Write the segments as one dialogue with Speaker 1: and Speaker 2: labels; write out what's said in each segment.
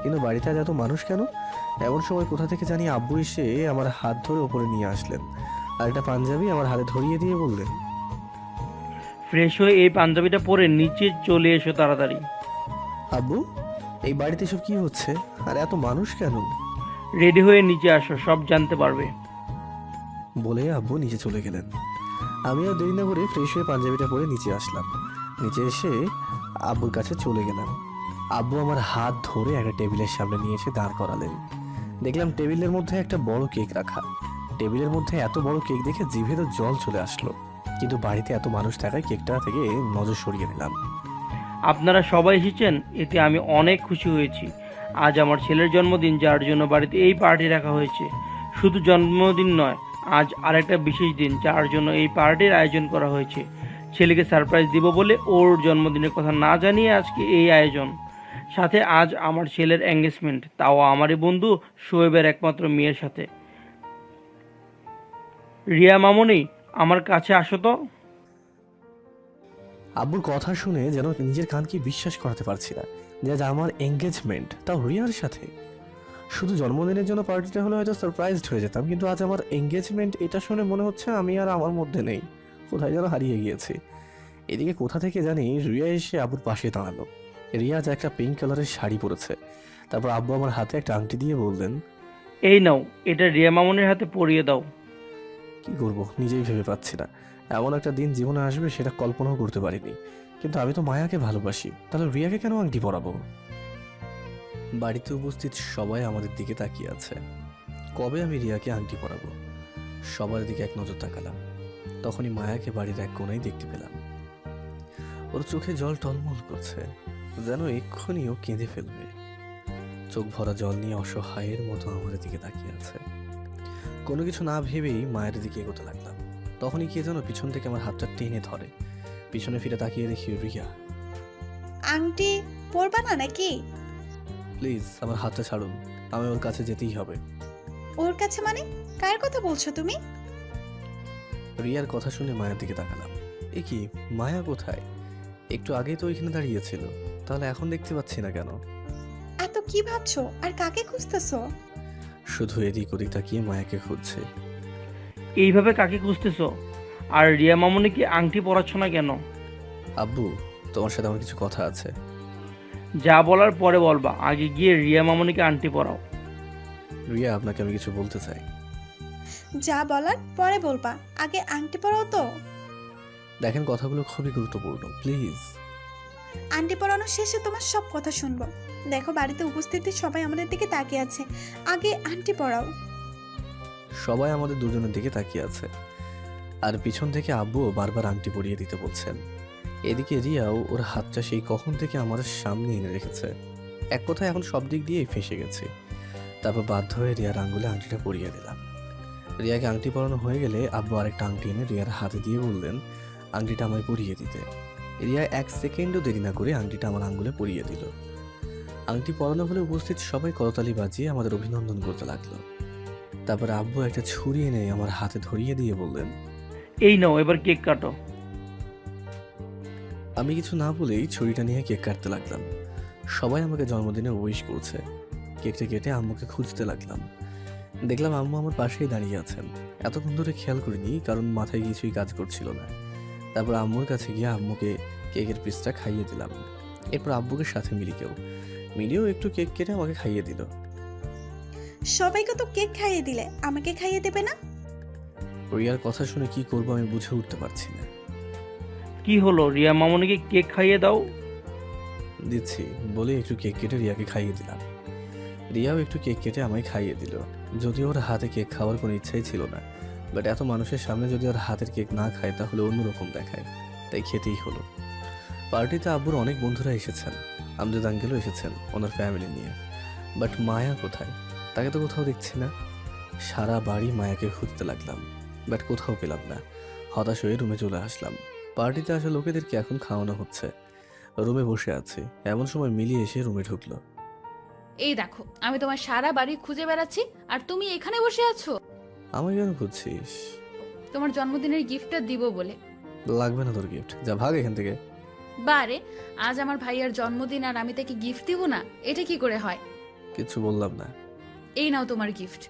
Speaker 1: কিন্তু বাড়িতে আজ এত মানুষ কেন? এমন সময় কোথা থেকে জানি আব্বু এসে আমার হাত ধরে ওপরে নিয়ে আসলেন, আর একটা পাঞ্জাবি আমার হাতে ধরিয়ে দিয়ে বললেন,
Speaker 2: ফ্রেশ হয়ে এই পাঞ্জাবিটা পরে নিচে চলে এসো তাড়াতাড়ি।
Speaker 1: আব্বু, এই বাড়িতে এসব কি হচ্ছে? আর এত মানুষ কেন?
Speaker 2: রেডি হয়ে নিচে আসো, সব জানতে পারবে।
Speaker 1: বলে আব্বু নিচে চলে গেলেন। আমিও দেরি না করে ফ্রেশ হয়ে পাঞ্জাবিটা পরে নিচে আসলাম। নিচে এসে আব্বুর কাছে চলে গেলাম। আব্বু আমার হাত ধরে একটা টেবিলের সামনে নিয়ে এসে দাঁড় করালেন। দেখলাম টেবিলের মধ্যে একটা বড় কেক রাখা। টেবিলের মধ্যে এত বড় কেক দেখে জিভে তো জল চলে আসলো, কিন্তু বাড়িতে এত মানুষ থাকায় কেকটা থেকে নজর সরিয়ে নিলাম।
Speaker 2: আপনারা সবাই এসেছেন, এতে আমি অনেক খুশি হয়েছি। আজ আমার ছেলের জন্মদিন, যার জন্য বাড়িতে এই পার্টি রাখা হয়েছে। শুধু জন্মদিন নয়, আজ আরেকটা বিশেষ দিন, যার জন্য এই পার্টির আয়োজন করা হয়েছে। ছেলেকে সারপ্রাইজ দিব বলে ওর জন্মদিনের কথা না জানিয়ে আজকে এই আয়োজন। সাথে আজ আমার ছেলের এঙ্গেজমেন্ট, তাও আমারই বন্ধু শোয়েবের একমাত্র মেয়ের সাথে। রিয়া মামনি, আমার কাছে আসো তো।
Speaker 1: আব্বুর কথা শুনে যেন নিজের কানকে বিশ্বাস করাতে পারছি না যে আজ আমার এঙ্গেজমেন্ট, তাও রিয়ার সাথে। শুধু জন্মদিনের জন্য পার্টিটা হলে হয়তো সারপ্রাইজড হয়ে যেতাম, কিন্তু আজ আমার এঙ্গেজমেন্ট, এটা শুনে মনে হচ্ছে আমি আর আমার মধ্যে নেই, কোথায় যেন হারিয়ে গিয়েছি। এদিকে কোথা থেকে জানি রিয়া এসে আব্বুর পাশে দাঁড়ালো। রিয়া আজ একটা পিঙ্ক কালারের শাড়ি পরেছে। তারপর আব্বু আমার হাতে একটা আংটি দিয়ে বললেন,
Speaker 2: এই নাও, এটা রিয়া মামনির হাতে পরিয়ে দাও।
Speaker 1: কি করব নিজেই ভেবে পাচ্ছি না। এমন একটা দিন জীবনে আসবে সেটা কল্পনাও করতে পারিনি। কিন্তু আমি তো মায়াকে ভালোবাসি, তাহলে রিয়াকে কেন আংটি পরাবো? বাড়িতে উপস্থিত সবাই আমাদের দিকে তাকিয়ে আছে। কবে আমি রিয়াকে আংটি পরাবো? সবার দিকে এক নজর তাকালাম। তখনই মায়াকে বাড়ির এক কোণায় দেখতে পেলাম। ওর চোখে জল টলমল করছে, যেন এক্ষুনি ও কেঁদে ফেলবে। চোখ ভরা জল নিয়ে অসহায়ের মতো আমার দিকে তাকিয়ে আছে। কোনো কিছু না ভেবেই মায়ের দিকে এগোতে লাগলাম। তখনই কে যেন পিছন থেকে আমার হাতটা টেনে ধরে। পিছনে ফিরে তাকিয়ে দেখি রিয়া।
Speaker 3: আংটি পরবা না নাকি?
Speaker 1: প্লিজ আমার হাতটা ছাড়ুন, আমি ওর কাছে যেতেই হবে।
Speaker 3: ওর কাছে মানে? কার কথা বলছো তুমি?
Speaker 1: রিয়ার কথা শুনে মায়ের দিকে তাকালাম। এ কি, মায়া কোথায়? একটু আগেই তো ওইখানে দাঁড়িয়েছিল, তাহলে এখন দেখতে পাচ্ছি না কেন?
Speaker 3: এত কি ভাবছো আর কাকে খুঁজতেছো?
Speaker 1: শুধু এদিক ওদিক তাকিয়ে মায়াকে খুঁজছে।
Speaker 2: এইভাবে কাকে খুঁজতেছো? আর রিয়া মামনিকে আংটি পরাচ্ছ না কেন?
Speaker 1: আব্বু, তোমার সাথে আমার কিছু কথা আছে।
Speaker 2: যা বলার পরে বলবা, আগে গিয়ে রিয়া মামনিকে আংটি পরাও।
Speaker 1: রিয়া, আপনাকে আমি কিছু বলতে চাই।
Speaker 3: যা বলার পরে বলবা, আগে আংটি পরাও তো।
Speaker 1: দেখেন, কথাগুলো খুবই গুরুত্বপূর্ণ, প্লিজ।
Speaker 3: আংটি পরানো শেষে তোমার সব কথা শুনবো। দেখো, বাড়িতে উপস্থিত সবাই আমাদের দিকে তাকিয়ে আছে, আগে আংটি পরাও।
Speaker 1: সবাই আমাদের দুজনের দিকে তাকিয়ে আছে, আর পিছন থেকে আব্বুও বারবার আংটি পরিয়ে দিতে বলছেন। এদিকে রিয়াও ওর হাতটা সেই কখন থেকে আমার সামনে এনে রেখেছে। এক কথায় এখন সব দিক দিয়েই ফেঁসে গেছে। তারপর বাধ্য হয়ে রিয়ার আঙ্গুলে আংটিটা পরিয়ে দিলাম। রিয়াকে আংটি পরানো হয়ে গেলে আব্বু আরেকটা আংটি এনে রিয়ার হাতে দিয়ে বললেন আংটিটা আমায় পরিয়ে দিতে। রিয়া এক সেকেন্ডও দেরি না করে আংটিটা আমার আঙ্গুলে পরিয়ে দিল। আংটি পরানো হলে উপস্থিত সবাই করতালি বাজিয়ে আমাদের অভিনন্দন করতে লাগলো। তারপর আব্বু একটা ছুরি এনে আমার হাতে ধরিয়ে দিয়ে বললেন,
Speaker 2: এই নাও, এবার কেক কাটো।
Speaker 1: আমি কিছু না বলেই ছুরিটা নিয়ে কেক কাটতে লাগলাম। সবাই আমাকে জন্মদিনে উইশ করছে। কেকটা কেটে আম্মুকে খুঁজতে লাগলাম। দেখলাম আম্মু আমার পাশেই দাঁড়িয়ে আছেন। এতক্ষণ ধরে খেয়াল করিনি, কারণ মাথায় কিছুই কাজ করছিল না। তারপর আম্মুর কাছে গিয়ে আম্মুকে কেকের পিসটা খাইয়ে দিলাম। এরপর আব্বুকে সাথে মিলিয়েও একটু কেক কেটে আমাকে খাইয়ে দিল।
Speaker 3: সবাইকে তো কেক খাইয়ে দিলে, আমাকে খাইয়ে দেবে না?
Speaker 1: রিয়ার কথা শুনে কি করবো আমি বুঝে উঠতে পারছি না।
Speaker 2: কি হলো, রিয়া মামনিকে কেক খাইয়ে দাও।
Speaker 1: দিচ্ছি বলে একটু কেক কেটে রিয়াকে খাইয়ে দিলাম। রিয়াও একটু কেক কেটে আমায় খাইয়ে দিল। যদিও ওর হাতে কেক খাওয়ার কোনো ইচ্ছাই ছিল না, বাট এত মানুষের সামনে যদি ওর হাতের কেক না খায় তাহলে অন্যরকম দেখায়, তাই খেতেই হলো। পার্টিতে আব্বুর অনেক বন্ধুরা এসেছেন, আমজাদ আঙ্কেলও এসেছেন ওনার ফ্যামিলি নিয়ে। বাট মায়া কোথায়? তাকে তো কোথাও দেখছি না। সারা বাড়ি মায়াকে খুঁজতে লাগলাম, বাট কোথাও পেলাম না। হতাশ হয়ে রুমে চলে আসলাম। পার্টিতে আসা লোকেদেরকে এখন খাওয়ানো হচ্ছে। রুমে বসে আছি, এমন সময় মিলিয়ে এসে রুমে ঢুকলো।
Speaker 4: এই দেখো, আমি তোমার সারা বাড়ি খুঁজে বেড়াচ্ছি আর তুমি এখানে বসে আছো।
Speaker 1: আমায় কেন খুঁজছিস?
Speaker 4: তোমার জন্মদিনের গিফটটা দিব বলে।
Speaker 1: লাগবে না তোর গিফট, যা ভাগ এখান থেকে।
Speaker 4: বারে, আজ আমার ভাইয়ার জন্মদিন আর আমি তাকে গিফট দিব না, এটা কি করে হয়?
Speaker 1: কিছু বললাম না।
Speaker 4: এই নাও তোমার গিফট।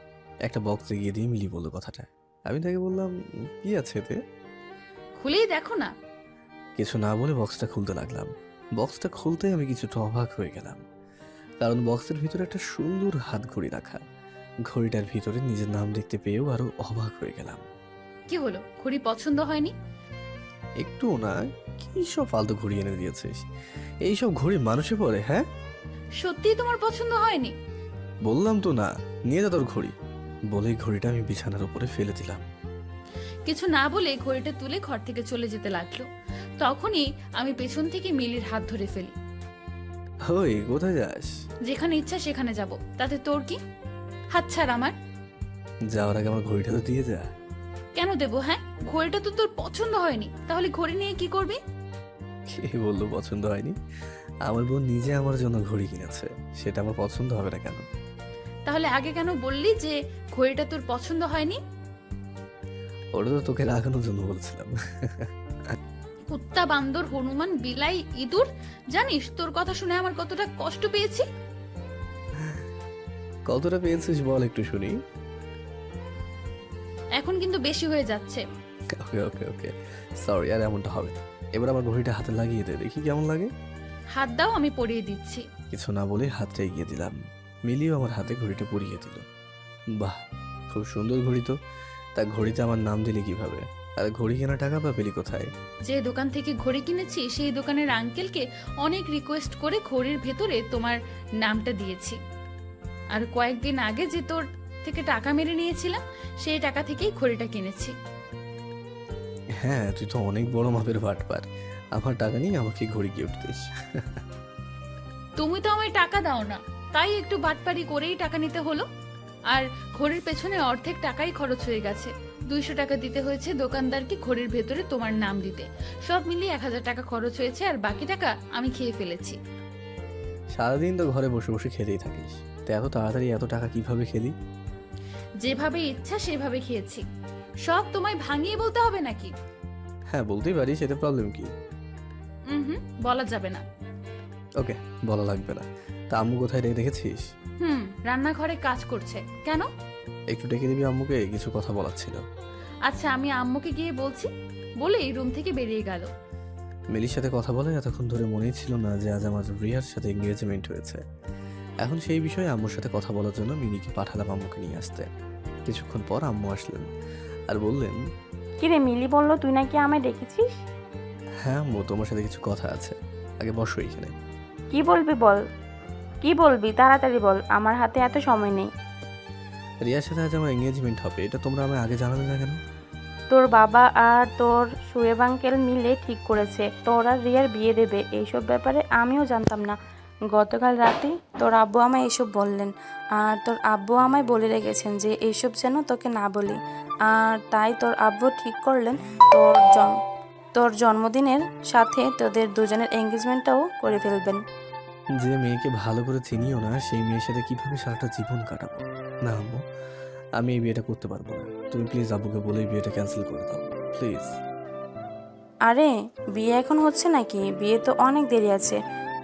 Speaker 1: একটা বক্স এগিয়ে দিয়ে মিলি বলল কথাটা। আমি তাকে বললাম, কি আছে এতে?
Speaker 4: খুলেই দেখো না।
Speaker 1: কিছু না বলে বক্সটা খুলতে লাগলাম। বক্সটা খুলতে আমি কিছুটা অবাক হয়ে গেলাম, কারণ বক্সের ভিতরে একটা সুন্দর হাত ঘড়ি রাখা। ঘড়িটার ভিতরে নিজের নাম দেখতে পেয়েও আরো অবাক হয়ে গেলাম।
Speaker 4: কি হলো, ঘড়ি পছন্দ হয়নি?
Speaker 1: একটুও না। কি সব ফালতু ঘড়ি এনে দিয়েছিস? এইসব ঘড়ি মানুষে পরে? হ্যাঁ,
Speaker 4: সত্যিই তোমার পছন্দ হয়নি?
Speaker 1: বললাম তো না, নিয়ে যা তোর ঘড়ি। বলেই ঘড়িটা আমি বিছানার উপরে ফেলে দিলাম।
Speaker 4: কিছু না বলে ঘড়িটা তুলে ঘর থেকে চলে যেতে লাগলো। তখনই আমি পেছন থেকে মিলির হাত ধরে ফেলি।
Speaker 1: ওই, কোথায় যাস?
Speaker 4: যেখানে ইচ্ছা সেখানে যাব, তাতে তোর কি? হাত ছাড় আমার।
Speaker 1: যাওয়ার আগে আমার ঘড়িটা তো দিয়ে যা।
Speaker 4: কেন দেবো? হ্যাঁ, ঘড়িটা তো তোর পছন্দ হয়নি, তাহলে ঘড়ি নিয়ে কি করবি?
Speaker 1: কে বললো পছন্দ হয়নি? আমার বোন নিজে আমার জন্য ঘড়ি কিনেছে, সেটা আমার পছন্দ হবে না কেন?
Speaker 4: তাহলে আগে কেন বললি যে ঘড়িটা তোর পছন্দ হয়নি?
Speaker 1: ওটা তো তোকে রাখানোর জন্য বলছিলাম।
Speaker 4: কুত্তা, বান্দর, হনুমান, বিলাই, ইঁদুর, জানিস তোর কথা শুনে আমার কতটা কষ্ট পেয়েছি?
Speaker 1: কতটা পেয়েছিস বল একটু শুনি।
Speaker 4: এখন কিন্তু বেশি হয়ে যাচ্ছে।
Speaker 1: ওকে ওকে ওকে, সরি, আর এমনটা হবে না। এবার আমার ঘড়িটা হাতে লাগিয়ে দে, দেখি কেমন লাগে।
Speaker 4: হাত দাও, আমি পরিয়ে দিচ্ছি।
Speaker 1: কিছু না বলে হাতটা এগিয়ে দিলাম। মিলিও আমার হাতে ঘড়িটা পরিয়ে দিল। বাহ, খুব সুন্দর ঘড়ি তো। তা ঘড়িতে আমার নাম দিলে কিভাবে? আর ঘড়ি কেনার টাকা বা পেলি কোথায়?
Speaker 4: যে দোকান থেকে ঘড়ি কিনেছি সেই দোকানের আঙ্কেলকে অনেক রিকোয়েস্ট করে ঘড়ির ভেতরে তোমার নামটা দিয়েছি। আর কয়েকদিন আগে যে তোর থেকে টাকা মেরে নিয়েছিলাম সেই টাকা থেকেই ঘড়িটা কিনেছি।
Speaker 1: হ্যাঁ, তুই তো অনেক বড় মাপের বাটপার। আমার টাকা নিয়ে আমাকে ঘড়ি গিফট দিস।
Speaker 4: তুমি তো আমায় টাকা দাও না, তাই একটু বাটপারি করেই টাকা নিতে হলো। আর ঘড়ির পেছনে অর্ধেক টাকাই খরচ হয়ে গেছে। 200 টাকা দিতে হয়েছে দোকানদারকে ঘড়ির ভেতরে তোমার নাম দিতে। সব মিলিয়ে 1000 টাকা খরচ হয়েছে, আর বাকি টাকা আমি খেয়ে ফেলেছি।
Speaker 1: সারাদিন তো ঘরে বসে বসে খেতেই থাকিস, তো এত তাড়াতাড়ি এত টাকা কিভাবে খেলি?
Speaker 4: যেভাবে ইচ্ছা সেভাবে খেয়েছি। সব তোমায় ভাঙিয়ে বলতে হবে নাকি?
Speaker 1: হ্যাঁ, বলতেই পারিস, এতে প্রবলেম কি?
Speaker 4: হুম, বলা যাবে না।
Speaker 1: ওকে, বলা লাগবে না। তা আম্মু কোথায় রে, দেখেছিস?
Speaker 4: রান্নাঘরে কাজ করছে। কেন?
Speaker 1: একটু ডেকে দিবি আম্মুকে, কিছু কথা বলার ছিল।
Speaker 4: আচ্ছা, আমি আম্মুকে গিয়ে বলছি, বলেই রুম থেকে বেরিয়ে গেল।
Speaker 1: মিলির সাথে কথা বলে এতক্ষণ ধরে মনেই ছিল না যে আজ আমার রিয়ার সাথে এঙ্গেজমেন্ট হয়েছে। এখন সেই বিষয়ে আম্মুর সাথে কথা বলার জন্য মিনিকে পাঠালাম আম্মুকে নিয়ে আসতে। কিছুক্ষণ পর আম্মু আসলেন আর বললেন,
Speaker 5: কিরে মিলি বললো তুই নাকি আমায় ডেকেছিস?
Speaker 1: হ্যাঁ আম্মু, তোমার সাথে কিছু কথা আছে, আগে বসো এখানে।
Speaker 5: কি বলবি বল, কি বলবি তাড়াতাড়ি বল, আমার হাতে এত সময় নেই।
Speaker 1: রিয়ার সাথে আজ আমার এঙ্গেজমেন্ট হবে, এটা তোমরা আমায় আগে জানালে না কেন?
Speaker 5: তোর বাবা আর তোর শুয়েব আঙ্কেল মিলে ঠিক করেছে তোর আর রিয়ার বিয়ে দেবে। এইসব ব্যাপারে আমিও জানতাম না। গতকাল রাতে তোর আব্বু আমায় এসব বললেন, আর তোর আব্বু আমায় বলে রেখেছেন যে এইসব যেন তোকে না বলি। আর তাই তোর আব্বু ঠিক করলেন তোর জন্মদিনের সাথে তোদের দুজনের এঙ্গেজমেন্টটাও করে ফেলবেন।
Speaker 1: যে মেয়েকে ভালো করে চিনিও না সেই মেয়ের সাথে কিভাবে সারাটা জীবন কাটাবো? না আম্মু, আমি এই বিয়েটা করতে পারবো না। তুমি প্লিজ আব্বুকে বলে এই বিয়েটা ক্যান্সেল করে দাও প্লিজ।
Speaker 5: আরে বিয়ে এখন হচ্ছে নাকি? বিয়ে তো অনেক দেরি আছে।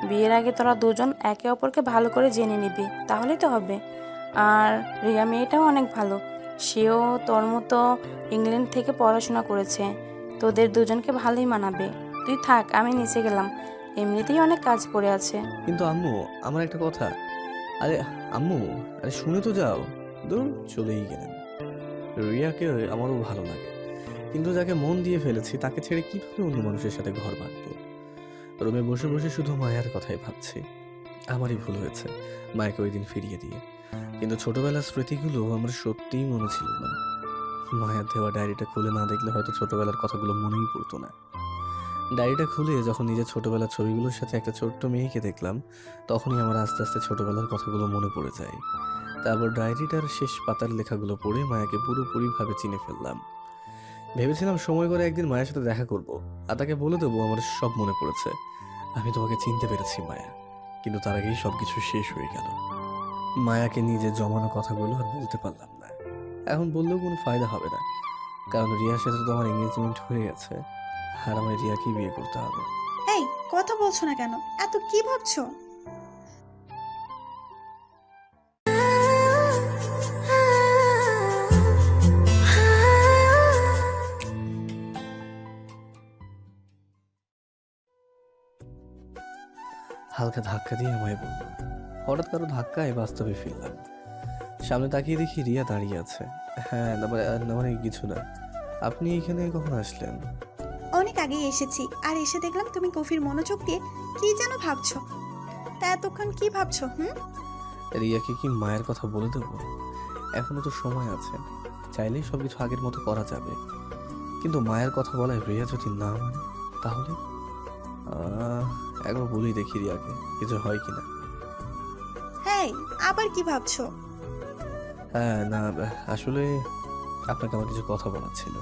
Speaker 5: বিয়ের আগে তোরা দুজন একে অপরকে ভালো করে জেনে নিবি, তাহলেই তো হবে। আর রিয়া মেয়েটাও অনেক ভালো, সেও তোর মতো ইংল্যান্ড থেকে পড়াশোনা করেছে। তোদের দুজনকে ভালোই মানাবে। তুই থাক, আমি নিচে গেলাম, এমনিতেই অনেক কাজ পড়ে আছে।
Speaker 1: কিন্তু আম্মু, আমার একটা কথা। আরে আম্মু, আরে শুনে তো যাও। দূর, চলেই গেলেন। রিয়াকে আমারও ভালো লাগে, কিন্তু যাকে মন দিয়ে ফেলেছি তাকে ছেড়ে কিভাবে অন্য মানুষের সাথে ঘর বাঁধবো? রুমে বসে বসে শুধু মায়ার কথাই ভাবছি। আমারই ভুল হয়েছে মায়াকে ওই দিন ফিরিয়ে দিয়ে, কিন্তু ছোটবেলার স্মৃতিগুলো আমার সত্যিই মনে ছিল না। মায়ের দেওয়া ডায়েরিটা খুলে না দেখলে হয়তো ছোটবেলার কথাগুলো মনেই পড়তো না। ডায়েরিটা খুলে যখন নিজের ছোটবেলার ছবিগুলোর সাথে একটা ছোট্ট মেয়েকে দেখলাম, তখনই আমার আস্তে আস্তে ছোটবেলার কথাগুলো মনে পড়ে যায়। তারপর ডায়েরিটার শেষ পাতার লেখাগুলো পড়ে মায়াকে পুরোপুরিভাবে চিনে ফেললাম। ভেবেছিলাম সময় করে একদিন মায়ের সাথে দেখা করব, আর তাকে বলে দেবো আমার সব মনে পড়েছে, আমি তোমাকে চিনতে পেরেছি মায়া। কিন্তু তার আগেই সবকিছু শেষ হয়ে গেল। মায়াকে নিজে জমানো কথাগুলো আর বলতে পারলাম না। এখন বললেও কোনো ফায়দা হবে না, কারণ রিয়ার সাথে তো আমার এঙ্গেজমেন্ট হয়ে গেছে, আর আমার রিয়াকেই বিয়ে করতে হবে।
Speaker 3: এই, কথা বলছো না কেন? এত কি ভাবছো?
Speaker 1: হালকা ধাক্কা দিয়ে আমায় বলল। হঠাৎ কারো ধাক্কায় বাস্তবে ফিরলাম। সামনে তাকিয়ে দেখি রিয়া দাঁড়িয়ে আছে। হ্যাঁ, না মানে কিছু না। আপনি এখানে কখন আসলেন?
Speaker 3: অনেক আগেই এসেছি, আর এসে দেখলাম তুমি গভীর মনোযোগ দিয়ে কি যেন ভাবছো। তা এতক্ষণ কি ভাবছো?
Speaker 1: রিয়াকে কি মায়ের কথা বলে দেবো? এখনো তো সময় আছে, চাইলেই সবকিছু আগের মতো করা যাবে। কিন্তু মায়ের কথা বলায় রিয়া যদি না মানে, তাহলে একবার বলেই দেখি রিয়াকে কিছু হয় কিনা।
Speaker 3: হ্যাঁ, আবার কি ভাবছো?
Speaker 1: হ্যাঁ, না আসলে আপনাকে আমার কিছু কথা বলার ছিল।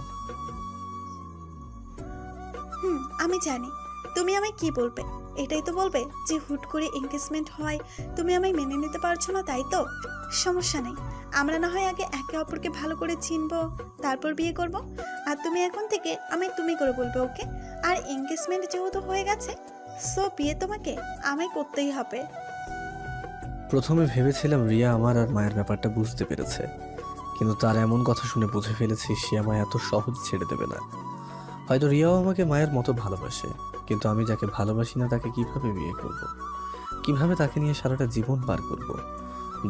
Speaker 3: আমি জানি তুমি আমায় কি বলবে। এটাই তো বলবে যে হুট করে এনগেজমেন্ট হয়, তুমি আমায় মেনে নিতে পারছো না, তাই তো? সমস্যা নেই, আমরা না হয় আগে একে অপরকে ভালো করে চিনবো, তারপর বিয়ে করব। আর তুমি এখন থেকে আমায় তুমি করে বলবে, ওকে? আর এনগেজমেন্ট যেহেতু হয়ে গেছে, সো বিয়ে তোমাকে আমায় করতেই হবে।
Speaker 1: প্রথমে ভেবেছিলাম রিয়া আমার আর মায়ের ব্যাপারটা বুঝতে পেরেছে, কিন্তু তার এমন কথা শুনে বুঝে ফেলেছি সে আমায় এত সহজ ছেড়ে দেবে না। হয়তো রিয়াও আমাকে মায়ের মতো ভালোবাসে, কিন্তু আমি যাকে ভালোবাসি না তাকে কিভাবে বিয়ে করব? কিভাবে তাকে নিয়ে সারাটা জীবন পার করব?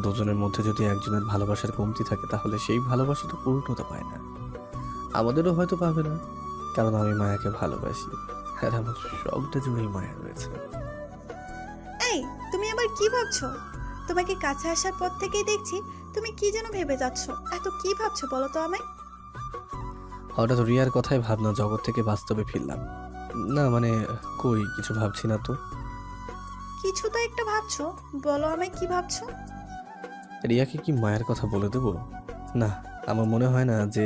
Speaker 1: দুজনের মধ্যে যদি একজনের ভালোবাসার কমতি থাকে, তাহলে সেই ভালোবাসাটা পূর্ণতা পায় না। আমাদেরও হয়তো পাবে না, কারণ আমি মায়াকে ভালোবাসি, আর আমার সবটা জুড়েই মায়া রয়েছে।
Speaker 3: এই, তুমি আবার কি ভাবছো? তোমাকে কাছে আসার পর থেকেই দেখছি তুমি কি যেন ভেবে যাচ্ছ। এত কি ভাবছো বলো তো আমায়?
Speaker 1: হঠাৎ রিয়ার কথায় ভাবনা জগৎ থেকে বাস্তবে ফিরলাম। না মানে কই কিছু ভাবছি না তো।
Speaker 3: কিছু তো একটা ভাবছো, বলো আমায় কি ভাবছো?
Speaker 1: রিয়াকে কি মায়ের কথা বলে দেব? না, আমার মনে হয় না যে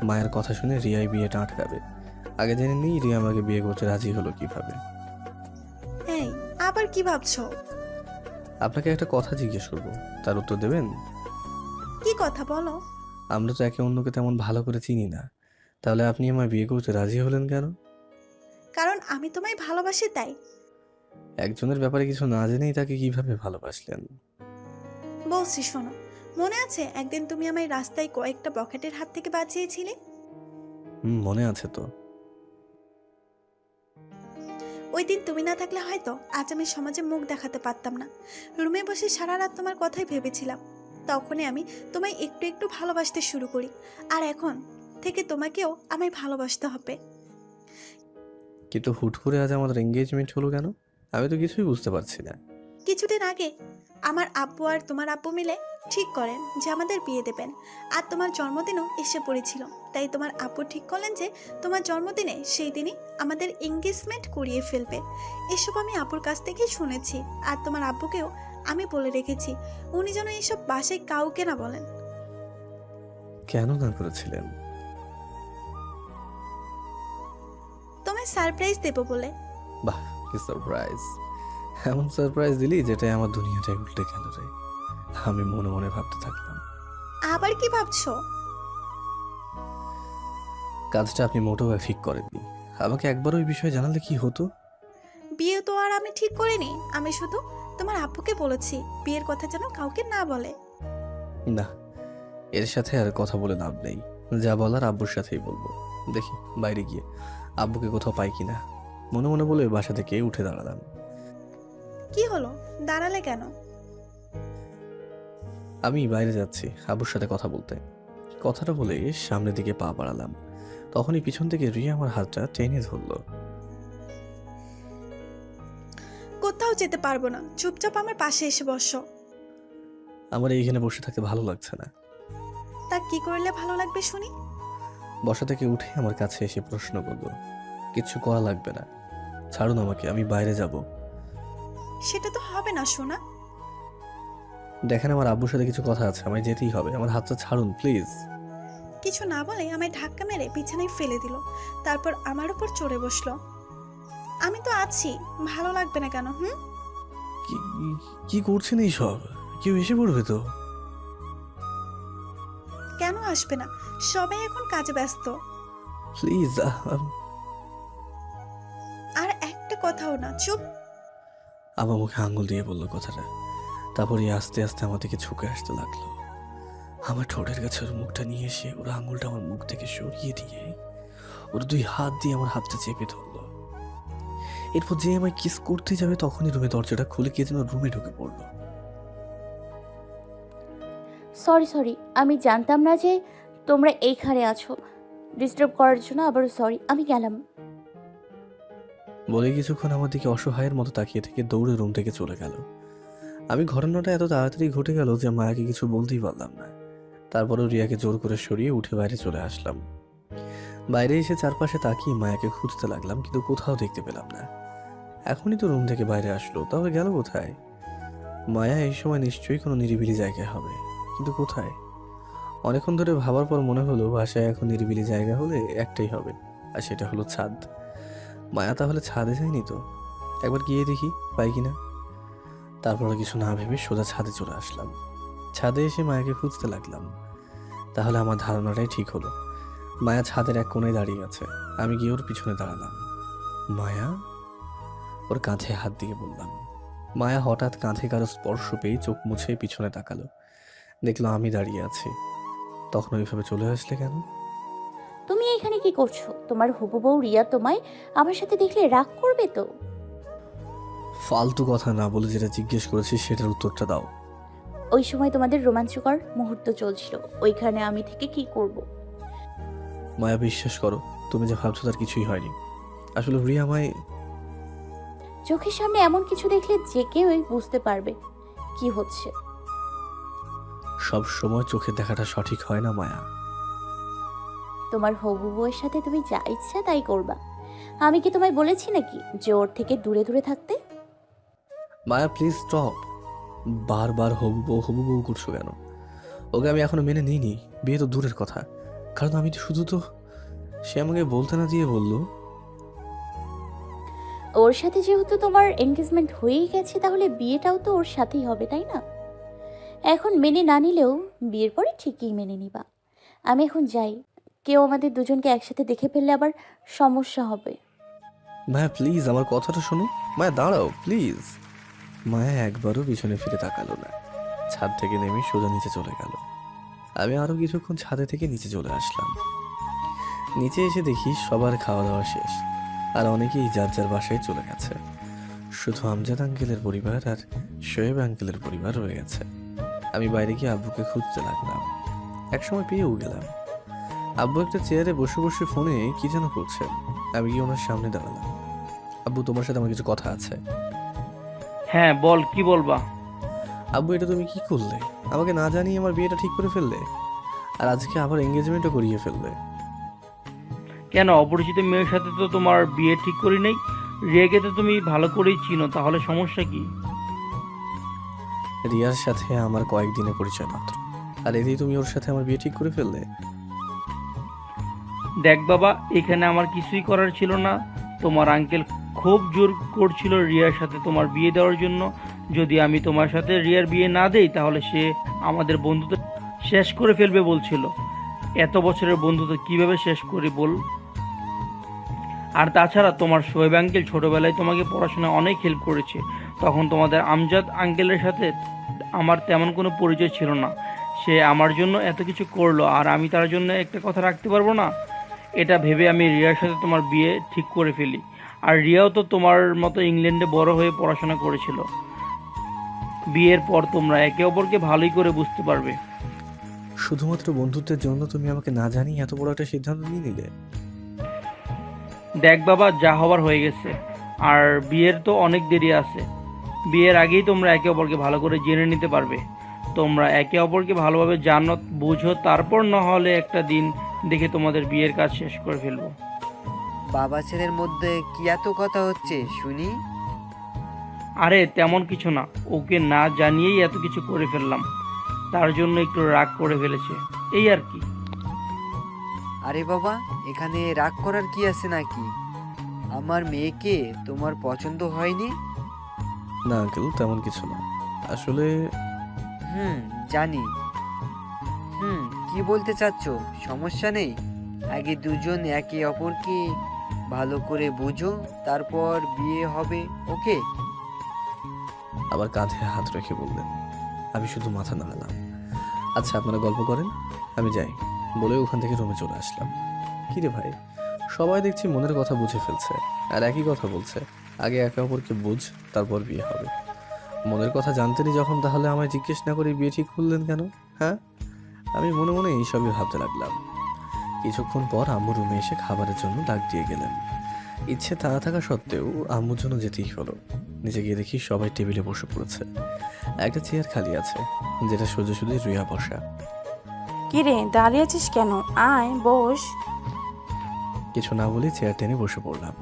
Speaker 1: মায়ের কথা শুনে রিয়াই বিয়েটা আটকাবে। আগে জেনে নিই রিয়া আমাকে বিয়ে করতে রাজি হলো কিভাবে।
Speaker 3: এই, আবার কি ভাবছো?
Speaker 1: আপনাকে একটা কথা জিজ্ঞেস করবো, তার উত্তর দেবেন?
Speaker 3: কি কথা বলো?
Speaker 1: আমরা তো একে অন্যকে তেমন ভালো করে চিনি না, তাহলে আপনি আমায় বিয়ে করতে রাজি হলেন কেন?
Speaker 3: কারণ আমি তোমায় ভালোবাসি, তাই।
Speaker 1: একজনের ব্যাপারে কিছু না জেনেই তাকে কিভাবে ভালোবাসলেন?
Speaker 3: বলছি শোনো, মনে আছে একদিন তুমি আমায় রাস্তায় কয়েকটা বকেটের হাত থেকে বাঁচিয়েছিলে?
Speaker 1: মনে আছে তো।
Speaker 3: ওই দিন তুমি না থাকলে হয়তো আজ আমি সমাজে মুখ দেখাতে পারতাম না। রুমে বসে সারা রাত তোমার কথাই ভেবেছিলাম। তখনই আমি তোমায় একটু একটু ভালোবাসতে শুরু করি, আর এখন থেকে তোমাকেও আমায় ভালোবাসতে হবে।
Speaker 1: কিন্তু হুট করে আজ আমাদের এঙ্গেজমেন্ট হলো কেন? আমি তো কিছুই বুঝতে পারছি না।
Speaker 3: কিছুদিন আগে আমার আব্বু আর তোমার আব্বু মিলে ঠিক করেন যে আমাদের বিয়ে দেবেন, আর তোমার জন্মদিনও এসে পড়েছিল। তাই তোমার আব্বু ঠিক করলেন যে তোমার জন্মদিনে সেই দিনই আমাদের এঙ্গেজমেন্ট করিয়ে ফেলবে। এসব আমি আব্বুর কাছ থেকেই শুনেছি, আর তোমার আব্বুকেও আমি বলে রেখেছি উনি যেন এসব বাসায় কাউকে না বলেন।
Speaker 1: কেন না করেছিলেন?
Speaker 3: তোমায় সারপ্রাইজ দেবো বলে।
Speaker 1: বাহ, কি সারপ্রাইজ! এমন সারপ্রাইজ দিলি যেটাই আমার দুনিয়াটাই উল্টে গেল রে। আমি মনে মনে ভাবতে থাকলাম,
Speaker 3: আবার কি ভাবছো?
Speaker 1: কাজটা আপনি মোটেও ঠিক করেননি। আমাকে একবার ওই বিষয়ে জানালে কি হতো?
Speaker 3: বিয়ে তো আর আমি ঠিক করিনি, আমি শুধু তোমার আব্বুকে বলেছি বিয়ের কথা যেন কাউকে না বলে।
Speaker 1: না, এর সাথে আর কথা বলে লাভ নেই। যা বলার আব্বুর সাথেই বলবো। দেখি বাইরে গিয়ে আব্বুকে কোথাও পাই কিনা। মনে মনে বলে বাসা থেকে উঠে দাঁড়ালাম।
Speaker 3: কি হলো, দাঁড়ালে কেন?
Speaker 1: আমি বাইরে যাচ্ছি আব্বুর সাথে কথা বলতে। কথাটা বলে সামনের দিকে পা বাড়ালাম, তখনই পিছন থেকে রিয়া আমার হাতটা টেনে ধরলো।
Speaker 3: কোথাও যেতে পারবো না, চুপচাপ আমার পাশে এসে বসো।
Speaker 1: আমার এইখানে বসে থাকতে ভালো লাগছে না।
Speaker 3: তা কি করলে ভালো লাগবে শুনি?
Speaker 1: বসা থেকে উঠে আমার কাছে এসে প্রশ্ন করলো, কিচ্ছু করা লাগবে না, ছাড়ুন আমাকে, আমি বাইরে যাব।
Speaker 3: সেটা তো হবে না সোনা।
Speaker 1: দেখেন আমার আব্বুর সাথে কিছু কথা আছে, আমায় যেতেই হবে। আমার হাতটা ছাড়ুন প্লিজ।
Speaker 3: কিছু না বলে আমায় ধাক্কা মেরে বিছানায় ফেলে দিল, তারপর আমার উপর চড়ে বসলো। আমি তো আছি, ভালো লাগবে না কেন?
Speaker 1: কি করছেন এইসব? কেউ এসে পড়বে তো।
Speaker 3: কেন আসবে না, সবাই এখন কাজে ব্যস্ত।
Speaker 1: প্লিজ।
Speaker 3: আর একটা কথাও না, চুপ।
Speaker 1: আমার মুখে আঙ্গুল দিয়ে বললো কথাটা, তারপরে আস্তে আস্তে আমার দিকে ঝুঁকে আসতে লাগলো। আমার ঠোঁটের কাছে ওর মুখটা নিয়ে এসে ওর আঙ্গুলটা আমার মুখ থেকে সরিয়ে দিয়ে ওর দুই হাত দিয়ে আমার হাতটা চেপে ধরলো। এরপর যে আমায় কিস করতে যাবে তখনই রুমে দরজাটা খুলে কে যেন রুমে ঢুকে পড়লো।
Speaker 6: সরি আমি জানতাম না যে তোমরা এইখানে আছো। ডিস্টার্ব করার জন্য আবারও সরি, আমি গেলাম।
Speaker 1: বলে কিছুক্ষণ আমার দিকে অসহায়ের মতো তাকিয়ে থেকে দৌড়ে রুম থেকে চলে গেল। আমি ঘটনাটা এত তাড়াতাড়ি ঘটে গেল যে মায়াকে কিছু বলতেই পারলাম না। তারপরেও রিয়াকে জোর করে সরিয়ে উঠে বাইরে চলে আসলাম। বাইরে এসে চারপাশে তাকিয়ে মায়াকে খুঁজতে লাগলাম, কিন্তু কোথাও দেখতে পেলাম না। এখনই তো রুম থেকে বাইরে আসলো, তাহলে গেল কোথায়? মায়া এই সময় নিশ্চয়ই কোনো নিরিবিলি জায়গায় হবে, কিন্তু কোথায়? অনেকক্ষণ ধরে ভাবার পর মনে হলো বাসায় এখন নিরিবিলি জায়গা হলে একটাই হবে, আর সেটা হলো ছাদ। মায়া তাহলে ছাদে যায়নি তো? একবার গিয়ে দেখি পাই কিনা। তারপরে কিছু না ভেবে সোজা ছাদে চলে আসলাম। ছাদে এসে মায়াকে খুঁজতে লাগলাম। তাহলে আমার ধারণাটাই ঠিক হলো, মায়া ছাদের এক কোণে দাঁড়িয়ে আছে। আমি গিয়ে ওর পিছনে দাঁড়ালাম। মায়া? ওর কাঁধে হাত দিয়ে বললাম। মায়া হঠাৎ কাঁধে কারো স্পর্শ পেয়ে চোখ মুছে পিছনে তাকালো, দেখলো আমি দাঁড়িয়ে আছি। তখন ওইভাবে চলে আসলে কেন?
Speaker 6: তুমি এখানে কি করছো? তোমার হবু বউ রিয়া তোমায় আমার সাথে দেখলে রাগ করবে তো?
Speaker 1: ফালতু কথা না বলে যেটা জিজ্ঞেস করেছি সেটার উত্তরটা দাও।
Speaker 6: ওই সময় তোমাদের রোমাঞ্চকর মুহূর্ত চলছিল, ওইখানে আমি থেকে কি করব?
Speaker 1: মায়া, বিশ্বাস করো, তুমি যে ভাবছো তার কিছুই হয়নি। আসলে রিয়া আমায়...
Speaker 6: চোখের সামনে এমন কিছু দেখলে যে কেউই বুঝতে পারবে কি হচ্ছে।
Speaker 1: সব সময় চোখে দেখাটা সঠিক হয় না মায়া।
Speaker 6: তোমার হবু বউয়ের সাথে তুমি যা ইচ্ছা তাই করবা। আমি কি তোমায় বলেছি নাকি যে ওর থেকে দূরে দূরে থাকতে?
Speaker 1: মায়া প্লিজ স্টপ। বারবার হবু বউ করছো কেন? ওকে আমি এখনো মেনে নিইনি, বিয়ে তো দূরের কথা। কারণ আমি তো শুধু তো... সে আমাকে বলতে না দিয়ে বললো।
Speaker 6: ওর সাথে যেহেতু তোমার এনগেজমেন্ট হয়েই গেছে, তাহলে বিয়েটাও তো ওর সাথেই হবে, তাই না? এখন মেনে না নিলেও বিয়ের পরে ঠিকই মেনে নিবা। আমি এখন যাই, কেউ আমাদের দুজনকে একসাথে দেখে ফেললে আবার সমস্যা হবে।
Speaker 1: মায়া প্লিজ আমার কথাটা শোনো। মায়া দাঁড়াও প্লিজ। মায়া একবারও পিছনে ফিরে তাকালো না, ছাদ থেকে নেমে সোজা নিচে চলে গেল। আমি আরো কিছুক্ষণ ছাদে থেকে নিচে চলে আসলাম। নিচে এসে দেখি সবার খাওয়া দাওয়া শেষ, আর অনেকেই যার যার বাসায় চলে গেছে। শুধু আমজাদ আঙ্কেলের পরিবার আর শোয়েব আঙ্কেলের পরিবার রয়ে গেছে। আমি বাইরে গিয়ে আব্বুকে খুঁজতে লাগলাম। একসময় পেয়েও গেলাম। আব্বু একটা চেয়ারে বসে বসে ফোনে কি যেন করছেন। আমি গিয়ে ওনার সামনে দাঁড়ালাম। আব্বু, তোমার সাথে আমার কিছু কথা আছে।
Speaker 2: হ্যাঁ বল, কি বলবা?
Speaker 1: আব্বু, এটা তুমি কি করলে? আমাকে না জানিয়ে আমার বিয়েটা ঠিক করে ফেললে, আর আজকে আবার এঙ্গেজমেন্টও করিয়ে ফেললে।
Speaker 2: কেন, অপরিচিত মেয়ের সাথে তো তোমার বিয়ে ঠিক করি নাই। রিয়াকে তো তুমি ভালো করেই চিনো, তাহলে সমস্যা কি?
Speaker 1: রিয়ার সাথে আমার কয়েকদিনের পরিচয় মাত্র, আর এতেই তুমি ওর সাথে আমার বিয়ে ঠিক করে ফেললে।
Speaker 2: দেখ বাবা, এখানে আমার কিছুই করার ছিল না। তোমার আঙ্কেল খুব জোর করছিল রিয়ার সাথে তোমার বিয়ে দেওয়ার জন্য। যদি আমি তোমার সাথে রিয়ার বিয়ে না দেই তাহলে সে আমাদের বন্ধুত্ব শেষ করে ফেলবে বলছিল। এত বছরের বন্ধুত্ব কিভাবে শেষ করি বল? আর তাছাড়া তোমার শোয়েব আঙ্কেল ছোটবেলায় তোমাকে পড়াশোনায় অনেক হেল্প করেছে। তখন তোমাদের আমজাদ আঙ্কেলের সাথে আমার তেমন কোনো পরিচয় ছিল না। সে আমার জন্য এত কিছু করলো, আর আমি তার জন্য একটা কথা রাখতে পারবো না? এটা ভেবে আমি রিয়ার সাথে তোমার বিয়ে ঠিক করে ফেলি। আর রিয়াও তো তোমার মতো ইংল্যান্ডে বড় হয়ে পড়াশোনা করেছিল। বিয়ের পর তোমরা একে অপরকে ভালোই করে বুঝতে পারবে।
Speaker 1: শুধুমাত্র বন্ধুত্বের জন্য তুমি আমাকে না জানিয়ে এত বড় একটা সিদ্ধান্ত নিয়ে নিলে?
Speaker 2: দেখ বাবা, যা হবার হয়ে গেছে, আর বিয়ের তো অনেক দেরি আছে। বিয়ের আগেই তোমরা একে অপরকে ভালো করে জেনে নিতে পারবে। তোমরা একে অপরকে ভালোভাবে জানো, বুঝো, তারপর না হলে একটা দিন দেখে তোমাদের বিয়ের কাজ শেষ করে ফেলবো।
Speaker 7: বাবা ছেলের মধ্যে কি এত কথা হচ্ছে শুনি?
Speaker 2: আরে তেমন কিছু না, ওকে না জানিয়েই এত কিছু করে ফেললাম, তার জন্য একটু রাগ করে ফেলেছে, এই আর কি।
Speaker 7: আরে বাবা, এখানে রাগ করার কি আছে নাকি? আমার মেয়েকে তোমার পছন্দ হয়নি?
Speaker 1: না আঙ্কেল, তেমন কিছু না আসলে।
Speaker 7: জানি। কি বলতে চাচ্ছ? সমস্যা নেই, আগে দুজন একে অপরকে ভালো করে বুঝো, তারপর বিয়ে হবে, ওকে?
Speaker 1: আবার কাঁধে হাত রেখে বললেন। আমি শুধু মাথা নাড়ালাম। আচ্ছা, আপনারা গল্প করেন, আমি যাই বলে ওখান থেকে রুমে চলে আসলাম। কিরে ভাই, সবাই দেখছি মনের কথা বুঝে ফেলছে আর একই কথা বলছে। আগে একে অপরকে বুঝ, তারপর বিয়ে হবে। মনের কথা জানতেনি যখন, তাহলে আমায় জিজ্ঞেস না করে বিয়ে ঠিক করলেন কেন? হ্যাঁ, আমি মনে মনে এইসবই ভাবতে লাগলাম। কিছুক্ষণ পর আম্মু রুমে এসে খাবারের জন্য ডাক দিয়ে গেলেন। ইচ্ছে তাড়া থাকা সত্ত্বেও আম্মুর জন্য যেতেই হলো। নিচে গিয়ে দেখি সবাই টেবিলে বসে পড়েছে। একটা চেয়ার খালি আছে, যেটা সোজাসুজি রিয়া বসা।
Speaker 5: কিরে দাঁড়িয়ে আছিস কেন? আয় বস।
Speaker 1: কিছু না বলে চেয়ার টেনে বসে পড়লাম।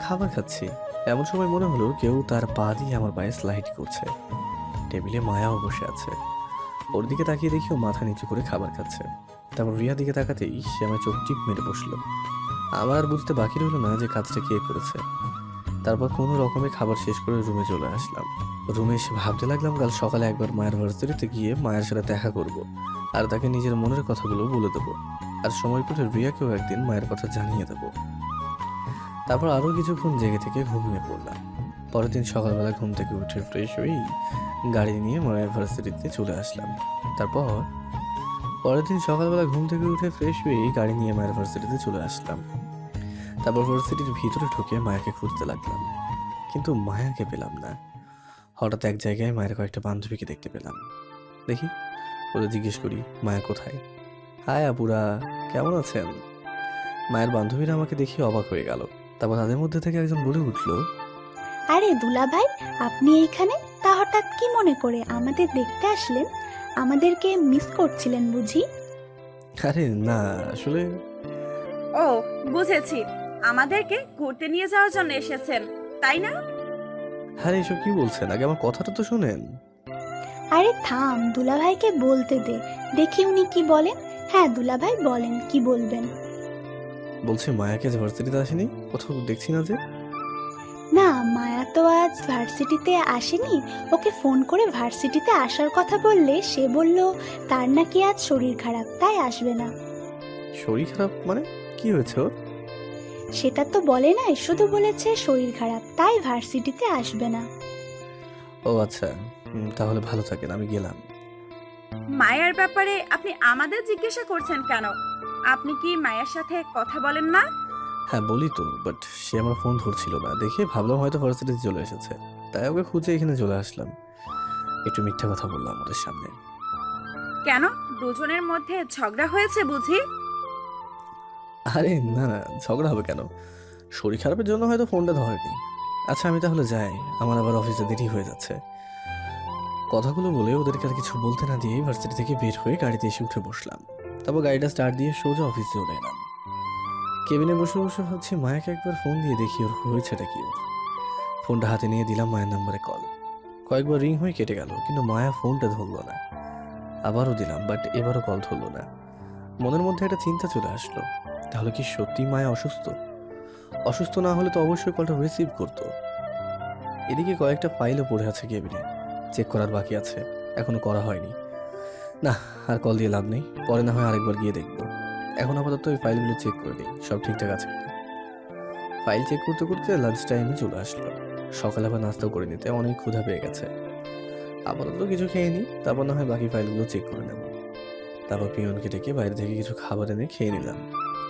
Speaker 1: খাবার খাচ্ছি, এমন সময় মনে হলো কেউ তার পা দিয়ে আমার পায়ে স্লাইড করছে। টেবিলে মায়াও বসে আছে। ওর দিকে তাকিয়ে দেখি ও মাথা নিচু করে খাবার খাচ্ছে। তারপর রিয়ার দিকে তাকাতেই সে আমার চোখ টিপ মেরে বসলো। আমার আর বুঝতে বাকি রইল না যে কাজটা কে করেছে। তারপর কোনো রকমে খাবার শেষ করে রুমে চলে আসলাম। রুমে এসে ভাবতে লাগলাম কাল সকালে একবার মায়ের ভার্সিটিতে গিয়ে মায়ের সাথে দেখা করব, আর তাকে নিজের মনের কথাগুলো বলে দেবো। আর সময় করে রিয়াকেও একদিন মায়ের কথা জানিয়ে দেবো। তারপর আরও কিছুক্ষণ জেগে থেকে ঘুমিয়ে পড়লাম। পরের দিন সকালবেলা ঘুম থেকে উঠে ফ্রেশ হয়েই গাড়ি নিয়ে মায়ের ভার্সিটিতে চলে আসলাম। তারপর ভার্সিটির ভিতরে ঢুকে মায়াকে খুঁজতে লাগলাম, কিন্তু মায়াকে পেলাম না। হঠাৎ এক জায়গায় মায়ের কয়েকটা বান্ধবীকে দেখতে পেলাম। দেখি, ওদের জিজ্ঞেস করি মায়া কোথায়। হাই আপুরা, কেমন আছেন? মায়ের বান্ধবীরা আমাকে দেখে অবাক হয়ে গেল। তারপর তাদের মধ্যে থেকে একজন বলে উঠল,
Speaker 8: আরে দুলা ভাই, আপনি এইখানে? তা হঠাৎ কি মনে করে আমাদের দেখতে আসলেন? আমাদেরকে মিস করছিলেন বুঝি?
Speaker 1: আরে না, আসলে
Speaker 9: ও বুঝেছি, আমাদেরকে ঘুরতে নিয়ে যাওয়ার জন্য এসেছেন তাই না?
Speaker 1: আরে এসব কি বলছেন? আগে আমার কথাটা তো শুনেন।
Speaker 8: আরে থাম, দুলা ভাইকে বলতে দে, দেখি উনি কি বলেন। হ্যাঁ দুলা ভাই বলেন, কি বলবেন?
Speaker 1: বলছি মায়াকে আজ ভার্সিটিতে আসেনি, কোথাও দেখছি না যে।
Speaker 8: না, মায়া তো আজ ভার্সিটিতে আসেনি। ওকে ফোন করে ভার্সিটিতে আসার কথা বললে সে বলল তার নাকি আজ শরীর খারাপ, তাই আসবে না।
Speaker 1: শরীর খারাপ মানে? কি হয়েছে ওর?
Speaker 8: সেটা তো বলে নাই, শুধু বলেছে শরীর খারাপ, তাই ভার্সিটিতে আসবে না।
Speaker 1: ও আচ্ছা, তাহলে ভালো থাকেন, আমি গেলাম।
Speaker 9: মায়ের ব্যাপারে আপনি আমাদের জিজ্ঞাসা করছেন কেন? আপনি কি মায়ের সাথে কথা বলেন না?
Speaker 1: হ্যাঁ বলি তো, বাট সে আমার ফোন ধরছিল না দেখে ভাবলাম হয়তো ভার্সিটিতে চলে এসেছে, তাই ওকে খুঁজে এখানে চলে আসলাম। একটু মিথ্যা কথা বললাম ওদের সামনে।
Speaker 9: কেন, দুজনের মধ্যে ঝগড়া হয়েছে বুঝি?
Speaker 1: আরে না না, ঝগড়া হবে কেন? শরীর খারাপের জন্য হয়তো ফোনটা ধরেনি। আচ্ছা আমি তাহলে যাই, আমার আবার অফিসে দেরি হয়ে যাচ্ছে। কথাগুলো বলে ওদেরকে আর কিছু বলতে না দিয়ে ভার্সিটি থেকে বের হয়ে গাড়িতে এসে উঠে বসলাম। তারপর গাড়িটা স্টার্ট দিয়ে সোজা অফিসে চলে এলাম। কেবিনে বসে বসে ভাবছি মায়াকে একবার ফোন দিয়ে দেখি ওর হয়েছেটা কি। ওর ফোনটা হাতে নিয়ে দিলাম মায়ের নাম্বারে কল। কয়েকবার রিং হয়ে কেটে গেল, কিন্তু মায়া ফোনটা ধরলো না। আবারও দিলাম, বাট এবারও কল ধরলো না। মনের মধ্যে একটা চিন্তা চলে আসলো, তাহলে কি সত্যি মায়া অসুস্থ? অসুস্থ না হলে তো অবশ্যই কলটা রিসিভ করতো। এদিকে কয়েকটা ফাইলও পড়ে আছে কেবিনে, চেক করার বাকি আছে, এখনো করা হয়নি। না, আর কল দিয়ে লাভ নেই, পরে না হয় আরেকবার গিয়ে দেখবো। এখন আপাতত ওই ফাইলগুলো চেক করে দিই সব ঠিকঠাক আছে কিনা। ফাইল চেক করতে করতে লাঞ্চ টাইমে চলে আসলো। সকালে আবার নাস্তাও করে নিতে অনেক ক্ষুধা পেয়ে গেছে। আপাতত কিছু খেয়ে নিই, তারপর না হয় বাকি ফাইলগুলো চেক করে নেব। তারপর পিয়নকে ডেকে বাইরে থেকে কিছু খাবার এনে খেয়ে নিলাম।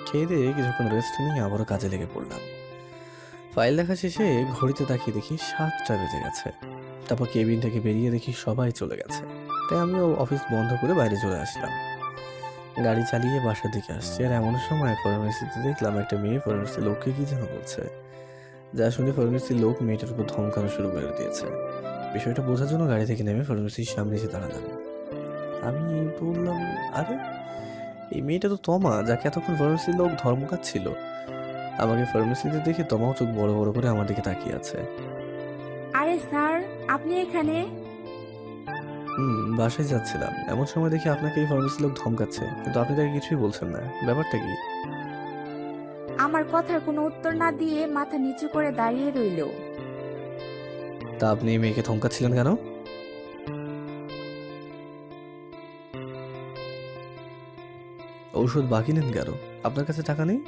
Speaker 1: খেয়ে দিয়ে কিছুক্ষণ রেস্ট নিয়ে আবারও কাজে লেগে পড়লাম। ফাইল দেখা শেষে ঘড়িতে তাকিয়ে দেখি 7টা বেজে গেছে। তারপর কেবিন থেকে বেরিয়ে দেখি সবাই চলে গেছে, তাই আমিও অফিস বন্ধ করে বাইরে চলে আসলাম। গাড়ি চালিয়ে বাসার দিকে আসছি, আর এমন সময় ফার্মেসিতে দেখলাম একটা মেয়ে ফার্মেসি লোককে কি যেন বলছে, যা শুনে ফার্মেসির লোক মেয়েটার উপর ধমকানো শুরু করে দিয়েছে। বিষয়টা বোঝার জন্য গাড়ি থেকে নেমে ফার্মেসির সামনে এসে দাঁড়ালাম। আমি বললাম, আরে এই মেয়েটা তো তমা, যাকে এতক্ষণ ফার্মেসির লোক ধর্মকাচ্ছিল। আমাকে ফার্মেসিতে দেখে তমাও চোখ বড় বড় করে আমার দিকে তাকিয়ে আছে।
Speaker 9: আরে স্যার, আপনি এখানে?
Speaker 1: বাসায় যাচ্ছিলাম, এমন সময় দেখি আপনাকে এই ফার্মেসির লোক ধমকাচ্ছে, কিন্তু আপনি তাকে কিছুই বলছেন না, ব্যাপারটা কি?
Speaker 9: আমার কথার কোনো উত্তর না দিয়ে মাথা নিচু করে দাঁড়িয়ে রইল।
Speaker 1: তা আপনি এই মেয়েকে ধমকাচ্ছিলেন কেন? ঔষধ বাকি নেন কেন? আপনার কাছে টাকা নেই?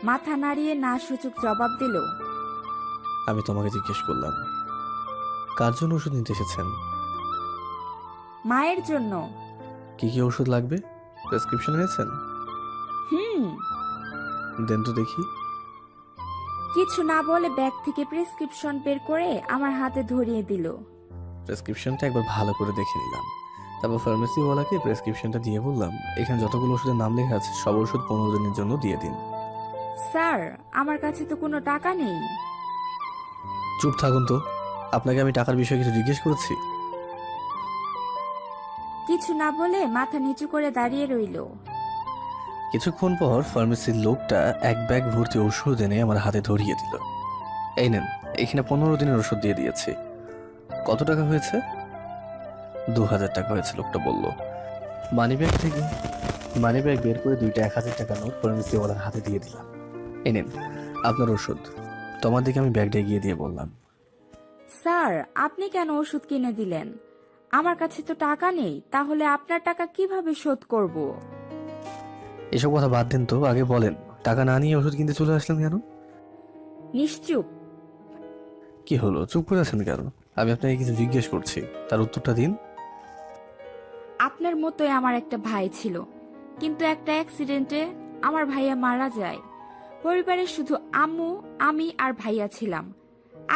Speaker 9: মাথা নাড়িয়ে না সূচক জবাব দিল।
Speaker 1: আমি তোমাকে জিজ্ঞেস করলাম, কার জন্য ওষুধ নিতে এসেছেন?
Speaker 9: মায়ের জন্য।
Speaker 1: কি কি ওষুধ লাগবে? প্রেসক্রিপশন এনেছেন?
Speaker 9: হুম।
Speaker 1: দেন তো দেখি।
Speaker 10: কিছু না বলে ব্যাগ থেকে প্রেসক্রিপশন বের করে আমার হাতে ধরিয়ে দিল।
Speaker 1: প্রেসক্রিপশনটা একবার ভালো করে দেখে নিলাম। তারপর ফার্মেসিওয়ালাকে প্রেসক্রিপশনটা দিয়ে বললাম, এখানে যতগুলো ওষুধের নাম লেখা আছে সব ওষুধ 15 দিনের জন্য দিয়ে দিন।
Speaker 10: স্যার, আমার কাছে তো কোনো টাকা নেই।
Speaker 1: চুপ থাকুন তো, আপনাকে আমি টাকার বিষয়ে কিছু জিজ্ঞেস করেছি?
Speaker 10: কিছু না বলে মাথা নিচু করে দাঁড়িয়ে রইল।
Speaker 1: কিছুক্ষণ পর ফার্মেসির লোকটা এক ব্যাগ ভর্তি ওষুধ এনে আমার হাতে ধরিয়ে দিল। এই নেন, এখানে 15 দিনের ওষুধ দিয়ে দিয়েছি। কত টাকা হয়েছে? 2000 টাকা হয়েছে, লোকটা বলল। মানিব্যাগ বের করে 2টা 1000 টাকা নোট ফার্মেসিওয়ালার হাতে দিয়ে দিলাম। এই নেন আপনার ওষুধ। তোমার দিকে আমি ব্যাগটা এগিয়ে দিয়ে বললাম,
Speaker 10: স্যার, আপনি কেন ওষুধ কিনে দিলেন? আমার কাছে তো টাকা নেই, তাহলে আপনার টাকা কিভাবে শোধ করব?
Speaker 1: এসব কথা বাদ দেন তো, আগে বলেন টাকা না নিয়ে ওষুধ কিনতে চলে আসলেন কেন?
Speaker 10: নিশ্চুপ।
Speaker 1: কি হলো, চুপ করে আছেন কেন? আমি আপনাকে কিছু জিজ্ঞেস করছি, তার উত্তরটা দিন।
Speaker 10: আপনার মতোই আমার একটা ভাই ছিল, কিন্তু একটা অ্যাক্সিডেন্টে আমার ভাইয়া মারা যায়। পরিবারে শুধু আম্মু, আমি আর ভাইয়া ছিলাম।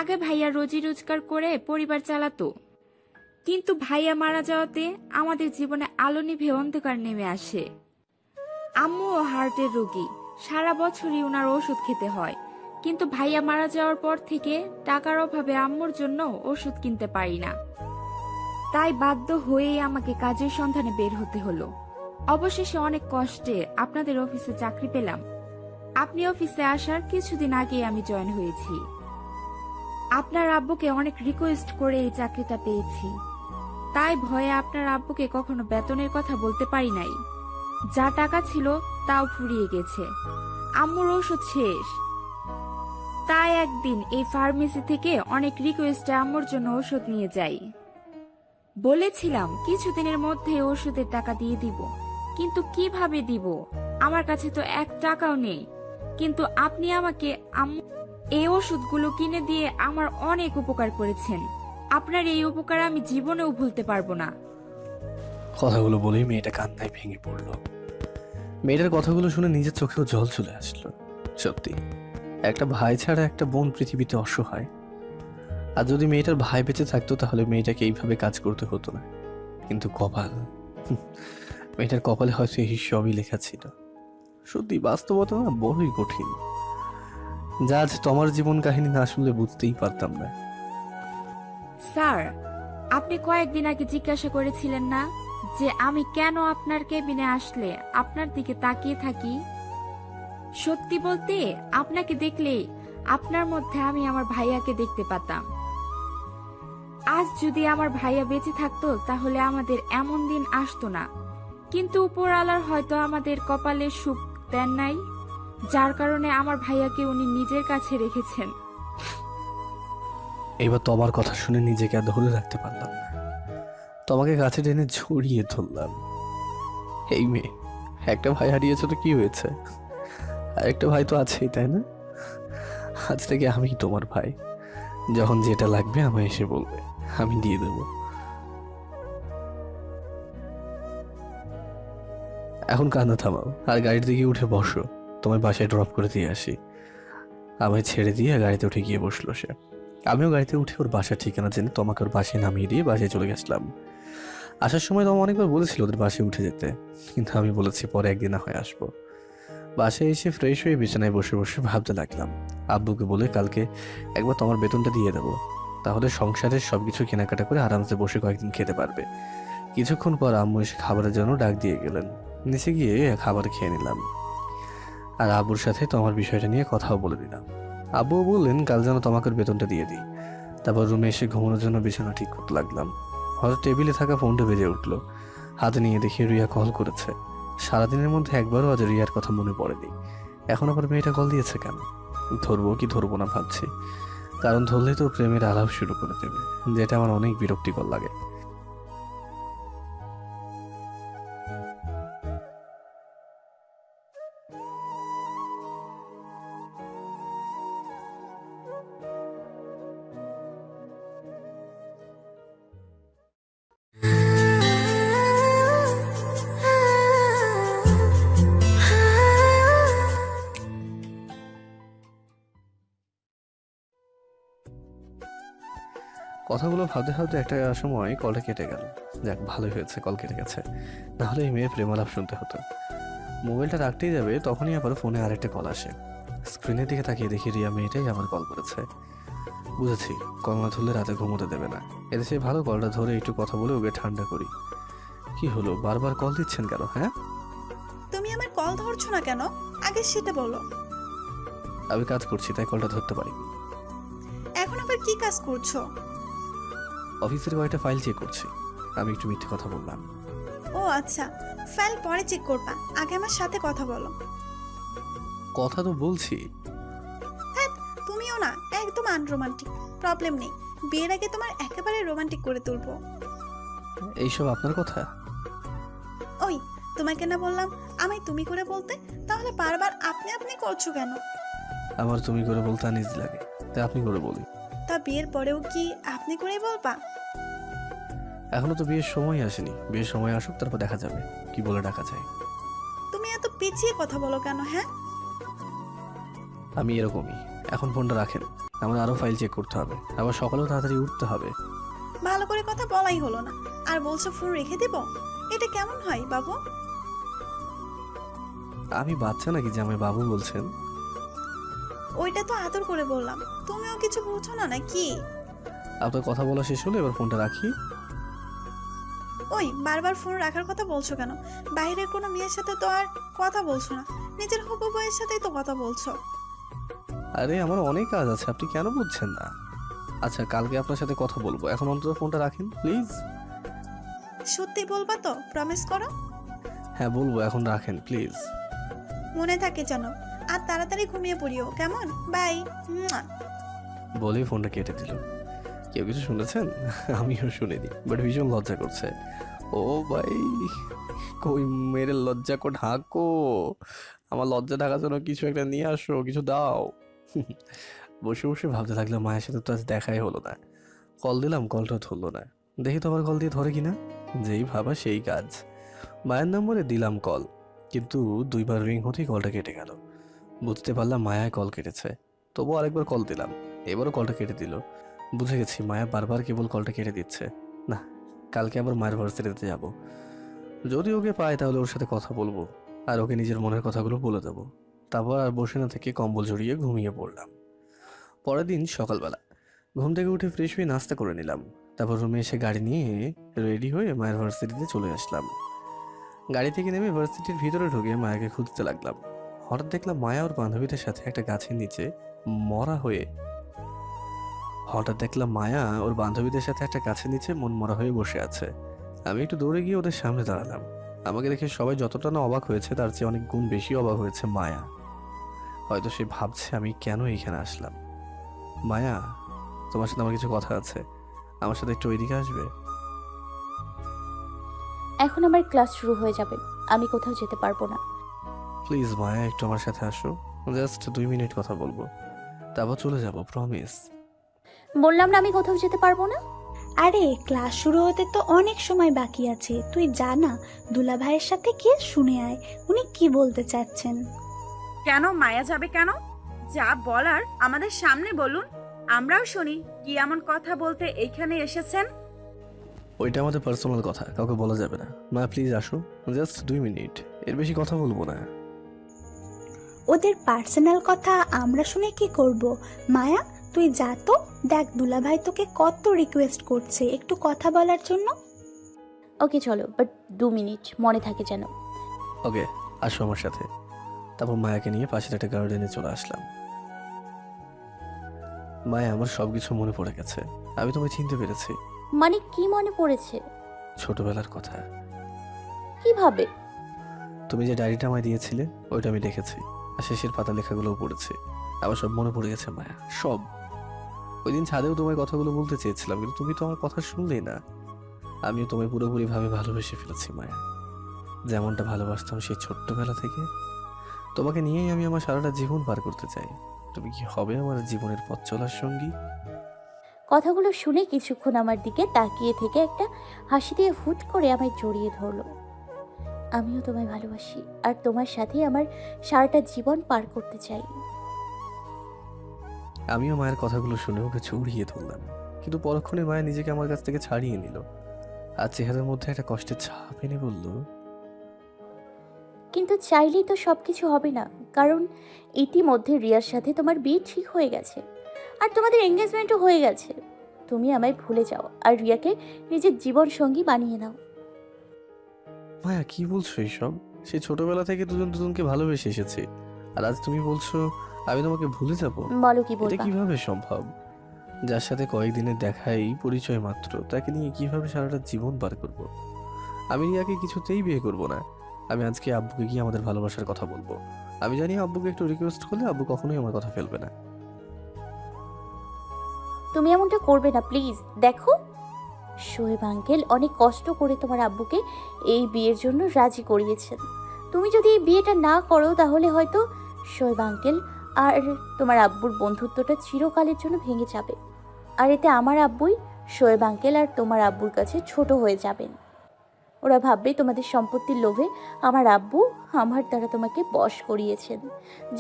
Speaker 10: আগে ভাইয়া রোজি রোজগার করে পরিবার চালাতো, কিন্তু ভাইয়া মারা যাওয়াতে আমাদের জীবনে আলো নিভে অন্ধকার নেমে আসে। আম্মুও হার্টের রোগী, সারা বছরই ওনার ওষুধ খেতে হয়। কিন্তু ভাইয়া মারা যাওয়ার পর থেকে টাকার অভাবে আম্মুর জন্য ওষুধ কিনতে পারি না। তাই বাধ্য হয়েই আমাকে কাজের সন্ধানে বের হতে হলো। অবশেষে অনেক কষ্টে আপনাদের অফিসে চাকরি পেলাম। আপনি অফিসে আসার কিছুদিন আগে আমি জয়েন হয়েছি। আপনার আব্বুকে অনেক রিকোয়েস্ট করে এই চাকরিটা পেয়েছি। তাই ভয়ে আপনার আব্বুকে কখনো বেতনের কথা বলতে পারি নাই। যা টাকা ছিল তাও ফুরিয়ে গেছে, আম্মুর ওষুধ শেষ। তাই একদিন এই ফার্মেসি থেকে অনেক রিকোয়েস্টে আম্মুর জন্য ওষুধ নিয়ে যাই। বলেছিলাম কিছুদিনের মধ্যে ওষুধের টাকা দিয়ে দিব, কিন্তু কিভাবে দিব? আমার কাছে তো 1 টাকাও নেই। কিন্তু আপনি আমাকে এই ওষুধগুলো কিনে দিয়ে আমার অনেক উপকার করেছেন। আপনার এই উপকার আমি জীবনেও ভুলতে পারবো না।
Speaker 1: কথাগুলো বলেই মেয়েটা কান্নায় ভেঙে পড়ল। মেয়েটার কথাগুলো শুনে নিজের চোখেও জল চলে আসলো। সত্যি, একটা ভাই ছাড়া একটা বোন পৃথিবীতে অসহায়। আর যদি মেয়েটার ভাই বেঁচে থাকতো তাহলে মেয়েটাকে এইভাবে কাজ করতে হতো না। কিন্তু কপাল, মেয়েটার কপালে হয়তো এই সবই লেখা ছিল। সত্যি বাস্তবতা না বড়ই কঠিন, যা আজ তোমার জীবন কাহিনী না শুনলে বুঝতেই পারতাম না।
Speaker 10: স্যার, আপনি কয়েকদিন আগে জিজ্ঞাসা করেছিলেন না যে আমি কেন আপনার কেবিনে আসলে আপনার দিকে তাকিয়ে থাকি? সত্যি বলতে আপনাকে দেখলে আপনার মধ্যে আমি আমার ভাইয়াকে দেখতে পাতাম। আজ যদি আমার ভাইয়া বেঁচে থাকতো তাহলে আমাদের এমন দিন আসতো না। কিন্তু উপরওয়ালার হয়তো আমাদের কপালে সুখ দেন নাই, যার কারণে আমার ভাইয়াকে উনি নিজের কাছে রেখেছেন।
Speaker 1: এবার তোমার কথা শুনে নিজেকে আর ধরে রাখতে পারলাম না। তোমাকে কাছে টেনে জড়িয়ে ধরলাম। এই মেয়ে, একটা ভাই হারিয়েছে তো কি হয়েছে, আর একটা ভাই তো আছেই, তাই না? আজ থেকে আমি তোমার ভাই। যখন যেটা লাগবে আমায় এসে বলবে, আমি দিয়ে দেব। এখন কান্না থামাও আর গাড়ির দিকে উঠে বসো, তোমায় বাসায় ড্রপ করে দিয়ে আসি। আমায় ছেড়ে দিয়ে গাড়িতে উঠে গিয়ে বসলো সে। আমিও গাড়িতে উঠে ওর বাসার ঠিকানা জেনে তোমাকে ওর বাসায় নামিয়ে দিয়ে বাসায় চলে গেছিলাম। আসার সময় তোমার অনেকবার বলেছিল ওদের বাসায় উঠে যেতে, কিন্তু আমি বলেছি পরে একদিন না হয় আসবো। বাসায় এসে ফ্রেশ হয়ে বিছানায় বসে বসে ভাবতে লাগলাম, আব্বুকে বলে কালকে একবার তোমার বেতনটা দিয়ে দেবো, তাহলে সংসারের সবকিছু কেনাকাটা করে আরামসে বসে কয়েকদিন খেতে পারবে। কিছুক্ষণ পর আম্মু এসে খাবারের জন্য ডাক দিয়ে গেলেন। নিচে গিয়ে খাবার খেয়ে নিলাম আর আব্বুর সাথে তোমার বিষয়টা নিয়ে কথাও বলে দিলাম। আব্বু বললেন কাল যেন তোমাকে বেতনটা দিয়ে দিই। তারপর রুমে এসে ঘুমানোর জন্য বিছানা ঠিক করতে লাগলাম। হয়তো টেবিলে থাকা ফোনটা বেজে উঠলো। হাতে নিয়ে দেখি রিয়া কল করেছে। সারাদিনের মধ্যে একবারও আজ রিয়ার কথা মনে পড়েনি। এখন আবার মেয়েটা কল দিয়েছে কেন? ধরবো কি ধরবো না ভাবছি, কারণ ধরলেই তো প্রেমের আলাপ শুরু করে দেবে, যেটা আমার অনেক বিরক্তিকর লাগে। কথাগুলো ভাবতে ভাবতে একটা সময় কলটা কেটে গেল। যাক, ভালোই হয়েছে কল কেটে গেছে, নাহলে এই মেয়ের প্রেমালাপ শুনতে হতো। মোবাইলটা রাখতেই যাবে তখনই আবার ফোনে আরেকটা কল আসে। স্ক্রিনের দিকে তাকিয়ে দেখি রিয়া মেয়েটাই আবার কল করেছে। বুঝেছি, কল না ধরলে রাতে ঘুমোতে দেবে না। এদেশে ভালো কলটা ধরে একটু কথা বলে ওকে ঠান্ডা করি। কি হলো, বারবার কল দিচ্ছেন কেন? হ্যাঁ,
Speaker 3: তুমি আমার কল ধরছো না কেন? আগে সেটা বলো।
Speaker 1: আমি কাজ করছি তাই কলটা ধরতে পারিনি।
Speaker 3: এখন আবার কি কাজ করছো?
Speaker 1: অফিসের কয়েকটা ফাইল চেক করছি। আমি একটু মিথ্যে কথা বললাম।
Speaker 3: ও আচ্ছা, ফাইল পরে চেক করবা, আগে আমার সাথে কথা বলো।
Speaker 1: কথা তো বলছি।
Speaker 3: হ্যাঁ, তুমিও না একদম আনরোমান্টিক। প্রবলেম নেই, বিয়ের আগে তোমার একেবারে রোমান্টিক করে তুলবো।
Speaker 1: এইসব আপনার কথা?
Speaker 3: ওই, তোমাকে না বললাম আমায় তুমি করে বলতে? তাহলে বারবার আপনি আপনি করছো কেন?
Speaker 1: আমার তুমি করে বলতে আনিজ লাগে, তাই আপনি করে বলি।
Speaker 3: তা বিয়ের পরেও কি আপনি করেই বলবা?
Speaker 1: এখনো তো বিয়ের সময় আসেনি, বিয়ের সময় আসুক তারপর দেখা যাবে কি বলে ডাকা যায়।
Speaker 3: তুমি এত পিছিয়ে কথা বলো কেন? হ্যাঁ,
Speaker 1: আমি এরকমই। এখন ফোনটা রাখেন, আমার আরো ফাইল চেক করতে হবে, আবার সকালেও তাড়াতাড়ি উঠতে হবে।
Speaker 3: ভালো করে কথা বলাই হলো না, আর বলছো ফোন রেখে দেব? এটা কেমন হয় বাবু?
Speaker 1: আমি বাচ্চা নাকি যে আমায় বাবু বলছেন?
Speaker 3: ওইটা তো আদর করে বললাম, তুমিও কিছু বুঝছো না নাকি?
Speaker 1: আপনার কথা বলা শেষ হলো, এবার ফোনটা রাখি।
Speaker 3: ওই, বারবার ফোন রাখার কথা বলছো কেন? বাইরের কোনো মেয়ের সাথে তো আর কথা বলছো না, নিজের হবু বউয়ের সাথেই তো কথা বলছো।
Speaker 1: আরে আমার অনেক কাজ আছে, আপনি কেন বুঝছেন না? আচ্ছা, কালকে আপনার সাথে কথা বলবো, এখন অন্তত ফোনটা রাখেন প্লিজ।
Speaker 3: সত্যি বলবা তো? প্রমিস করো।
Speaker 1: হ্যাঁ বলবো, এখন রাখেন প্লিজ।
Speaker 3: মনে থাকে যেন। আর তাড়াতাড়ি ঘুমিয়ে পড়িও, কেমন? বাই।
Speaker 1: বলেই ফোনটা কেটে দিল। কেউ কিছু শুনেছেন? আমিও শুনিনি, বাট ভীষণ লজ্জা করছে। ও ভাই, কই মেরে লজ্জা কো ঢাকো, আমার লজ্জা ঢাকার জন্য কিছু একটা নিয়ে আসো, কিছু দাও। বসে বসে ভাবতে লাগলাম মায়ের সাথে তো আজ দেখাই হলো না। কল দিলাম, কলটা ধরলো না। দেখি তো আবার কল দিয়ে ধরে কিনা। যেই ভাবা সেই কাজ। মায়ের নম্বরে দিলাম কল, কিন্তু 2বার রিং হতেই কলটা কেটে গেল। বুঝতে পারলাম মায়ায় কল কেটেছে। তবুও আরেকবার কল দিলাম, এবারও কলটা কেটে দিল। বুঝে গেছি মায়া বারবার কেবল কলটা কেটে দিচ্ছে। না, কালকে আবার মায়ের ভার্সিটিতে যাব। যদি ওকে পাই তাহলে ওর সাথে কথা বলবো, আর ওকে নিজের মনের কথাগুলো বলে দেবো। তারপর আর বসে না থেকে কম্বল জড়িয়ে ঘুমিয়ে পড়লাম। পরের দিন সকালবেলা ঘুম থেকে উঠে ফ্রেশ হয়ে নাস্তা করে নিলাম। তারপর রুমে এসে গাড়ি নিয়ে রেডি হয়ে মায়ের ভার্সিটিতে চলে আসলাম। গাড়ি থেকে নেমে ভার্সিটির ভিতরে ঢুকে মায়াকে খুঁজতে লাগলাম। হঠাৎ দেখলাম মায়া ওর বান্ধবীদের সাথে একটা গাছের নিচে মরা হয়ে মন মরা হয়ে বসে আছে। আমি একটু দৌড়ে গিয়ে ওদের সামনে দাঁড়ালাম। আমাকে দেখে সবাই যতটা না অবাক হয়েছে তার চেয়ে অনেক গুণ বেশি অবাক হয়েছে মায়া। হয়তো সে ভাবছে আমি কেন এখানে আসলাম। মায়া, তোমার সাথে আমার কিছু কথা আছে, আমার সাথে একটু ওইদিকে আসবে?
Speaker 6: এখন আমার ক্লাস শুরু হয়ে যাবে, আমি কোথাও যেতে পারবো না।
Speaker 1: প্লিজ মায়া, একটু আমার সাথে আসো, জাস্ট 2 মিনিট কথা বলবো, তারপর চলে যাব, প্রমিস।
Speaker 6: বললাম না আমি কোথাও যেতে পারবো না।
Speaker 8: আরে ক্লাস শুরু হতে তো অনেক সময় বাকি আছে, তুই জানা দুলা ভাইয়ের সাথে গিয়ে শুনে আয় উনি কি বলতে চাচ্ছেন।
Speaker 9: কেন মায়া যাবে কেন? যা বলার আমাদের সামনে বলুন, আমরাও শুনি কি এমন কথা বলতে এইখানে এসেছেন।
Speaker 1: ওইটা আমাদের পার্সোনাল কথা, কাউকে বলা যাবে না। মা প্লিজ আসো, জাস্ট 2 মিনিট, এর বেশি কথা বলবো না।
Speaker 8: ওদের পার্সোনাল কথা আমরা শুনে কি করব? মায়া তুই যা তো, দেখ দুলা ভাই তোকে কত রিকোয়েস্ট করছে একটু কথা বলার জন্য।
Speaker 6: ওকে চলো, বাট 2 মিনিট মনে থাকে যেন।
Speaker 1: ওকে, আসো আমার সাথে। তারপর মায়াকে নিয়ে পাশের একটা গার্ডেনে চলে আসলাম। মায়া, আমার সবকিছু মনে পড়ে গেছে, আমি তোমায় চিনতে পেরেছি।
Speaker 6: মানে কি মনে পড়েছে?
Speaker 1: ছোটবেলার কথা।
Speaker 6: কিভাবে?
Speaker 1: তুমি যে ডায়েরিটা আমায় দিয়েছিলে ওইটা আমি দেখেছি, আর শেষের পাতা লেখাগুলোও পড়েছি। আবার সব মনে পড়ে গেছে মায়া, সব। ওই দিন ছাদেও তোমায় কথাগুলো বলতে চেয়েছিলাম, কিন্তু তুমি তো আমার কথা শুনলেই না। আমিও তোমায় পুরোপুরিভাবে ভালোবেসে ফেলেছি মায়া, যেমনটা ভালোবাসতাম সেই ছোট্টবেলা থেকে। তোমাকে নিয়েই আমি আমার সারাটা জীবন পার করতে চাই। তুমি কি হবে আমার জীবনের পথ চলার সঙ্গী?
Speaker 6: কথাগুলো শুনে কিছুক্ষণ আমার দিকে তাকিয়ে থেকে একটা হাসি দিয়ে হুট করে আমায় জড়িয়ে ধরলো। আমিও তোমায় ভালোবাসি, আর তোমার সাথে আমার সারাটা জীবন পার করতে চাই।
Speaker 1: আমিও মায়ের কথাগুলো শুনে ওকে উড়িয়ে ধরলাম। কিন্তু পরক্ষণে মায়া নিজেকে আমার কাছ থেকে ছাড়িয়ে নিল আর চেহারার মধ্যে একটা কষ্টের ছাপ এনে বলল,
Speaker 6: কিন্তু চাইলেই তো সব কিছু হবে না, কারণ ইতিমধ্যে রিয়ার সাথে তোমার বিয়ে ঠিক হয়ে গেছে আর তোমাদের এঙ্গেজমেন্টও হয়ে গেছে। তুমি আমায় ভুলে যাও আর রিয়াকে নিজের জীবন সঙ্গী বানিয়ে নাও।
Speaker 1: মায়া কি বলছো এইসব? সে ছোটবেলা থেকে দুজন দুজনকে ভালোবেসে এসেছি, আর আজ তুমি বলছো আমি তোমাকে ভুলে যাব?
Speaker 6: বলো কি
Speaker 1: এটা
Speaker 6: বলবা?
Speaker 1: কিভাবে সম্ভব? যার সাথে কয়েকদিনের দেখাই পরিচয় মাত্র, তাকে নিয়ে কিভাবে সারাটা জীবন পার করব? আমি রিয়াকে কিছুতেই বিয়ে করব না। আমি আজকে আব্বুকে গিয়ে আমাদের ভালোবাসার কথা বলবো। আমি জানি আব্বুকে একটু রিকোয়েস্ট করলে আব্বু কখনোই আমার কথা ফেলবে না।
Speaker 6: তুমি এমনটা করবে না প্লিজ। দেখো, শোয়েব আঙ্কেল অনেক কষ্ট করে তোমার আব্বুকে এই বিয়ের জন্য রাজি করিয়েছেন। তুমি যদি এই বিয়েটা না করো তাহলে হয়তো শোয়েব আঙ্কেল আর তোমার আব্বুর বন্ধুত্বটা চিরকালের জন্য ভেঙে যাবে। আর এতে আমার আব্বুই শোয়েব আঙ্কেল আর তোমার আব্বুর কাছে ছোট হয়ে যাবেন। ওরা ভাববে তোমাদের সম্পত্তির লোভে আমার আব্বু আমার দ্বারা তোমাকে বশ করিয়েছেন,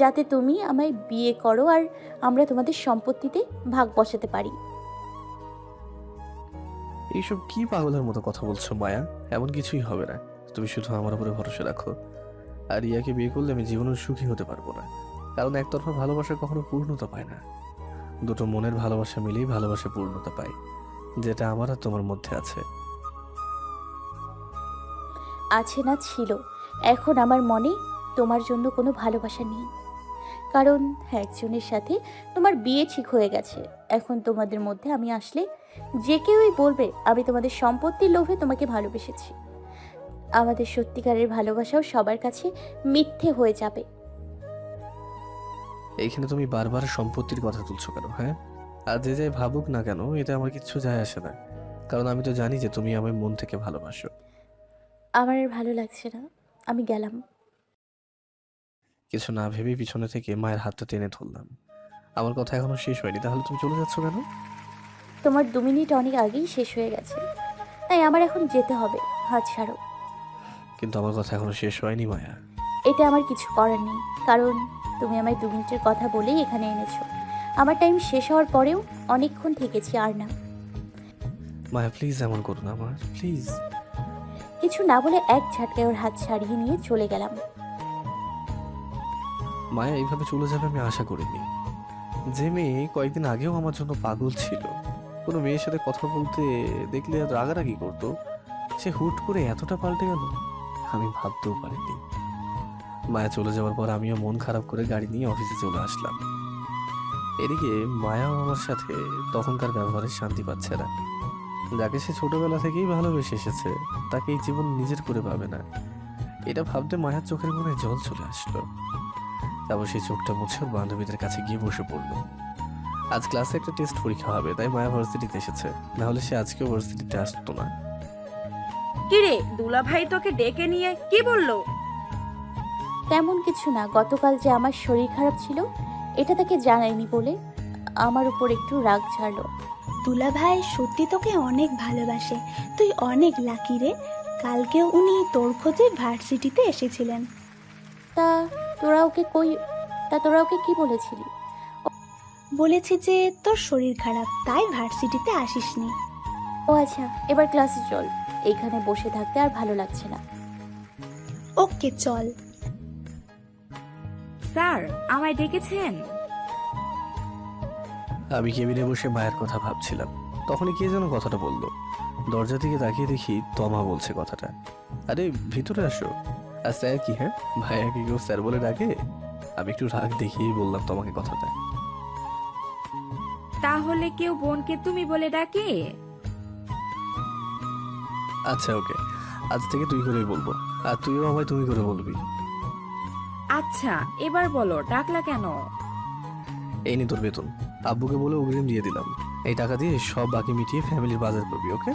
Speaker 6: যাতে তুমি আমায় বিয়ে করো আর আমরা তোমাদের সম্পত্তিতে ভাগ বসাতে পারি।
Speaker 1: এইসব কি পাগলের মতো কথা বলছো মায়া? এমন কিছুই হবে না। তুমি শুধু আমার উপরে ভরসা রাখো। আর রিয়াকে বিয়ে করলে আমি জীবনে সুখী হতে পারবো না, কারণ একতরফা ভালোবাসা কখনো পূর্ণতা পায় না। দুটো মনের ভালোবাসা মিলেই ভালোবাসা পূর্ণতা পায়, যেটা আমার আর তোমার মধ্যে আছে।
Speaker 6: আছে না ছিল, এখন আমার মনে তোমার জন্য কোনো ভালোবাসা নেই, কারণ একজনের সাথে তোমার বিয়ে ঠিক হয়ে গেছে। এখন তোমাদের মধ্যে আমি আসলে যে কেউই বলবে আমি তোমাদের সম্পত্তির লোভে তোমাকে ভালোবেসেছি। আমাদের সত্যিকারের ভালোবাসাও সবার কাছে মিথ্যে হয়ে যাবে।
Speaker 1: এইখানে তুমি বারবার সম্পত্তির কথা তুলছো কেন? হ্যাঁ, আর যে যাই ভাবুক না কেন, এটা আমার কিচ্ছু যায় আসে না, কারণ আমি তো জানি যে তুমি আমার মন থেকে ভালোবাসো।
Speaker 6: আমার আর ভালো লাগছে না, আমি গেলাম।
Speaker 1: কিছু না ভেবে পিছনে থেকে মায়ের হাতটা টেনে ধরলাম। আমার কথা এখনো শেষ হয়নি, তাহলে তুমি চলে যাচ্ছ কেন?
Speaker 6: তোমার 2 মিনিট অনেক আগেই শেষ হয়ে গেছে, তাই আমার এখন যেতে হবে। হাত ছাড়ো।
Speaker 1: কিন্তু আমার কথা এখনো শেষ হয়নি মায়া।
Speaker 6: এটা আমার কিছু করার নেই, কারণ তুমি আমায় 2 মিনিটের কথা বলেই এখানে এনেছো। আমার টাইম শেষ হওয়ার পরেও অনেকক্ষণ থেকেছি, আর না।
Speaker 1: মায়া প্লিজ এমন করো না আমার, প্লিজ।
Speaker 6: কিছু না বলে এক ঝাটকায় ওর হাত ছাড়িয়ে নিয়ে চলে গেলাম।
Speaker 1: মায়া এইভাবে চলে যাবে আমি আশা করিনি। যে মেয়ে কয়েকদিন আগেও আমার জন্য পাগল ছিল, কোনো মেয়ের সাথে কথা বলতে দেখলে রাগারাগি করতো, সে হুট করে এতটা পাল্টে গেল আমি ভাবতেও পারিনি। মায়া চলে যাওয়ার পর আমিও মন খারাপ করে গাড়ি নিয়ে অফিসে চলে আসলাম। এদিকে মায়াও আমার সাথে তখনকার ব্যবহারে শান্তি পাচ্ছে না। যাকে সে ছোটবেলা থেকেই ভালোবেসে এসেছে তাকে এই জীবন নিজের করে পাবে না, এটা ভাবতে মায়ার চোখের কোণে জল চলে আসলো। তারপর সেই চোখটা মুছে ওর বান্ধবীদের কাছে গিয়ে বসে পড়লো। আজ ক্লাসে একটা টেস্ট পরীক্ষা হবে, তাই মায়া ভার্সিটিতে এসেছে, না হলে সে আজকেও ভার্সিটিতে আসতো না।
Speaker 9: কিরে দুলা ভাই তোকে ডেকে নিয়ে কি বললো?
Speaker 6: তেমন কিছু না, গতকাল যে আমার শরীর খারাপ ছিল এটা তাকে জানাইনি বলে আমার উপর একটু রাগ ছাড়লো।
Speaker 8: দুলা ভাই সত্যি তোকে অনেক ভালোবাসে, তুই অনেক লাকি রে। কালকেও উনি তোর খোঁজে ভার্সিটিতে এসেছিলেন।
Speaker 6: তা তোরা ওকে কি বলেছিলি?
Speaker 8: বলেছি যে তোর শরীর খারাপ, তাই ভার্সিটিতে আসিসনি।
Speaker 6: ও আচ্ছা, এবার ক্লাসে চল, এইখানে বসে থাকতে আর ভালো লাগছে না।
Speaker 8: ওকে চল।
Speaker 10: স্যার, আমায় ডেকেছেন?
Speaker 1: আমি কেবিনে বসে মায়ের কথা ভাবছিলাম, তখনই কে যেন কথাটা বললো। দরজা থেকে তাকিয়ে দেখি তমা বলছে কথাটা। আরে ভিতরে আসো। আর স্যার কি? হ্যাঁ, ভাইয়াকে কেউ স্যার বলে ডাকে? আমি একটু রাগ দেখিয়েই বললাম তোমাকে কথাটা।
Speaker 10: তাহলে কেউ বোনকে তুমি বলে ডাকে?
Speaker 1: আচ্ছা ওকে, আজ থেকে তুই করেই বলবো, আর তুইও আমায় তুমি করে বলবি।
Speaker 10: আচ্ছা, এবার বলো ডাকলা কেন?
Speaker 1: এই নি তোর বেতন, আব্বুকে বলে অগ্রিম দিয়ে দিলাম। এই টাকা দিয়ে সব বাকি মিটিয়ে ফ্যামিলির বাজার করবি, ওকে?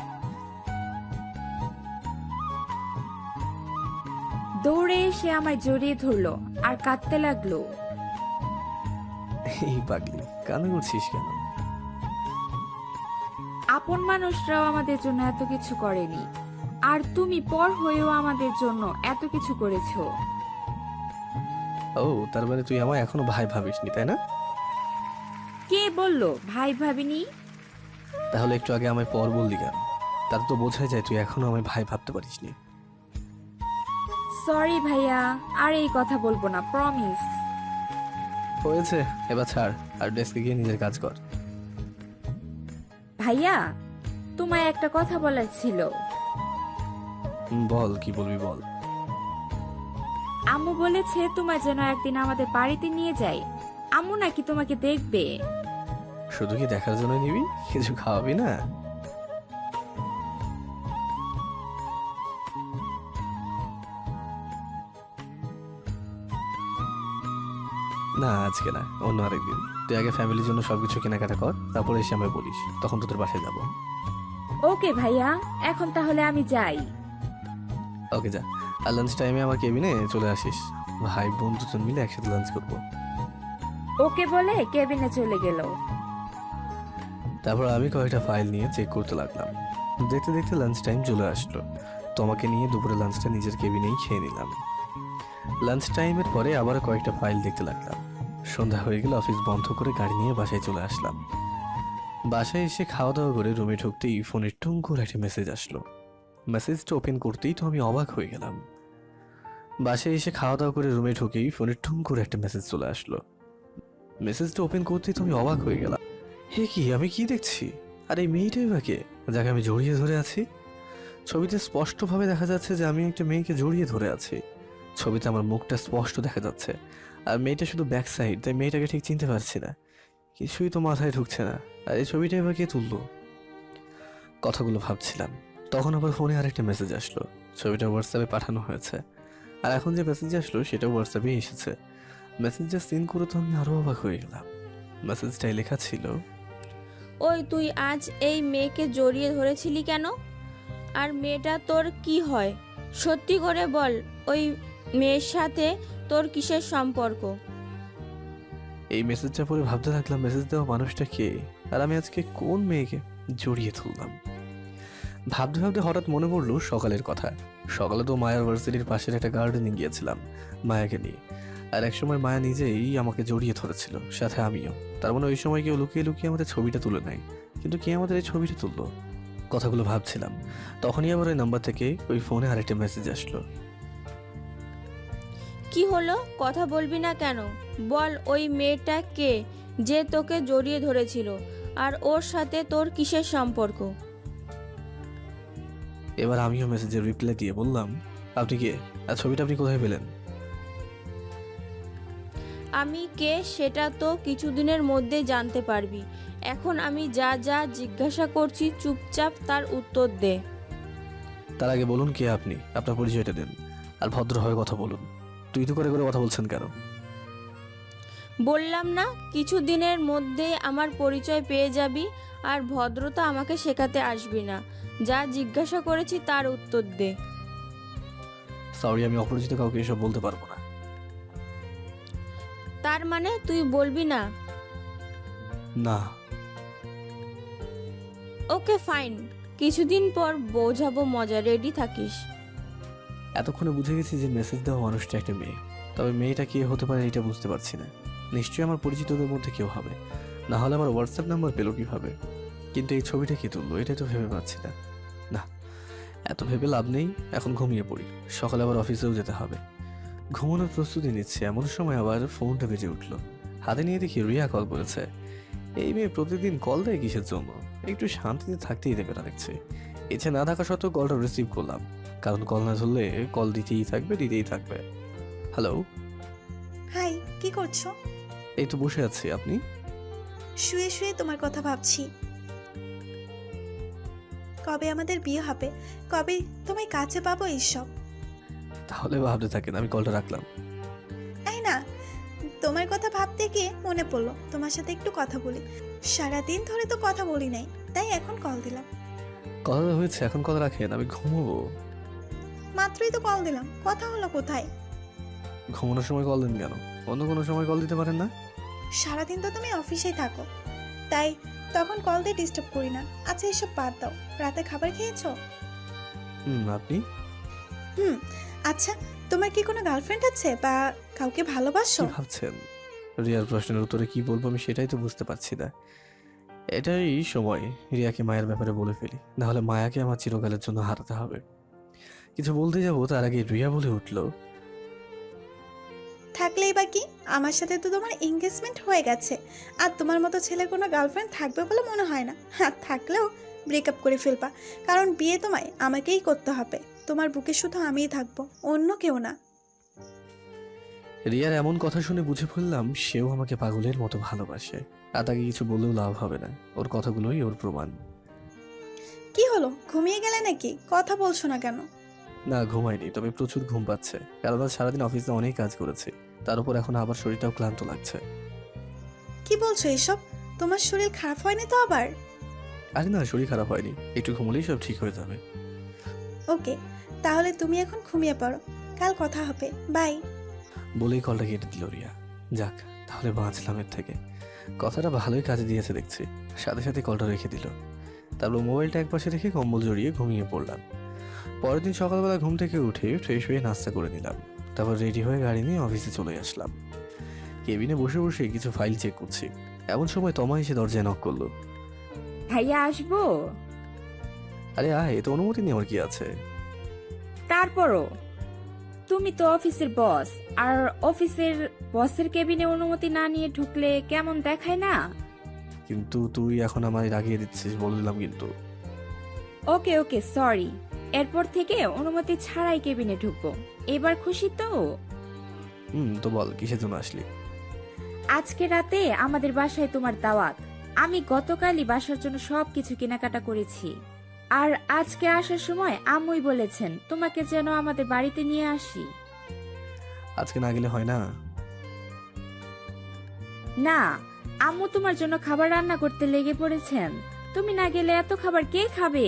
Speaker 10: দৌড়ে এসে আমায় জড়িয়ে ধরলো আর কাঁদতে লাগলো।
Speaker 1: এই পাগলি, কানে করছিস কেন?
Speaker 10: আপন মানুষরাও আমাদের জন্য এত কিছু করেনি, আর তুমি পর হয়েও আমাদের জন্য এত কিছু করেছো।
Speaker 1: ও, তার মানে তুই আমায় এখনো ভাই ভাবিসনি, তাই না?
Speaker 10: কে বললো ভাই ভাবিনি?
Speaker 1: তাহলে একটু আগে আমায় পর বললি কেন? তাতে তো বোঝাই যায় তুই এখনো আমায় ভাই ভাবতে পারিসনি।
Speaker 10: সরি ভাইয়া, আর এই কথা বলবো না, প্রমিস।
Speaker 1: হয়েছে, এবার ছাড় আর ডেস্কে গিয়ে নিজের কাজ কর।
Speaker 10: ভাইয়া, তোমায় একটা কথা বলার ছিল।
Speaker 1: বল, কি বলবি বল।
Speaker 10: আম্মু বলেছে তোমায় যেন একদিন আমাদের বাড়িতে নিয়ে যাই। আম্মু নাকি তোমাকে দেখবে।
Speaker 1: শুধু কি দেখার জন্য নিবি? কিছু খাওয়াবি না? না আজকে না, অন্য আরেকদিন। তুই আগে ফ্যামিলির জন্য সবকিছু কেনাকাটা কর, তারপরে এসে আমায় বলিস, তখন তোদের বাসায় যাবো।
Speaker 10: ওকে ভাইয়া, এখন তাহলে আমি যাই।
Speaker 1: ওকে যা, আর লাঞ্চ টাইমে আমার কেবিনে চলে আসিস। ভাই বোন দুজন মিলে একসাথে লাঞ্চ করবো।
Speaker 10: ওকে বলে কেবিনে চলে গেল।
Speaker 1: তারপর আমি কয়েকটা ফাইল নিয়ে চেক করতে লাগলাম। দেখতে দেখতে লাঞ্চ টাইম চলে আসলো। তোমাকে নিয়ে দুপুরে লাঞ্চটা নিজের কেবিনেই খেয়ে নিলাম। লাঞ্চ টাইমের পরে আবার কয়েকটা ফাইল দেখতে লাগলাম। সন্ধ্যা হয়ে গেলে অফিস বন্ধ করে গাড়ি নিয়ে বাসায় চলে আসলাম। বাসায় এসে খাওয়া দাওয়া করে রুমে ঢুকতেই ফোনে টুং করে একটা মেসেজ আসলো। মেসেজটা ওপেন করতেই তো আমি অবাক হয়ে গেলাম। বাসায় এসে খাওয়া দাওয়া করে রুমে ঢুকেই ফোনে টুং করে একটা মেসেজ চলে আসলো। মেসেজটা ওপেন করতেই তো আমি অবাক হয়ে গেলাম। হে কি, আমি কি দেখছি? আর এই মেয়েটাই বা কে, যাকে আমি জড়িয়ে ধরে আছি? ছবিতে স্পষ্টভাবে দেখা যাচ্ছে যে আমি একটা মেয়েকে জড়িয়ে ধরে আছি। ছবিতে আমার মুখটা স্পষ্ট দেখা যাচ্ছে, আর মেয়েটা শুধু ব্যাক সাইড, তাই মেয়েটাকে ঠিক চিনতে পারছি না। কিছুই তো মাথায় ঢুকছে না। আর এই ছবিটাই বা কে তুললো? কথাগুলো ভাবছিলাম, তখন আবার ফোনে আরেকটা মেসেজ আসলো। ছবিটা হোয়াটসঅ্যাপে পাঠানো হয়েছে, আর এখন যে মেসেজ আসলো সেটা হোয়াটসঅ্যাপে এসেছে। মেসেজটা সিন করে তো আমি আরো অবাক হয়ে গেলাম। মেসেজটাই লেখা ছিল,
Speaker 11: ওই তুই আজ এই মেয়েকে জড়িয়ে ধরেছিলি কেন? আর মেয়েটা তোর কি হয়? সত্যি করে বল, ওই মেয়ের সাথে তোর কিসের সম্পর্ক?
Speaker 1: এই মেসেজটা পড়ে ভাবতে থাকলাম মেসেজ দেওয়া মানুষটা কে, আর আমি আজকে কোন মেয়েকে জড়িয়ে তুললাম। ভাবতে ভাবতে হঠাৎ মনে পড়লো সকালের কথা। সকালে তো মায়ার ভার্সিটির পাশের একটা গার্ডেনে গিয়েছিলাম মায়াকে নিয়ে, আর একসময় মায়া নিজেই আমাকে জড়িয়ে ধরেছিল, সাথে আমিও। তার মানে ওই সময় কেউ লুকিয়ে লুকিয়ে আমাদের ছবিটা তুলে নেয়, কিন্তু কে আমাদের এই ছবিটা তুললো? কথাগুলো ভাবছিলাম, তখনই আবার ওই নাম্বার থেকে ওই ফোনে আরেকটা মেসেজ আসলো।
Speaker 11: কি হলো, কথা বলবি না কেন? বল, ওই মেয়েটা কে যে তোকে জড়িয়ে ধরেছিল, আর ওর সাথে তোর কিসের সম্পর্ক?
Speaker 1: এবার আমিও মেসেজের রিপ্লাই দিয়ে বললাম, আপনি কে, আর ছবিটা আপনি কোথায় পেলেন?
Speaker 11: আমি কে সেটা তো কিছুদিনের মধ্যেই জানতে পারবি। এখন আমি যা যা জিজ্ঞাসা করছি চুপচাপ তার উত্তর দে।
Speaker 1: তার আগে বলুন কে আপনি, আপনার পরিচয়টা দেন, আর ভদ্রভাবে কথা বলুন। তুই তো করে করে কথা বলছেন কেন?
Speaker 11: বললাম না, কিছুদিনের মধ্যেই আমার পরিচয় পেয়ে যাবি, আর ভদ্রতা আমাকে শেখাতে আসবি না। যা জিজ্ঞাসা করেছি তার উত্তর দে।
Speaker 1: সরি, আমি অপরিচিত কাউকে এসব বলতে পারবো না।
Speaker 11: তার মানে তুই বলবি না?
Speaker 1: না।
Speaker 11: ওকে ফাইন, কিছুদিন পর বোঝাবো মজা, রেডি থাকিস।
Speaker 1: এতক্ষণে বুঝে গেছি যে মেসেজ দেওয়া মানুষটা একটা মেয়ে, তবে মেয়েটা কে হতে পারে এটা বুঝতে পারছি না। নিশ্চয়ই আমার পরিচিতদের মধ্যে কেউ হবে, না হলে আমার হোয়াটসঅ্যাপ নাম্বার পেলো কিভাবে? কিন্তু এই ছবিটা কি তুললো এটাই তো ভেবে পাচ্ছি না। না, এত ভেবে লাভ নেই, এখন ঘুমিয়ে পড়ি, সকালে আবার অফিসেও যেতে হবে। ঘুমানোর প্রস্তুতি নিচ্ছে এমন সময় আবার ফোনটা বেজে উঠলো। হাতে নিয়ে দেখি রিয়া কল করেছে। এই মেয়ে প্রতিদিন কল দেয় কিসের জন্য? একটু শান্তিতে থাকতেই দেবে না দেখছে। ইচ্ছে না থাকা সত্ত্বেও কলটা রিসিভ করলাম, কারণ কল না ধরলে কল দিতেই থাকবে। হ্যালো।
Speaker 3: হাই, কি করছো?
Speaker 1: এই তো বসে আছি, আপনি?
Speaker 3: শুয়ে শুয়ে তোমার কথা ভাবছি। কবে আমাদের বিয়ে হবে, কবে তোমায় কাছে পাবো এইসব।
Speaker 1: তাহলে ভাবতে থাকেন, আমি কলটা রাখলাম।
Speaker 3: এই না, তোমার কথা ভাবতে গিয়ে মনে পড়লো তোমার সাথে একটু কথা বলি। সারাদিন ধরে তো কথা বলি নাই, তাই এখন কল দিলাম।
Speaker 1: কথা হয়েছে, এখন কল রাখেন, আমি ঘুমাবো।
Speaker 3: মাত্রই তো কল দিলাম, কথা হলো কোথায়?
Speaker 1: ঘুমানোর সময় কল দেন কেন? অন্য কোনো সময় কল দিতে পারেন না?
Speaker 3: সারাদিন তো তুমি অফিসেই থাকো, তাই তখন কল দিয়ে ডিস্টার্ব করি না। আচ্ছা এসব বাদ দাও, রাতে খাবার খেয়েছো?
Speaker 1: আপনি?
Speaker 3: আচ্ছা, তোমার কি কোনো গার্লফ্রেন্ড আছে বা কাউকে ভালোবাসো?
Speaker 1: কি ভাবছেন? রিয়ার প্রশ্নের উত্তরে কি বলবো আমি সেটাই তো বুঝতে পারছি না। এটাই সময় রিয়াকে মায়ের ব্যাপারে বলে ফেলি, নাহলে মায়াকে আমার চিরকালের জন্য হারাতে হবে। কিছু বলতে যাবো তার আগে রিয়া বলে উঠল,
Speaker 3: থাকলেই বা কি, আমার সাথে তো তোমার এঙ্গেজমেন্ট হয়ে গেছে। আর তোমার মতো ছেলে কোনো গার্লফ্রেন্ড থাকবে বলে মনে হয় না। হ্যাঁ, থাকলেও ব্রেকআপ করে ফেলবা, কারণ বিয়ে তোমায় আমাকেই করতে হবে। তোমার বুকে শুধু আমিই থাকবো, অন্য কেউ না।
Speaker 1: রিয়ার এমন কথা শুনে বুঝে ফেললাম সেও আমাকে পাগলের মতো ভালোবাসে, আর তাকে কিছু বললেও লাভ হবে না, ওর কথাগুলোই ওর প্রমাণ।
Speaker 3: কি হলো, ঘুমিয়ে গেলে নাকি? কথা বলছো না কেন?
Speaker 1: না, ঘুমাইনি, তবে প্রচুর ঘুম পাচ্ছে, কারণ আজ সারাদিন অফিসে অনেক কাজ করেছি, তার উপর এখন আবার শরীরটাও ক্লান্ত লাগছে।
Speaker 3: কি বলছো এসব? তোমার শরীর খারাপ হয়নি তো আবার?
Speaker 1: আরে না, শরীর খারাপ হয়নি, একটু ঘুমলেই সব ঠিক হয়ে যাবে।
Speaker 3: ওকে, তাহলে তুমি এখন ঘুমিয়ে পড়ো, কাল কথা হবে, বাই।
Speaker 1: বলেই কলটা কেটে দিল রিয়া। যাক, তাহলে বাঁচলাম এর থেকে। কথাটা ভালোই কাজে দিয়েছে দেখছি। সাথে সাথে কলটা রেখে দিল। তারপর মোবাইলটা একপাশে রেখে কম্বল জড়িয়ে ঘুমিয়ে পড়লাম। পরের দিন সকালবেলা ঘুম থেকে উঠে ফ্রেশ হয়ে নাস্তা করে নিলাম, তারপর রেডি হয়ে গাড়ি নিয়ে অফিসে চলে আসলাম। কেবিনে বসে বসে কিছু ফাইল চেক করছি, এমন সময় তমা এসে দরজায় নক করলো।
Speaker 10: ভাইয়া আসবো?
Speaker 1: আরে আয়, এ তো অনুমতি নেওয়ার কি আছে।
Speaker 10: তারপরও তুমি তো অফিসের বস, আর অফিসের বসের কেবিনে অনুমতি না নিয়ে ঢুকলে কেমন দেখায় না?
Speaker 1: কিন্তু তুই এখন আমায় রাগিয়ে দিচ্ছিস, বলে দিলাম কিন্তু।
Speaker 10: ওকে ওকে, সরি। এরপর থেকে অনুমতি ছাড়াই কেবিনে ঢুকবো। এবার খুশি তো?
Speaker 1: তো বল, কিসের জন্য আসলি?
Speaker 10: আজকে রাতে আমাদের বাসায় তোমার দাওয়াত। আমি গতকালই বাসার জন্য সবকিছু কেনাকাটা করেছি, আর আজকে আসার সময় আম্মুই বলেছেন তোমাকে যেন আমাদের বাড়িতে নিয়ে আসি।
Speaker 1: আজকে না গেলে হয় না?
Speaker 10: না, আম্মু তোমার জন্য খাবার রান্না করতে লেগে পড়েছেন। তুমি না গেলে এত খাবার কে খাবে?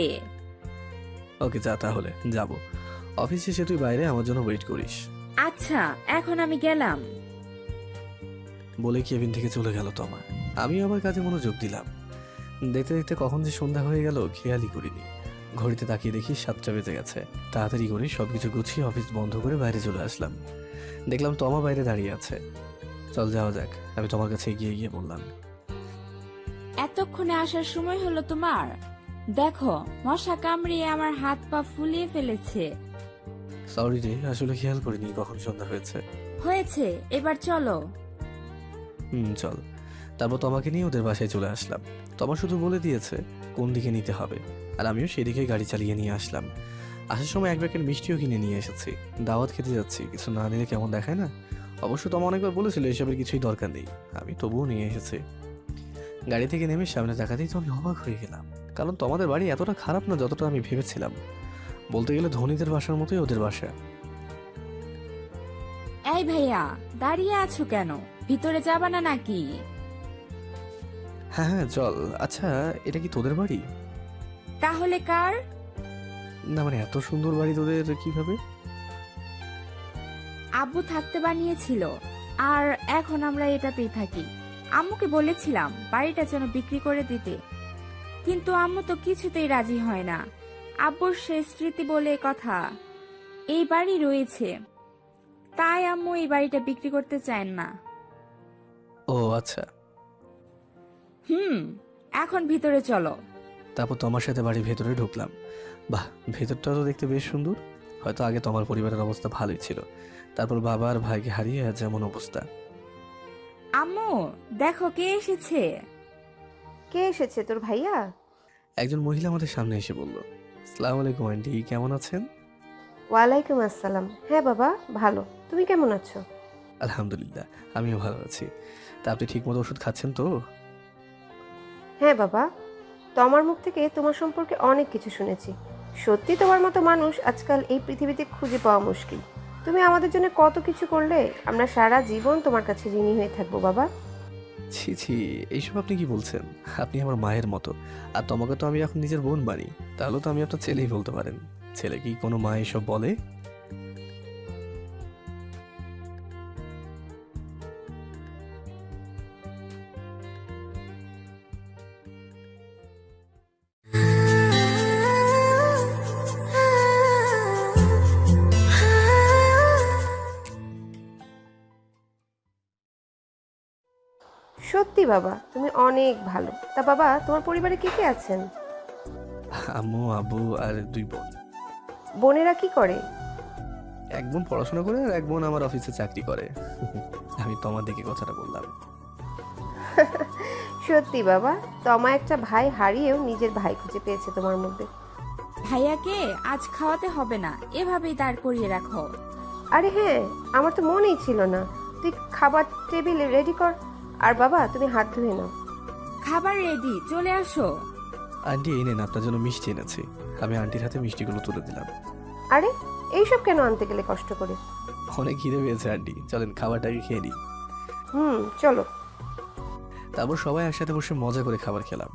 Speaker 1: ওকে, যা তাহলে, যাব। অফিস শেষে তুই বাইরে আমার জন্য ওয়েট করিস।
Speaker 10: আচ্ছা, এখন আমি গেলাম।
Speaker 1: বলে কেবিন থেকে চলে গেল তমা। আমি আমার কাজে মনোযোগ দিলাম। দেখতে দেখতে কখন যে সন্ধ্যা হয়ে গেল খেয়ালই করিনি। ঘড়িতে তাকিয়ে দেখি 7টা বেজে গেছে। তাড়াতাড়ি করে সবকিছু গুছিয়ে অফিস বন্ধ করে বাইরে চলে আসলাম। দেখলাম তমা বাইরে দাঁড়িয়ে আছে। চল যাওয়া যাক, আমি তোমার কাছে এগিয়ে গিয়ে বললাম।
Speaker 10: এতক্ষণে আসার সময় হলো তোমার? দেখো, মশা কামড়িয়ে আমার হাত পা ফুলিয়ে ফেলেছে।
Speaker 1: সরি রে, আসলে খেয়াল করিনি কখন সন্ধ্যা হয়েছে।
Speaker 10: হয়েছে, এবার চলো।
Speaker 1: চল। তারপর তোমাকে নিয়ে ওদের বাসায় চলে আসলাম। তোমা শুধু বলে দিয়েছে কোন দিকে নিতে হবে, আর আমিও সেদিকে গাড়ি চালিয়ে নিয়ে আসলাম। আসার সময় এক প্যাকেট মিষ্টিও কিনে নিয়ে এসেছি। দাওয়াত খেতে যাচ্ছি, কিছু না নিলে কেমন দেখায় না। অবশ্য তোমা অনেকবার বলেছিল এসবের কিছুই দরকার নেই, আমি তবুও নিয়ে এসেছি। গাড়ি থেকে নেমে সামনে তাকাতেই তো আমি অবাক হয়ে গেলাম, কারণ তোমাদের বাড়ি এতটা খারাপ না যতটা আমি ভেবেছিলাম। বলতে গেলে ধনীদের বাসার মতোই ওদের বাসা।
Speaker 10: এই ভাইয়া, দাঁড়িয়ে আছো কেন? ভিতরে যাবা না নাকি?
Speaker 1: হ্যাঁ হ্যাঁ চল। আচ্ছা, এটা কি তোদের বাড়ি?
Speaker 10: তাহলে কার?
Speaker 1: না মানে এত সুন্দর বাড়ি তোদের কিভাবে?
Speaker 10: আব্বু থাকতে বানিয়েছিল, আর এখন আমরা এটাতেই থাকি। আম্মুকে বলেছিলাম বাড়িটা যেন বিক্রি করে দিতে, কিন্তু আম্মু তো কিছুতেই রাজি হয় না। আব্বুর সেই স্মৃতি বলে কথা, এই বাড়ি রয়েছে, তাই আম্মু এই বাড়িটা বিক্রি করতে চায় না।
Speaker 1: ও আচ্ছা।
Speaker 10: এখন ভিতরে চলো।
Speaker 1: তারপর তোমার সাথে বাড়ির ভেতরে ঢুকলাম। বাহ, ভেতরটা তো দেখতে বেশ সুন্দর। হয়তো আগে তোমার পরিবারের অবস্থা ভালোই ছিল, তারপর বাবা আর ভাইকে হারিয়ে আজ যেমন অবস্থা।
Speaker 10: আম্মু দেখো কে এসেছে।
Speaker 12: কে এসেছে? তোর ভাইয়া?
Speaker 1: একজন মহিলা আমাদের সামনে এসে বলল, আসসালামু আলাইকুম আন্টি, কেমন আছেন?
Speaker 12: ওয়ালাইকুম আসসালাম। হ্যাঁ বাবা, ভালো। তুমি কেমন আছো?
Speaker 1: আলহামদুলিল্লাহ, আমিও ভালো আছি। তা আপনি ঠিক মতো ওষুধ খাচ্ছেন তো?
Speaker 12: হ্যাঁ বাবা, তোমার মুখ থেকে তোমার সম্পর্কে অনেক কিছু শুনেছি। সত্যি তোমার মতো মানুষ আজকাল এই পৃথিবীতে খুঁজে পাওয়া মুশকিল। তুমি আমাদের জন্য কত কিছু করলে, আমরা সারা জীবন তোমার কাছে ঋণী হয়ে থাকবো বাবা।
Speaker 1: ছি ছি, এইসব আপনি কি বলছেন? আপনি আমার মায়ের মতো, আর তোমাকে তো আমি এখন নিজের বোন মানি, তাহলে তো আমি আপনার ছেলেই বলতে পারেন। ছেলে কি কোনো মা এসব বলে?
Speaker 12: সত্যি সত্যি বাবা, তুমি অনেক ভালো। তা বাবা, তোমার পরিবারে কে কে আছেন?
Speaker 1: আম্মু, আব্বু আর 2 বোন।
Speaker 12: বোনেরা কি করে?
Speaker 1: এক বোন পড়াশোনা করে আর এক বোন আমার অফিসে চাকরি করে। আমি তোমার দিকে কথাটা বললাম।
Speaker 12: সত্যি বাবা, তমা একটা ভাই হারিয়েও নিজের ভাই খুঁজে পেয়েছে তোমার মধ্যে।
Speaker 10: ভাইয়াকে আজ খাওয়াতে হবে না, এভাবেই দাঁড় করিয়ে রাখো।
Speaker 12: আরে হ্যাঁ, আমার তো মনেই ছিল না। তুই খাবার টেবিল রেডি কর। আর বাবা, তুমি হাত ধুয়ে নাও।
Speaker 10: খাবার রেডি, চলে আসো।
Speaker 1: আন্টি এই নেন, আপনার জন্য মিষ্টি এনেছি। আমি আন্টির হাতে মিষ্টিগুলো তুলে দিলাম।
Speaker 12: আরে এইসব কেন আনতে গেলে কষ্ট করে?
Speaker 1: অনেক খিদে পেয়েছে আন্টি, চলেন খাবারটাকে খেয়ে নিই।
Speaker 12: চলো।
Speaker 1: তারপর সবাই একসাথে বসে মজা করে খাবার খেলাম।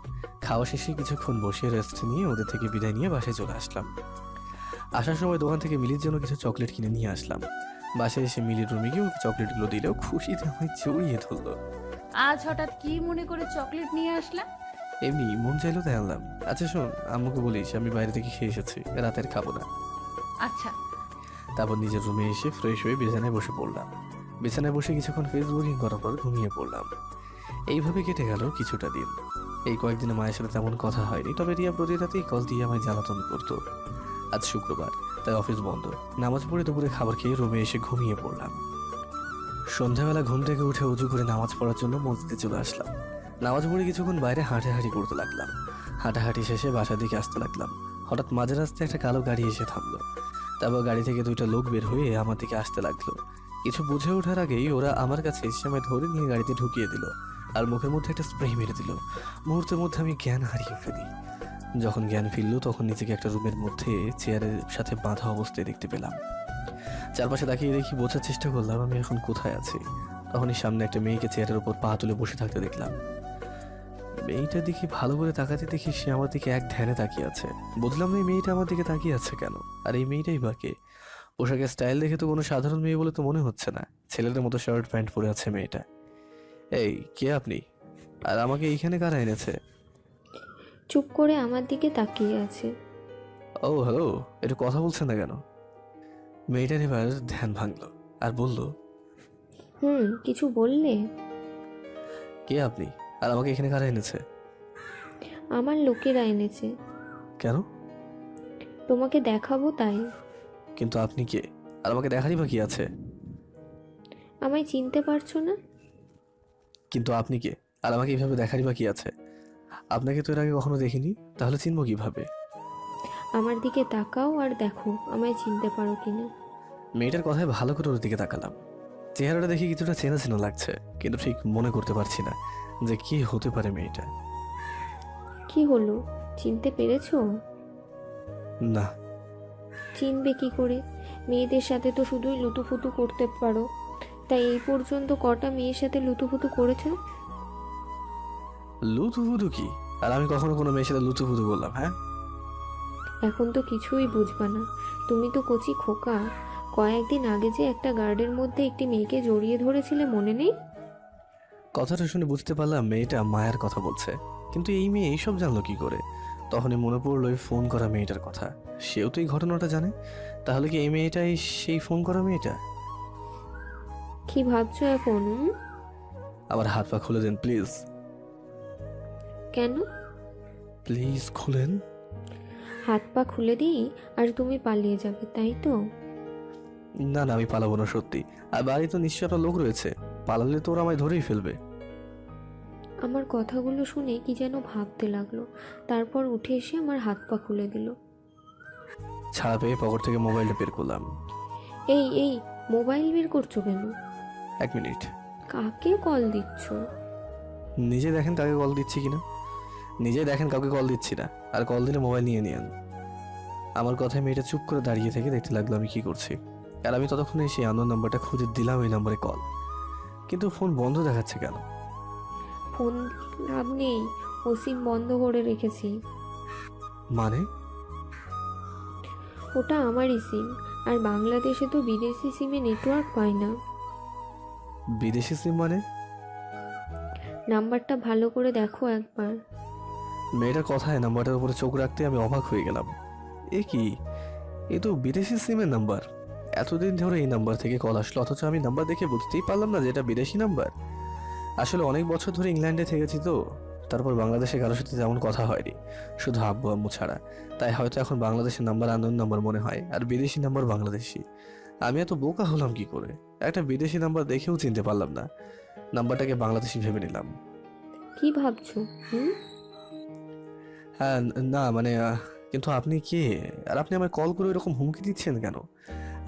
Speaker 1: খাওয়া শেষে কিছুক্ষণ বসে রেস্ট নিয়ে ওদের থেকে বিদায় নিয়ে বাসায় চলে আসলাম। আসার সময় দোকান থেকে মিলির জন্য কিছু চকলেট কিনে নিয়ে আসলাম। বাসায় এসে মিলির রুমে গিয়ে ওকে চকলেটগুলো দিলেও খুশিতে আমায় জড়িয়ে ধরলো।
Speaker 4: আজ হঠাৎ কি মনে করে চকলেট নিয়ে আসলাম?
Speaker 1: এমনি মন চাইলো তাই আনলাম। আচ্ছা শোন, আম্মুকে বলিস আমি বাইরে থেকে খেয়ে এসেছি, রাতের খাবো না।
Speaker 4: আচ্ছা।
Speaker 1: তারপর নিজের রুমে এসে ফ্রেশ হয়ে বিছানায় বসে পড়লাম। বিছানায় বসে কিছুক্ষণ ফেসবুকিং করার পর ঘুমিয়ে পড়লাম। এইভাবে কেটে গেল কিছুটা দিন। এই কয়েকদিনে মায়ের সাথে তেমন কথা হয়নি, তবে রিয়া প্রতি রাতেই কল দিয়ে আমায় জ্বালাতন করতো। আজ শুক্রবার, তাই অফিস বন্ধ। নামাজ পড়ে দুপুরে খাবার খেয়ে রুমে এসে ঘুমিয়ে পড়লাম। সন্ধ্যাবেলা ঘুম থেকে উঠে উজু করে নামাজ পড়ার জন্য মসজিদে চলে আসলাম। নামাজ পড়ে কিছুক্ষণ বাইরে হাঁটাহাঁটি করতে লাগলাম। হাঁটাহাঁটি শেষে বাসার দিকে আসতে লাগলাম। হঠাৎ মাঝে রাস্তায় একটা কালো গাড়ি এসে থামলো। তারপর গাড়ি থেকে 2টা লোক বের হয়ে আমার দিকে আসতে লাগলো। কিছু বুঝে ওঠার আগেই ওরা আমার কাছে এসে আমায় ধরে নিয়ে গাড়িতে ঢুকিয়ে দিল আর মুখের মধ্যে একটা স্প্রে মেরে দিল। মুহূর্তের মধ্যে আমি জ্ঞান হারিয়ে ফেলি। যখন জ্ঞান ফিরল তখন নিজেকে একটা রুমের মধ্যে চেয়ারের সাথে বাঁধা অবস্থায় দেখতে পেলাম। চারপাশে তাকিয়ে দেখি বোঝার চেষ্টা করলাম আমি এখন কোথায় আছি। তখনই সামনে একটা মেয়েকে চেয়ারের উপর পা তুলে বসে থাকতে দেখলাম। মেয়েটার দিকে ভালো করে তাকাতে দেখি সে আমার দিকে এক ধ্যানে তাকিয়ে আছে। বুঝলাম না এই মেয়েটা আমার দিকে তাকিয়ে আছে কেন, আর এই মেয়েটাই বা কে? পোশাকের স্টাইল দেখে তো কোনো সাধারণ মেয়ে বলে তো মনে হচ্ছে না। ছেলেদের মতো শার্ট প্যান্ট পরে আছে মেয়েটা। এই কে আপনি, আর আমাকে এইখানে কারা এনেছে?
Speaker 13: চুপ করে আমার দিকে তাকিয়ে আছে।
Speaker 1: ও হ্যালো, একটু কথা বলছেন না কেন? মেয়েটার এবার ধ্যান ভাঙলো আর বলল,
Speaker 13: কিছু বললে?
Speaker 1: কে আপনি, আর আমাকে এখানে কারা এনেছে?
Speaker 13: আমার লোকেরা এনেছে।
Speaker 1: কেন?
Speaker 13: তোমাকে দেখাবো তাই।
Speaker 1: কিন্তু আপনি কে, আর আমাকে দেখারই বা কি আছে?
Speaker 13: আমায় চিনতে পারছো না?
Speaker 1: কিন্তু আপনি কে, আর আমাকে এইভাবে দেখারই বা কি আছে? আপনাকে তো এর আগে কখনো দেখিনি, তাহলে চিনবো কিভাবে?
Speaker 13: আমার দিকে তাকাও আর দেখো আমায় চিনতে পারো কিনা।
Speaker 1: মেয়েটার কথায় ভালো করে ওর দিকে তাকালাম। চেহারাটা দেখে কিছুটা চেনা চেনা লাগছে, কিন্তু ঠিক মনে করতে পারছি না যে কি হতে পারে মেয়েটা।
Speaker 13: কি হলো, চিনতে পেরেছো?
Speaker 1: না।
Speaker 13: চিনবে কি করে? মেয়েদের সাথে তো শুধুই লুতুফুতু করতে পারো, তাই এই পর্যন্ত কটা মেয়ের সাথে লুতুফুতু করেছো?
Speaker 1: লুতুফুতু কি? আর আমি কখনো কোনো মেয়ের সাথে লুতুফুতু করলাম? হ্যাঁ,
Speaker 13: এখন তো কিছুই বুঝবা না, তুমি তো কচি খোকা। কয়েকদিন আগে যে একটা গার্ডের মধ্যে একটি মেয়েকে জড়িয়ে ধরেছিলে, মনে নেই?
Speaker 1: কথাটা শুনে বুঝতে পারলাম মেয়েটা মায়ার কথা বলছে, কিন্তু এই মেয়ে এইসব জানলো কি করে? তখনই মনে পড়লো ওই ফোন করা মেয়েটার কথা। সেও তো এই ঘটনাটা জানে, তাহলে কি এই মেয়েটাই সেই ফোন করা মেয়েটা?
Speaker 13: কি ভাবছো এখন?
Speaker 1: আমার হাত পা খুলে দেন প্লিজ।
Speaker 13: কেন?
Speaker 1: প্লিজ খুলেন।
Speaker 13: হাত পা খুলে দিই আর তুমি পালিয়ে যাবে, তাই তো?
Speaker 1: না না, আমি পালাবো না সত্যি। আর বাড়ি তো নিশ্চয় একটা লোক রয়েছে, পালালে তো ওরা আমায় ধরেই ফেলবে।
Speaker 13: আমার কথাগুলো শুনে কি যেন ভাবতে লাগলো, তারপর উঠে এসে আমার হাত পা খুলে দিল।
Speaker 1: ছাড়া পেয়ে পকেট থেকে মোবাইলটা বের করলাম।
Speaker 13: এই মোবাইল বের করছো কেন?
Speaker 1: 1 মিনিট।
Speaker 13: কাকে কল দিচ্ছ?
Speaker 1: নিজে দেখেন কাকে কল দিচ্ছি কিনা। নিজে দেখেন কাউকে কল দিচ্ছি না, আর কল দিলে মোবাইল নিয়ে নিন। আমার কথায় মেয়েটা চুপ করে দাঁড়িয়ে থেকে দেখতে লাগলো আমি কি করছি, আর আমি ততক্ষণে সেই আননোন নাম্বারটা খুঁজে দিলাম ওই নাম্বারে কল, কিন্তু ফোন বন্ধ দেখাচ্ছে কেন?
Speaker 13: ফোন লাভ নেই, ও সিম বন্ধ করে রেখেছি।
Speaker 1: মানে?
Speaker 13: ওটা আমারই সিম, আর বাংলাদেশে তো বিদেশি সিমে নেটওয়ার্ক পায় না।
Speaker 1: বিদেশি সিম মানে?
Speaker 13: নাম্বারটা ভালো করে দেখো একবার।
Speaker 1: মেয়েটার কথায় নাম্বারটার উপরে চোখ রাখতে আমি অবাক হয়ে গেলাম। এ কি, এ তো বিদেশি সিমের নাম্বার। এতদিন ধরে এই নাম্বার থেকে কল আসলো, অথচ আমি নাম্বার দেখে বুঝতেই পারলাম না যে এটা বিদেশি নাম্বার। আসলে অনেক বছর ধরে ইংল্যান্ডে থেকেছি তো, তারপর বাংলাদেশে কারোর সাথে তেমন কথা হয়নি, শুধু আব্বু আম্মু ছাড়া। তাই হয়তো এখন বাংলাদেশের নাম্বার আননোন নাম্বার মনে হয়, আর বিদেশি নাম্বার বাংলাদেশি। আমি এত বোকা হলাম কি করে, একটা বিদেশি নাম্বার দেখেও চিনতে পারলাম না, নাম্বারটাকে বাংলাদেশি ভেবে নিলাম।
Speaker 13: কি ভাবছো?
Speaker 1: হ্যাঁ, না মানে কিন্তু আপনি কে? আর আপনি আমায় কল করে এরকম হুমকি দিচ্ছেন কেন?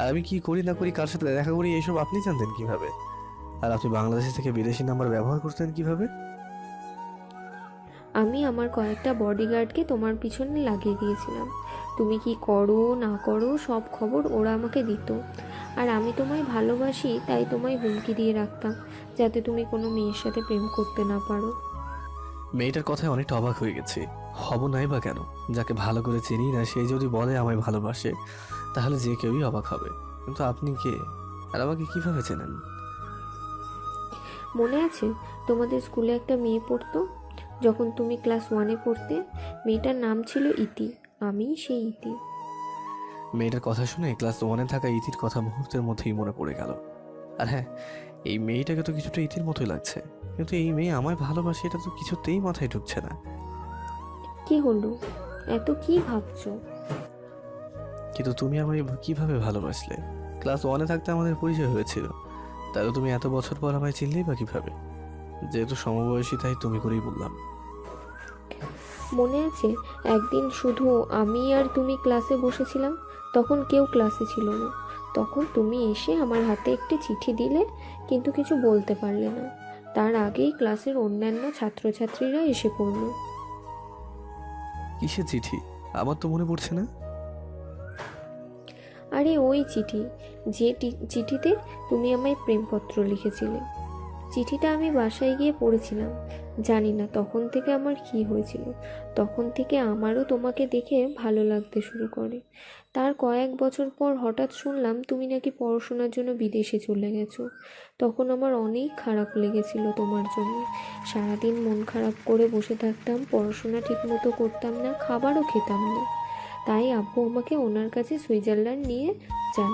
Speaker 1: আর আমি কি করি না করি, কার সাথে দেখা করি, এইসব আপনি জানতেন কিভাবে? আর আপনি বাংলাদেশ থেকে বিদেশি নাম্বার ব্যবহার করতেন কিভাবে?
Speaker 13: আমি আমার কয়েকটা বডিগার্ডকে তোমার পিছনে লাগিয়ে দিয়েছিলাম। তুমি কি করো না করো সব খবর ওরা আমাকে দিত। আর আমি তোমায় ভালোবাসি তাই তোমায় হুমকি দিয়ে রাখতাম, যাতে তুমি কোনো মেয়ের সাথে প্রেম করতে না পারো।
Speaker 1: মেয়েটার কথায় অনেকটা অবাক হয়ে গেছি। হব নাই বা কেন? যাকে ভালো করে চিনি না সে যদি বলে আমায় ভালোবাসে, তাহলে যে কেউই অবাক হবে। কিন্তু আপনি কে, আর আমাকে কিভাবে চেনেন?
Speaker 13: মনে আছে তোমাদের স্কুলে একটা মেয়ে পড়তো যখন তুমি ক্লাস 1-এ পড়তে? মেয়েটার নাম ছিল ইতি। আমি সেই ইতি।
Speaker 1: মেয়েটার কথা শুনে ক্লাস 1-এ থাকা ইতির কথা মুহূর্তের মধ্যেই মনে পড়ে গেল। আর হ্যাঁ, এই মেয়েটাকে তো কিছুটা ইতির মতোই লাগছে, কিন্তু এই মেয়ে আমায় ভালোবাসে এটা তো কিছুতেই মাথায় ঢুকছে না।
Speaker 13: কি হলো, এত কি ভাবছো?
Speaker 1: কিন্তু তুমি আমায় কিভাবে ভালোবাসলে? ক্লাস 1-এ থাকতে আমাদের পরিচয় হয়েছিল, তাহলে তুমি এত বছর পর আমায় চিনলেই বা কিভাবে? যেহেতু সমবয়সী তাই তুমি করেই বললাম।
Speaker 13: মনে আছে একদিন শুধু আমি আর তুমি ক্লাসে বসেছিলাম, তখন কেউ ক্লাসে ছিল না। তখন তুমি এসে আমার হাতে একটি চিঠি দিলে, কিন্তু কিছু বলতে পারলে না। তার আগেই ক্লাসের অন্যান্য ছাত্রছাত্রীরা এসে পড়ল।
Speaker 1: কিসের চিঠি? আমার তো মনে পড়ছে না।
Speaker 13: আরে ওই চিঠি, যে চিঠিতে তুমি আমায় প্রেমপত্র লিখেছিলে। চিঠিটা আমি বাসায় গিয়ে পড়েছিলাম। জানি না তখন থেকে আমার কি হয়েছিল, তখন থেকে আমারও তোমাকে দেখে ভালো লাগতে শুরু করে। তার কয়েক বছর পর হঠাৎ শুনলাম তুমি নাকি পড়াশোনার জন্য বিদেশে চলে গেছো। তখন আমার অনেক খারাপ লেগেছিল তোমার জন্য। সারাদিন মন খারাপ করে বসে থাকতাম, পড়াশোনা ঠিকমতো করতাম না, খাবারও খেতাম না। তাই আব্বু আমাকে ওনার কাছে সুইজারল্যান্ড নিয়ে যান।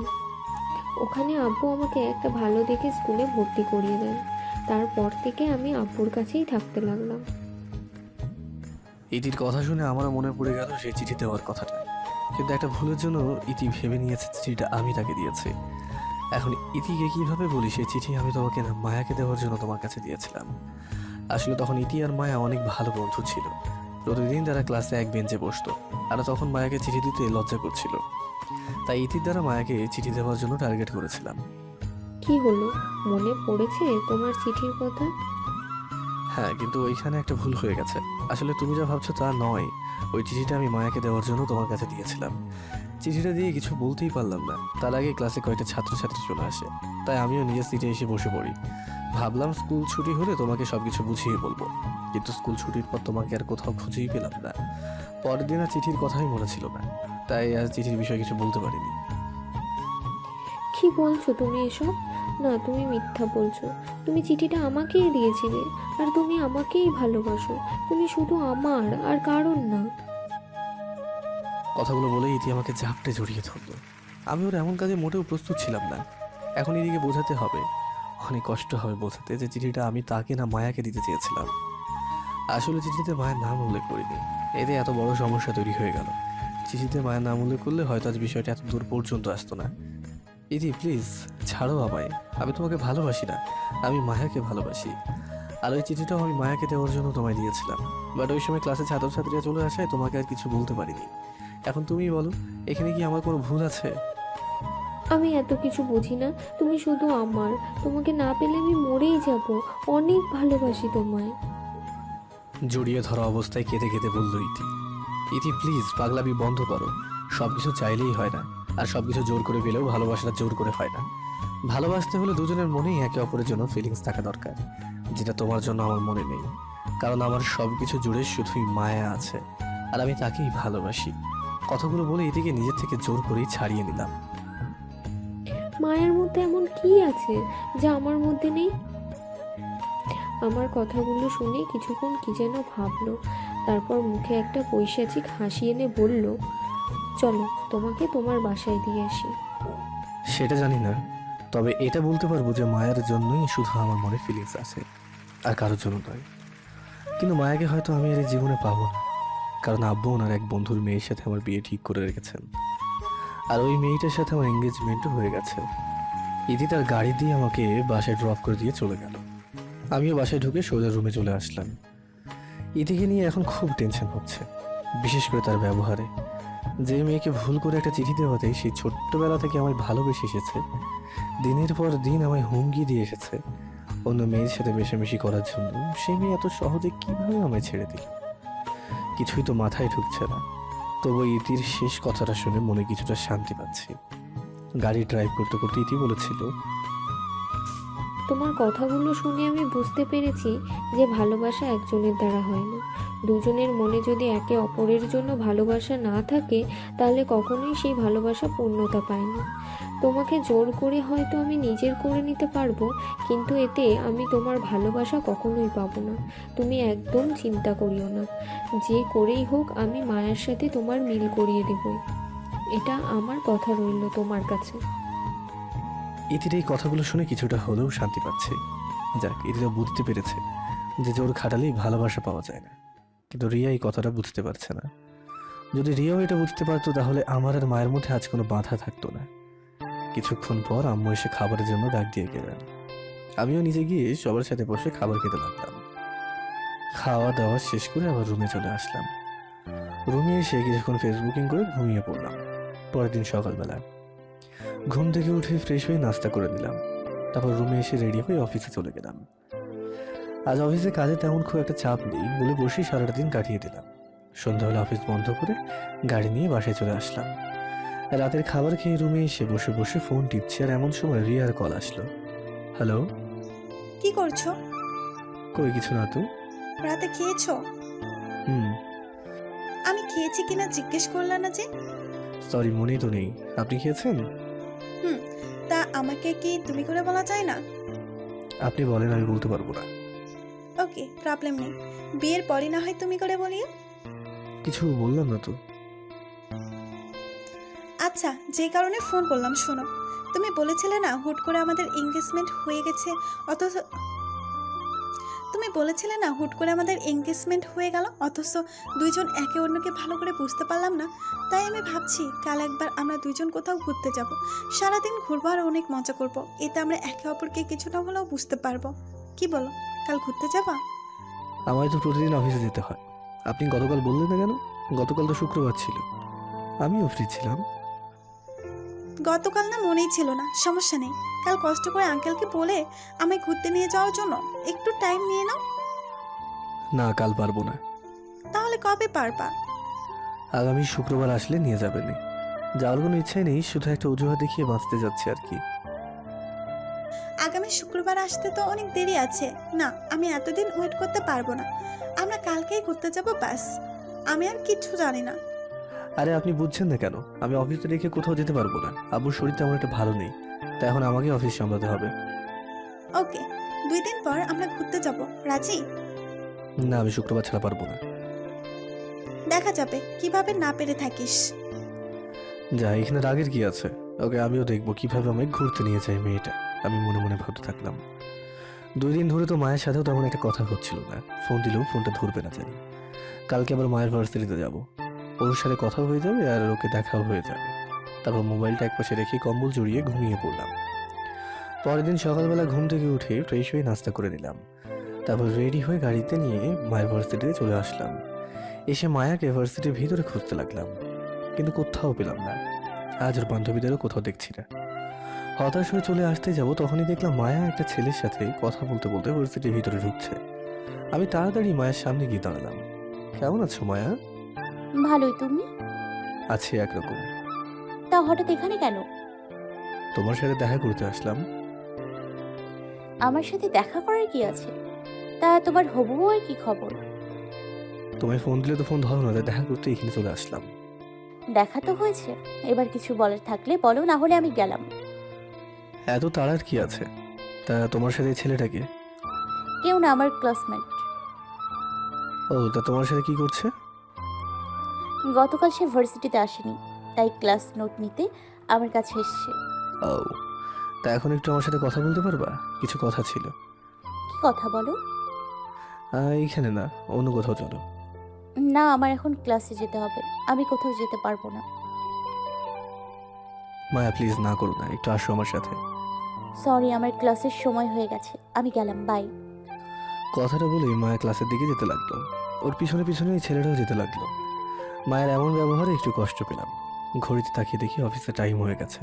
Speaker 13: ওখানে আব্বু আমাকে একটা ভালো দেখে স্কুলে ভর্তি করিয়ে দেন। তারপর থেকে আমি আব্বুর কাছেই থাকতে লাগলাম।
Speaker 1: ইতির কথা শুনে আমারও মনে পড়ে গেল সেই চিঠি দেওয়ার কথাটা, কিন্তু একটা ভুলের জন্য ইতি ভেবে নিয়েছে চিঠিটা আমি তাকে দিয়েছি। এখন ইতিকে কিভাবে বলি সেই চিঠি আমি তোমাকে না মায়াকে দেওয়ার জন্য তোমার কাছে দিয়েছিলাম। আসলে তখন ইতি আর মায়া অনেক ভালো বন্ধু ছিল, প্রতিদিন তারা ক্লাসে এক বেঞ্চে বসতো। আর তখন মায়াকে চিঠি দিতে লজ্জা করছিল, তাই ইতির দ্বারা মায়াকে চিঠি দেওয়ার জন্য টার্গেট করেছিলাম।
Speaker 13: কি হলো, মনে পড়েছে তোমার চিঠির কথা?
Speaker 1: হ্যাঁ, কিন্তু ওইখানে একটা ভুল হয়ে গেছে। আসলে তুমি যা ভাবছো তা নয়। ওই চিঠিটা আমি মায়াকে দেওয়ার জন্য তোমার কাছে দিয়েছিলাম। চিঠিটা দিয়ে কিছু বলতেই পারলাম না, তার আগে ক্লাসে কয়েকটা ছাত্রছাত্রী চলে আসে। তাই আমিও নিজের সিটে এসে বসে পড়ি। ভাবলাম স্কুল ছুটি হলে তোমাকে সবকিছু বুঝিয়ে বলবো, কিন্তু স্কুল ছুটির পর তোমাকে আর কোথাও খুঁজেই পেলাম না। পরের দিন আর চিঠির কথাই মনে ছিল না, তাই আর চিঠির বিষয়ে কিছু বলতে পারিনি।
Speaker 13: কি বলছো তুমি এসব? না, তুমি মিথ্যা বলছো। তুমি চিঠিটা আমাকেই দিয়েছিলে, আর তুমি আমাকেই ভালোবাসো। তুমি শুধু আমার, আর কারণ না।
Speaker 1: কথাগুলো বলে ইতি আমাকে ঝাপটে জড়িয়ে ধরলো। আমি ওর এমন কাজে মোটেও প্রস্তুত ছিলাম না। এখন এদিকে বোঝাতে হবে, অনেক কষ্ট হবে বোঝাতে যে চিঠিটা আমি তাকে না মায়াকে দিতে চেয়েছিলাম। আসলে চিঠিতে মায়ের নাম উল্লেখ করিনি, এতে এত বড় সমস্যা তৈরি হয়ে গেল। চিঠিতে মায়ের নাম উল্লেখ করলে হয়তো আজ বিষয়টা এত দূর পর্যন্ত আসতো না। ইতি প্লিজ ছাড়ো আমায়, আমি তোমাকে ভালোবাসি না, আমি মায়াকে ভালোবাসি। আর ওই চিঠিটাও আমি মায়াকে দেওয়ার জন্য তোমায় দিয়েছিলাম, বাট ওই সময় ক্লাসে ছাত্রছাত্রীরা চলে আসায় তোমাকে আর কিছু বলতে পারিনি। এখন তুমিই বলো, এখানে কি আমার কোনো ভুল আছে?
Speaker 13: আমি এত কিছু বুঝি না, তুমি শুধু আমার। তোমাকে না পেলে আমি মরেই যাব। অনেক ভালোবাসি তোমায়।
Speaker 1: জড়িয়ে ধরা অবস্থায় কেঁদে কেঁদে বলল ইতি। ইতি প্লিজ পাগলামি বন্ধ করো, সবকিছু চাইলেই হয় না, আর সবকিছু জোর করে পেলেও ভালোবাসাটা জোর করে হয় না। ভালোবাসতে হলে দুজনের মনেই একে অপরের জন্য ফিলিংস থাকা দরকার, যেটা তোমার জন্য আমার মনে নেই। কারণ আমার সবকিছু জুড়ে শুধুই মায়া আছে, আর আমি তাকেই ভালোবাসি। কথাগুলো বলে ইতিকে নিজের থেকে জোর করেই ছাড়িয়ে নিলাম।
Speaker 13: মায়ের মধ্যে এমন কি আছে যা আমার মধ্যে নেই? আমার কথাগুলো শুনে কিছুক্ষণ কি যেন ভাবলো, তারপর মুখে একটা পৈশাচিক হাসি এনে বলল, চলো তোমাকে তোমার বাসায় দিয়ে আসি।
Speaker 1: সেটা জানি না, তবে এটা বলতে পারবো যে মায়ের জন্যই শুধু আমার মনে ফিলিংস আছে। আর কারোর জন্য নয়। কিন্তু মায়াকে হয়তো আমি আর এই জীবনে পাবো না, কারণ আব্বু ওনার এক বন্ধুর মেয়ের সাথে আমার বিয়ে ঠিক করে রেখেছেন, আর ওই মেয়েটার সাথে আমার এঙ্গেজমেন্টও হয়ে গেছে। ইতি তার গাড়ি দিয়ে আমাকে বাসায় ড্রপ করে দিয়ে চলে গেল। আমিও বাসায় ঢুকে সোজা রুমে চলে আসলাম। ইতিকে নিয়ে এখন খুব টেনশন হচ্ছে, বিশেষ করে তার ব্যবহারে। যে মেয়েকে ভুল করে একটা চিঠি দেওয়াতে সেই ছোট্টবেলা থেকে আমায় ভালোবেসে এসেছে, দিনের পর দিন আমায় হুমকি দিয়ে এসেছে অন্য মেয়ের সাথে মেশামেশি করার জন্য, সেই মেয়ে এত সহজে কিভাবে আমায় ছেড়ে দিল? কিছুই তো মাথায় ঢুকছে না। তবু ইতির শেষ কথাটা শুনে মনে কিছুটা শান্তি পাচ্ছি। গাড়ি ড্রাইভ করতে করতে ইতি বলেছিল,
Speaker 13: তোমার কথাগুলো শুনে আমি বুঝতে পেরেছি যে ভালোবাসা একজনের দ্বারা হয় না। দুজনের মনে যদি একে অপরের জন্য ভালোবাসা না থাকে তাহলে কখনোই সেই ভালোবাসা পূর্ণতা পায় না। তোমাকে জোর করে হয়তো আমি নিজের করে নিতে পারবো, কিন্তু এতে আমি তোমার ভালোবাসা কখনোই পাবো না। তুমি একদম চিন্তা করিও না, যে করেই হোক আমি মায়ের সাথে তোমার মিল করিয়ে দেবই। এটা আমার কথা রইল তোমার কাছে।
Speaker 1: ইতির এই কথাগুলো শুনে কিছুটা হলেও শান্তি পাচ্ছি। যাক, ইতিরা বুঝতে পেরেছে যে জোর খাটালেই ভালোবাসা পাওয়া যায় না। কিন্তু রিয়া এই কথাটা বুঝতে পারছে না। যদি রিয়াও এটা বুঝতে পারতো তাহলে আমার আর মায়ের মধ্যে আজ কোনো বাধা থাকতো না। কিছুক্ষণ পর আম্মু এসে খাবারের জন্য ডাক দিয়ে গেলেন। আমিও নিজে গিয়ে সবার সাথে বসে খাবার খেতে লাগলাম। খাওয়া দাওয়া শেষ করে আবার রুমে চলে আসলাম। রুমে এসে কিছুক্ষণ ফেসবুকিং করে ঘুমিয়ে পড়লাম। পরের দিন সকালবেলা ঘুম থেকে উঠে ফ্রেশ হয়ে নাস্তা করে নিলাম। তারপর রুমে এসে রেডি হয়ে অফিসে চলে গেলাম। আজ অফিসে কাজে তেমন খুব একটা চাপ নেই বলে বসেই সারাটা দিন কাটিয়ে দিলাম। সন্ধ্যাবেলা অফিস বন্ধ করে গাড়ি নিয়ে বাসায় চলে আসলাম। রাতের খাবার খেয়ে রুমে এসে বসে বসে ফোন টিপছি, আর এমন সময় রিয়ার কল আসলো। হ্যালো,
Speaker 3: কি করছো?
Speaker 1: কই কিছু না তো।
Speaker 3: রাতে খেয়েছো? আমি খেয়েছি কিনা জিজ্ঞেস করলা না যে?
Speaker 1: সরি, মনেই তো নেই। আপনি খেয়েছেন?
Speaker 3: তা আমাকে কি তুমি করে বলা যায় না?
Speaker 1: আপনি বলেন, আমি বলতে পারবো না।
Speaker 3: ওকে, প্রবলেম নেই, বিয়ের পরই না হয় তুমি করে বলিও।
Speaker 1: কিছু বললাম না তো।
Speaker 3: আচ্ছা, যে কারণে ফোন করলাম শোনো। তুমি বলেছিলে না হুট করে আমাদের এঙ্গেজমেন্ট হয়ে গেছে, অথচ অথচ দুইজন একে অন্যকে ভালো করে বুঝতে পারলাম না। তাই আমি ভাবছি কাল একবার আমরা দুইজন কোথাও ঘুরতে যাব। সারাদিন ঘুরবো আর অনেক মজা করব। এতে আমরা একে অপরকে কিছুটা হলেও বুঝতে পারবো। কি বলো, কাল ঘুরতে যাবা?
Speaker 1: আমায় তো প্রতিদিন অফিসে যেতে হয়। আপনি গতকাল বললেন না কেন? গতকাল তো শুক্রবার ছিল, আমিও ফ্রি ছিলাম।
Speaker 3: গতকাল না মনেই ছিল না, সমস্যা নেই। কাল কষ্ট করে আঙ্কেলকে বলে আমায় ঘুরতে নিয়ে যাওয়ার জন্য একটু টাইম নিয়ে নাও।
Speaker 1: না, কাল পারবো না।
Speaker 3: তাহলে কবে পারবা?
Speaker 1: আগামী শুক্রবার আসলে নিয়ে যাবেন। যাওয়ার কোনো ইচ্ছাই নেই, শুধু একটা অজুহাত দেখিয়ে বাঁচতে যাচ্ছে আর কি।
Speaker 3: আগামী শুক্রবার আসতে তো অনেক দেরি আছে। না, আমি এতদিন ওয়েট করতে পারবো না। আমরা কালকেই ঘুরতে যাব, ব্যাস। আমি আর কিচ্ছু জানি না।
Speaker 1: আরে আপনি বুঝছেন না কেন? আমি অফিসে রেখে কোথাও যেতে পারবো না। আব্বুর শরীর তেমন একটা ভালো নেই, তাই এখন আমাকে অফিস সামলাতে হবে।
Speaker 3: ওকে, 2 দিন পর আমরা ঘুরতে যাব, রাজি?
Speaker 1: না, আমি শুক্রবার ছাড়া পারবো না।
Speaker 3: দেখা যাবে কিভাবে না পেরে থাকিস।
Speaker 1: যা, এখানে রাগের কি আছে? ওকে, আমিও দেখবো কিভাবে আমায় ঘুরতে নিয়ে যায় মেয়েটা। আমি মনে মনে ভাবতে থাকলাম। 2 দিন ধরে তো মায়ের সাথেও তেমন একটা কথা হচ্ছিল না। ফোন দিলেও ফোনটা ধরবে না জানি। কালকে আবার মায়ের ভার্সিটিতে যাব, ওর সাথে কথা হয়ে যাবে আর ওকে দেখাও হয়ে যাবে। তারপর মোবাইলটা একপাশে রেখে কম্বল জড়িয়ে ঘুমিয়ে পড়লাম। পরের দিন সকালবেলা ঘুম থেকে উঠে ফ্রেশ হয়ে নাস্তা করে নিলাম। তারপর রেডি হয়ে গাড়িতে নিয়ে মায়ের ভার্সিটিতে চলে আসলাম। এসে মায়াকে ভার্সিটির ভিতরে খুঁজতে লাগলাম, কিন্তু কোথাও পেলাম না। আজ ওর বান্ধবীদেরও কোথাও দেখছি না। হতাশ হয়ে চলে আসতে যাব, তখনই দেখলাম মায়া একটা ছেলের সাথে কথা বলতে বলতে ভার্সিটির ভিতরে ঢুকছে। আমি তাড়াতাড়ি মায়ের সামনে গিয়ে দাঁড়ালাম। কেমন আছো মায়া?
Speaker 6: ভালোই, তুমি?
Speaker 1: আছি একরকম।
Speaker 6: তা হঠাৎ এখানে কেন?
Speaker 1: তোমার সাথে দেখা করতে আসলাম।
Speaker 6: আমার সাথে দেখা করার কি আছে? তা তোমার হবু বউয়ের কি খবর?
Speaker 1: তোমায় ফোন দিলে তো ফোন ধরো না, তাই দেখা করতে এখানে চলে আসলাম।
Speaker 6: দেখা তো হয়েছে, এবার কিছু বলার থাকলে বলো, না হলে আমি গেলাম।
Speaker 1: এত তাড়ার কি আছে? তা তোমার সাথে এই ছেলেটাকে?
Speaker 6: কেউ না, আমার ক্লাসমেট।
Speaker 1: ও, তা তোমার সাথে কি করছে?
Speaker 6: গতকাল সে ভার্সিটিতে আসেনি, তাই ক্লাস নোট নিতে আমার কাছে এসেছে।
Speaker 1: ও, তা এখন একটু আমার সাথে কথা বলতে পারবা? কিছু কথা ছিল।
Speaker 6: কি কথা বলো?
Speaker 1: এইখানে না, অন্য কোথাও চলো।
Speaker 6: না, আমার এখন ক্লাসে যেতে হবে, আমি কোথাও যেতে পারবো না।
Speaker 1: মায়া প্লিজ না করো না, একটু আসো আমার সাথে।
Speaker 6: সরি, আমার ক্লাসের সময় হয়ে গেছে, আমি গেলাম, বাই।
Speaker 1: কথাটা বলেই মায়া ক্লাসের দিকে যেতে লাগলো। ওর পিছনে পিছনে এই ছেলেটাও যেতে লাগলো। মায়ের এমন ব্যবহারে একটু কষ্ট পেলাম। ঘড়িতে তাকিয়ে দেখি অফিসে টাইম হয়ে গেছে,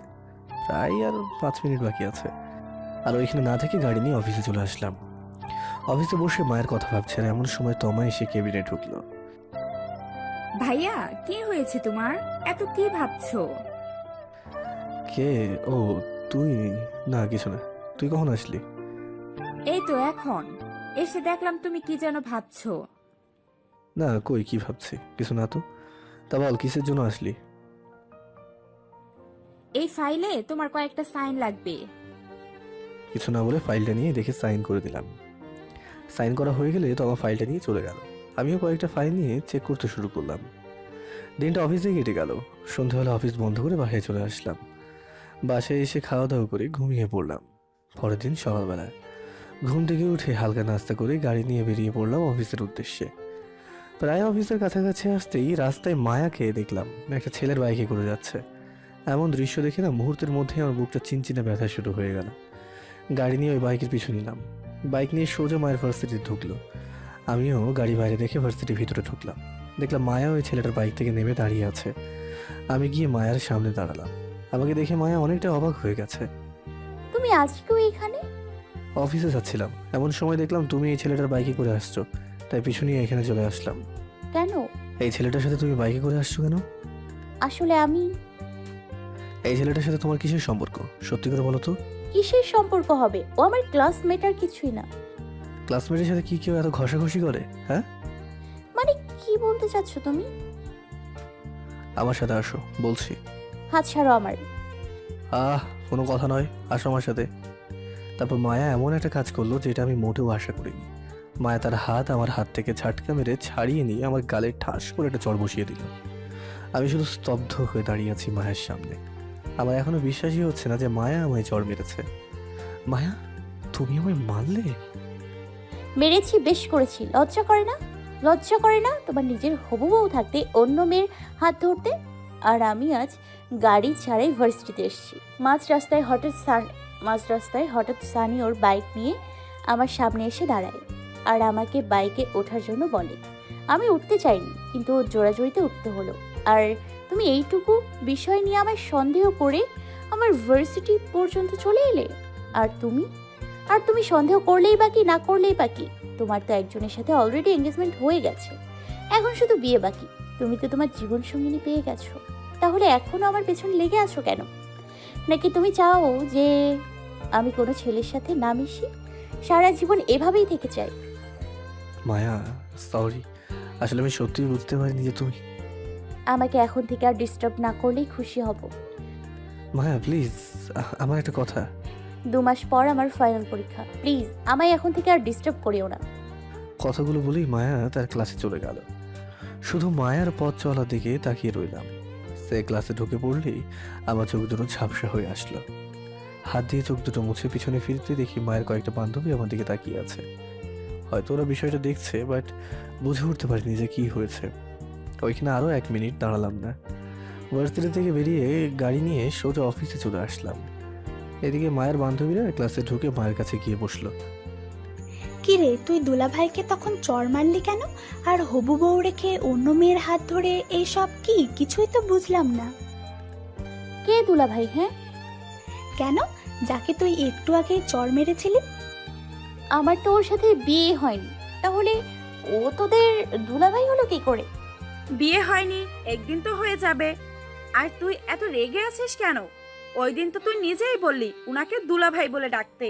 Speaker 1: প্রায় আর 5 মিনিট বাকি আছে। আর ওইখানে না থেকে গাড়ি নিয়ে অফিসে চলে আসলাম। অফিসে বসে মায়ের কথা ভাবছে, আর এমন সময় তমা এসে কেবিনে ঢুকলো।
Speaker 10: ভাইয়া, কি হয়েছে তোমার? এত কি ভাবছো?
Speaker 1: কে? ও তুই? না কিছু না, তুই কখন আসলি?
Speaker 10: এই তো এখন এসে দেখলাম তুমি কি যেন ভাবছো।
Speaker 1: না কই, কি ভাবছি? কিছু না তো। তা বল, কিসের জন্য আসলি?
Speaker 10: এই ফাইলে তোমার কয়েকটা সাইন লাগবে।
Speaker 1: কিছু না বলে ফাইলটা নিয়ে দেখে সাইন করে দিলাম। সাইন করা হয়ে গেলে তো আমার ফাইলটা নিয়ে চলে গেল। আমিও কয়েকটা ফাইল নিয়ে চেক করতে শুরু করলাম। দিনটা অফিসে কেটে গেল। সন্ধ্যাবেলা অফিস বন্ধ করে বাসায় চলে আসলাম। বাসায় এসে খাওয়া দাওয়া করে ঘুমিয়ে পড়লাম। পরের দিন সকালবেলা ঘুম থেকে উঠে হালকা নাস্তা করে গাড়ি নিয়ে বেরিয়ে পড়লাম অফিসের উদ্দেশ্যে। প্রায় অফিসের কাছাকাছি আসতেই রাস্তায় মায়াকে দেখলাম একটা ছেলের বাইকে করে যাচ্ছে। এমন দৃশ্য দেখে না মুহূর্তের মধ্যে আমার বুকটা চিনচিনে ব্যথা শুরু হয়ে গেল। গাড়ি নিয়ে ওই বাইকের পিছু নিলাম। বাইক নিয়ে সোজা মায়ের ভার্সিটি ঢুকলো। আমিও গাড়ি বাইরে দেখে ভার্সিটির ভিতরে ঢুকলাম। দেখলাম মায়া ওই ছেলেটার বাইক থেকে নেমে দাঁড়িয়ে আছে। আমি গিয়ে মায়ার সামনে দাঁড়ালাম। আমাকে দেখে মায়া অনেকটা অবাক হয়ে গেছে।
Speaker 6: তুমি আজকেও এখানে?
Speaker 1: অফিসে যাচ্ছিলাম, এমন সময় দেখলাম তুমি এই ছেলেটার বাইকে করে আসছো, তাই পিছু নিয়ে এখানে চলে আসলাম।
Speaker 6: কেন?
Speaker 1: এই ছেলেটার সাথে তুমি বাইকে করে আসছো কেন?
Speaker 6: আসলে আমি...
Speaker 1: এই ছেলেটার সাথে তোমার কিসের সম্পর্ক? সত্যি করে বলো তো।
Speaker 6: কিসের সম্পর্ক হবে? ও আমার ক্লাসমেট আর কিছুই না।
Speaker 1: ক্লাসমেটের সাথে কি কেউ এত ঘষাঘষি করে? হ্যাঁ,
Speaker 6: মানে কি বলতে চাচ্ছ তুমি?
Speaker 1: আমার সাথে আসো বলছি।
Speaker 6: হাত ছাড়ো আমার।
Speaker 1: কোনো কথা নয়, আসো আমার সাথে। তারপর মায়া এমন একটা কাজ করলো যেটা আমি মোটেও আশা করিনি। মায়া তার হাত আমার হাত থেকে ঝাটকা মেরে ছাড়িয়ে নিয়ে আমার গালে ঠাস করে একটা চড় বসিয়ে দিল। আমি শুধু স্তব্ধ হয়ে দাঁড়িয়ে আছি মায়ের সামনে। আমার এখনো বিশ্বাসই হচ্ছে না যে মায়া আমায় চড় মেরেছে। মায়া, তুমি আমায় মারলে?
Speaker 6: মেরেছি, বেশ করেছি। লজ্জা করে না? লজ্জা করে না তোমার নিজের হবু বউ থাকতে অন্য মেয়ের হাত ধরতে? আর আমি আজ গাড়ি ছাড়াই ভার্সিটিতে এসেছি। মাঝ রাস্তায় হঠাৎ সানি ওর বাইক নিয়ে আমার সামনে এসে দাঁড়ায় আর আমাকে বাইকে ওঠার জন্য বলে। আমি উঠতে চাইনি, কিন্তু ওর জোড়াজোড়িতে উঠতে হলো। আর তুমি এইটুকু বিষয় নিয়ে আমায় সন্দেহ করে আমার ভার্সিটি পর্যন্ত চলে এলে। আর তুমি সন্দেহ করলেই বাকি, না করলেই বাকি। তোমার তো একজনের সাথে অলরেডি এঙ্গেজমেন্ট হয়ে গেছে, এখন শুধু বিয়ে বাকি। তুমি তো তোমার জীবন সঙ্গিনী পেয়ে গেছো, তাহলে এখনো আমার পেছনে লেগে আছো কেন? নাকি তুমি চাও যে আমি কোনো ছেলের সাথে না মিশি, সারা জীবন এভাবেই থেকে চাই?
Speaker 1: মায়া সরি, আসলে আমি সত্যিই বুঝতে পারিনি যে তুমি...
Speaker 6: আমাকে এখন থেকে আর ডিস্টার্ব না করলেই খুশি হব।
Speaker 1: মায়া প্লিজ, আমার একটা কথা।
Speaker 6: 2 মাস পর আমার ফাইনাল পরীক্ষা, প্লিজ আমায় এখন থেকে আর ডিস্টার্ব করিও না।
Speaker 1: কথাগুলো বলেই মায়া তার ক্লাসে চলে গেল। শুধু মায়ার পথ চলার দিকে তাকিয়ে রইলাম। সে ক্লাসে ঢুকে পড়লেই আমার চোখ দুটো ঝাপসা হয়ে আসলো। হাত দিয়ে চোখ দুটো মুছে পিছনে ফিরতে দেখি মায়ের কয়েকটা বান্ধবী আমার দিকে তাকিয়ে আছে। হয়তো ওরা বিষয়টা দেখছে, বাট বুঝে উঠতে পারিনি যে কি হয়েছে। ওইখানে আরও 1 মিনিট দাঁড়ালাম না। ভার্সিটি থেকে বেরিয়ে গাড়ি নিয়ে সোজা অফিসে চলে আসলাম। এদিকে মায়ের বান্ধবীরা ক্লাসে ঢুকে মায়ের কাছে গিয়ে বসলো।
Speaker 8: কিরে, তুই দুলাভাইকে তখন চড় মারলি কেন? আর হবু বউ রেখে অন্য মেয়ের হাত ধরে এইসব কি? কিছুই তো বুঝলাম না।
Speaker 6: কে দুলাভাই? হ্যাঁ,
Speaker 8: কেন? যাকে তুই একটু আগে চড় মেরেছিলি?
Speaker 6: আমার তো ওর সাথে বিয়ে হয়নি, তাহলে ও তোদের দুলাভাই হলো কি করে?
Speaker 9: বিয়ে হয়নি, একদিন তো হয়ে যাবে। আর তুই এত রেগে আছিস কেন? ওই দিন তো তুই নিজেই বললি উনাকে দুলাভাই বলে ডাকতে।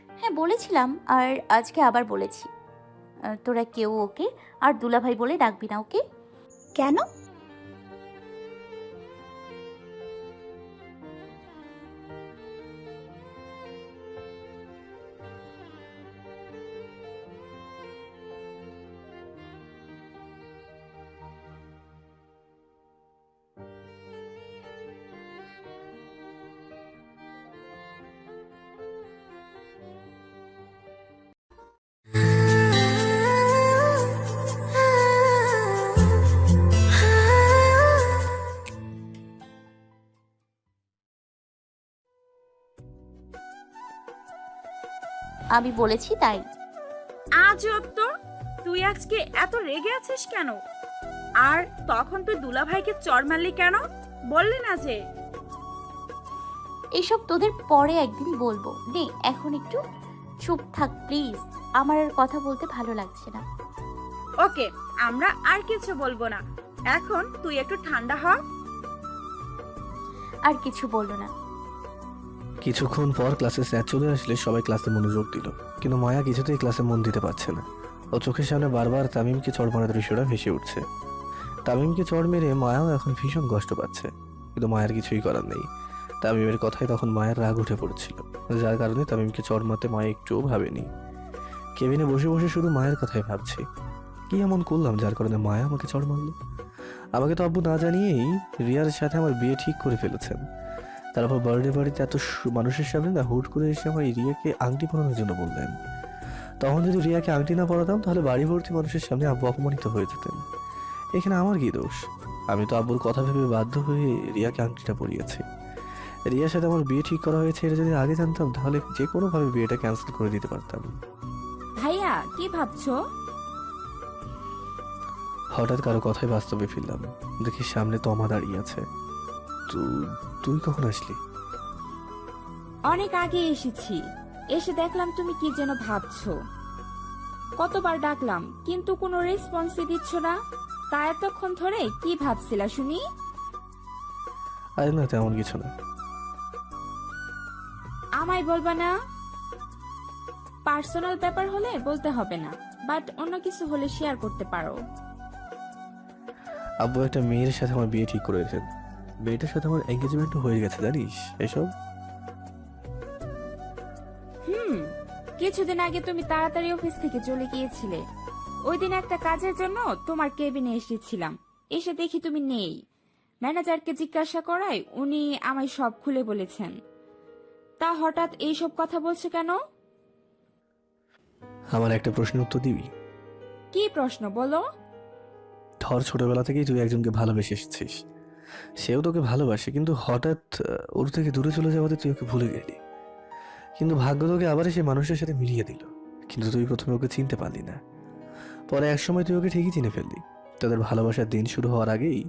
Speaker 6: হ্যাঁ বলেছিলাম, আর আজকে আবার বলেছি। তোরা কেউ ওকে আর দুলাভাই বলে ডাকবি না, ওকে?
Speaker 8: কেন?
Speaker 6: আমি বলেছি তাই।
Speaker 9: আজব তো, তুই আজকে এত রেগে আছিস কেন? আর তখন তুই দুলাভাইকে চড় মারলি কেন? বললি না যে?
Speaker 6: এইসব তোদের পরে একদিন বলবো, নে এখন একটু চুপ থাক প্লিজ, আমার আর কথা বলতে ভালো লাগছে না।
Speaker 9: ওকে, আমরা আর কিছু বলবো না, এখন তুই একটু ঠান্ডা হ।
Speaker 6: আর কিছু বললো না।
Speaker 1: কিছুক্ষণ পর ক্লাসে স্যার চলে আসলে সবাই ক্লাসে মনোযোগ দিল, কিন্তু মায়া কিছুতেই ক্লাসে মন দিতে পারছে না। ও চোখের সামনে বারবার তামিমকে চড় মারার দৃশ্যটা ভেসে উঠছে। তামিমকে চড় মেরে মায়াও এখন ভীষণ কষ্ট পাচ্ছে, কিন্তু মায়ের কিছুই করার নেই। তামিমের কথায় তখন মায়ের রাগ উঠে পড়ছিল, যার কারণে তামিমকে চড় মারতে মায়া একটুও ভাবেনি। কেবিনে বসে বসে শুধু মায়ের কথাই ভাবছি, কি এমন করলাম যার কারণে মায়া আমাকে চড় মারলো। আমাকে তো আব্বু না জানিয়েই রিয়ার সাথে আমার বিয়ে ঠিক করে ফেলেছেন। তারপর বার্থডে বাড়িতে এত মানুষের সামনে না হুট করে এসে আমার রিয়াকে আংটি পরানোর জন্য বললেন। তখন যদি রিয়াকে আংটি না পরাতাম তাহলে বাড়ি ভর্তি মানুষের সামনে আব্বু অপমানিত হয়ে যেতেন। এখানে আমার কি দোষ? আমি তো আব্বুর কথা ভেবে বাধ্য হয়ে রিয়াকে আংটিটা পরিয়েছি। রিয়ার সাথে আমার বিয়ে ঠিক করা হয়েছে, এটা যদি আগে জানতাম তাহলে যে কোনোভাবে বিয়েটা ক্যান্সেল করে দিতে পারতাম।
Speaker 10: ভাইয়া কি ভাবছো?
Speaker 1: হঠাৎ কারো কথায় বাস্তবে ফিরলাম, দেখি সামনে তমা দাঁড়িয়ে আছে। তুই কখন আসলি?
Speaker 10: অনেক আগে এসেছি, এসে দেখলাম তুমি কি যেন ভাবছো। কতবার ডাকলাম কিন্তু কোনো রেসপন্সই দিচ্ছ না, তা এতক্ষণ ধরে কি ভাবছিলা শুনি?
Speaker 1: আরে না, তেমন কিছু না।
Speaker 10: আমায় বলবা না? পার্সোনাল ব্যাপার হলে বলতে হবে না, বাট অন্য কিছু হলে শেয়ার করতে পারো।
Speaker 1: আব্বু একটা মেয়ের সাথে আমার বিয়ে ঠিক করেছেন, মেয়েটার সাথে আমার এঙ্গেজমেন্টও হয়ে গেছে, জানিস এসব?
Speaker 10: কিছুদিন আগে তুমি তাড়াতাড়ি অফিস থেকে চলে গিয়েছিলে। ওই দিন একটা কাজের জন্য তোমার কেবিনে এসেছিলাম, এসে দেখি তুমি নেই। ম্যানেজারকে জিজ্ঞাসা করায় উনি আমায় সব খুলে বলেছেন। তা হঠাৎ এইসব কথা বলছো কেন?
Speaker 1: আমার একটা প্রশ্নের উত্তর দিবি?
Speaker 10: কি প্রশ্ন বলো?
Speaker 1: ধর ছোটবেলা থেকেই তুই একজনকে ভালোবেসে এসেছিস, সেও তোকে ভালোবাসে, কিন্তু হঠাৎ ওর থেকে দূরে চলে যাওয়াতে তুই ওকে ভুলে গেলি। কিন্তু ভাগ্য তোকে আবার সেই মানুষের সাথে মিলিয়ে দিল, কিন্তু তুই প্রথমে ওকে চিনতে পারলি না। পরে একসময় তুই ওকে ঠিকই চিনে ফেললি। তোদের ভালোবাসার দিন শুরু হওয়ার আগেই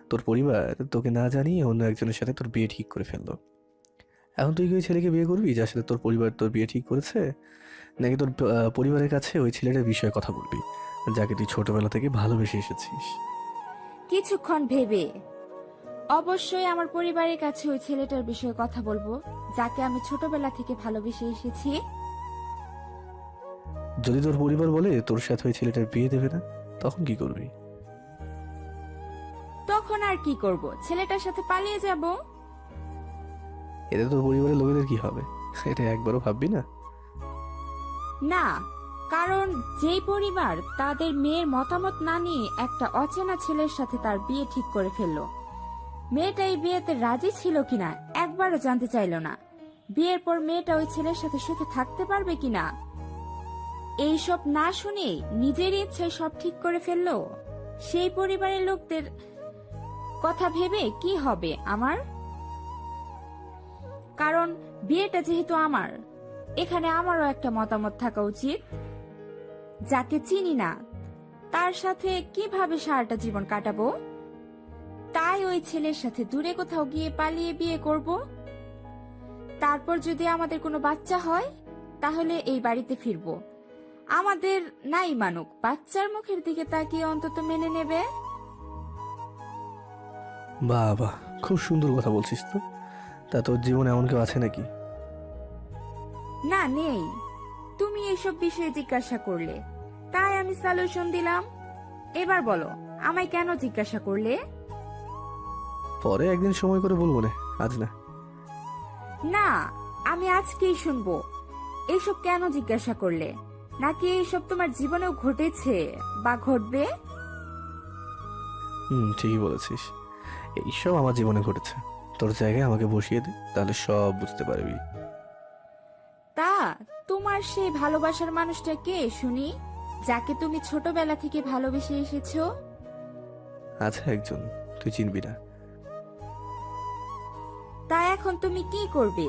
Speaker 1: তোর পরিবার তোকে না জানিয়ে অন্য একজনের সাথে তোর বিয়ে ঠিক করে ফেললো। এখন তুই কি ওই ছেলেকে বিয়ে করবি যার সাথে তোর পরিবার তোর বিয়ে ঠিক করেছে, নাকি তোর পরিবারের কাছে ওই ছেলেটার বিষয়ে কথা বলবি যাকে তুই ছোটবেলা থেকে ভালোবেসে এসেছিস?
Speaker 10: কিছুক্ষণ ভেবে অবশ্যই আমার পরিবারের কাছে ওই ছেলেটার বিষয়ে কথা বলবো যাকে আমি ছোটবেলা থেকে ভালোবেসে এসেছি।
Speaker 1: যদি তোর পরিবার বলে তোর সাথে ওই ছেলেটার বিয়ে দেবে না, তখন কি করবি?
Speaker 10: তখন আর কি করব, ছেলেটার সাথে পালিয়ে যাব।
Speaker 1: এতে তোর পরিবারের লোকেদের কি হবে, এটা একবারও ভাববি না?
Speaker 10: না, কারণ যেই পরিবার তাদের মেয়ের মতামত না নিয়ে একটা অচেনা ছেলের সাথে তার বিয়ে ঠিক করে ফেললো, মেয়েটা এই বিয়েতে রাজি ছিল কিনা একবারও জানতে চাইল না। বিয়ের পর মেয়েটা ওই ছেলের সাথে সুখে থাকতে পারবে কিনা এইসব না শুনে নিজের ইচ্ছায় সব ঠিক করে ফেললো, সেই পরিবারের লোকদের কথা ভেবে কি হবে আমার? কারণ বিয়েটা যেহেতু আমার, এখানে আমারও একটা মতামত থাকা উচিত। যাকে চিনি না তার সাথে কিভাবে সারাটা জীবন কাটাবো? তাই ওই ছেলের সাথে দূরে কোথাও গিয়ে পালিয়ে বিয়ে করব। তারপর যদি আমাদের কোনো বাচ্চা হয় তাহলে এই বাড়িতে ফিরবো। আমাদের নাই মানুক, বাচ্চার মুখের দিকে তাকিয়ে অন্তত মেনে নেবে।
Speaker 1: বাবা, খুব সুন্দর কথা বলছিস তো। তা তোর জীবনে এমন কেউ আছে নাকি?
Speaker 10: না, নেই। তুমি এসব বিষয়ে জিজ্ঞাসা করলে তাই আমি সলিউশন দিলাম। এবার বলো, আমায় কেন জিজ্ঞাসা করলে?
Speaker 1: পরে একদিন সময় করে বলবো না, আজ না।
Speaker 10: না, আমি আজকেই শুনবো এসব কেন জিজ্ঞাসা করলে। নাকি এইসব তোমার জীবনেও ঘটেছে বা ঘটবে?
Speaker 1: ঠিকই বলেছিস, এইসব আমার জীবনে ঘটেছে। তোর জায়গায় আমাকে বসিয়ে দে, তাহলে সব বুঝতে পারবি।
Speaker 10: তা তোমার সেই ভালোবাসার মানুষটা কে শুনি, যাকে তুমি ছোটবেলা থেকে ভালোবেসে এসেছো?
Speaker 1: আছে একজন, তুই চিনবি না।
Speaker 10: তা এখন তুমি কি করবে?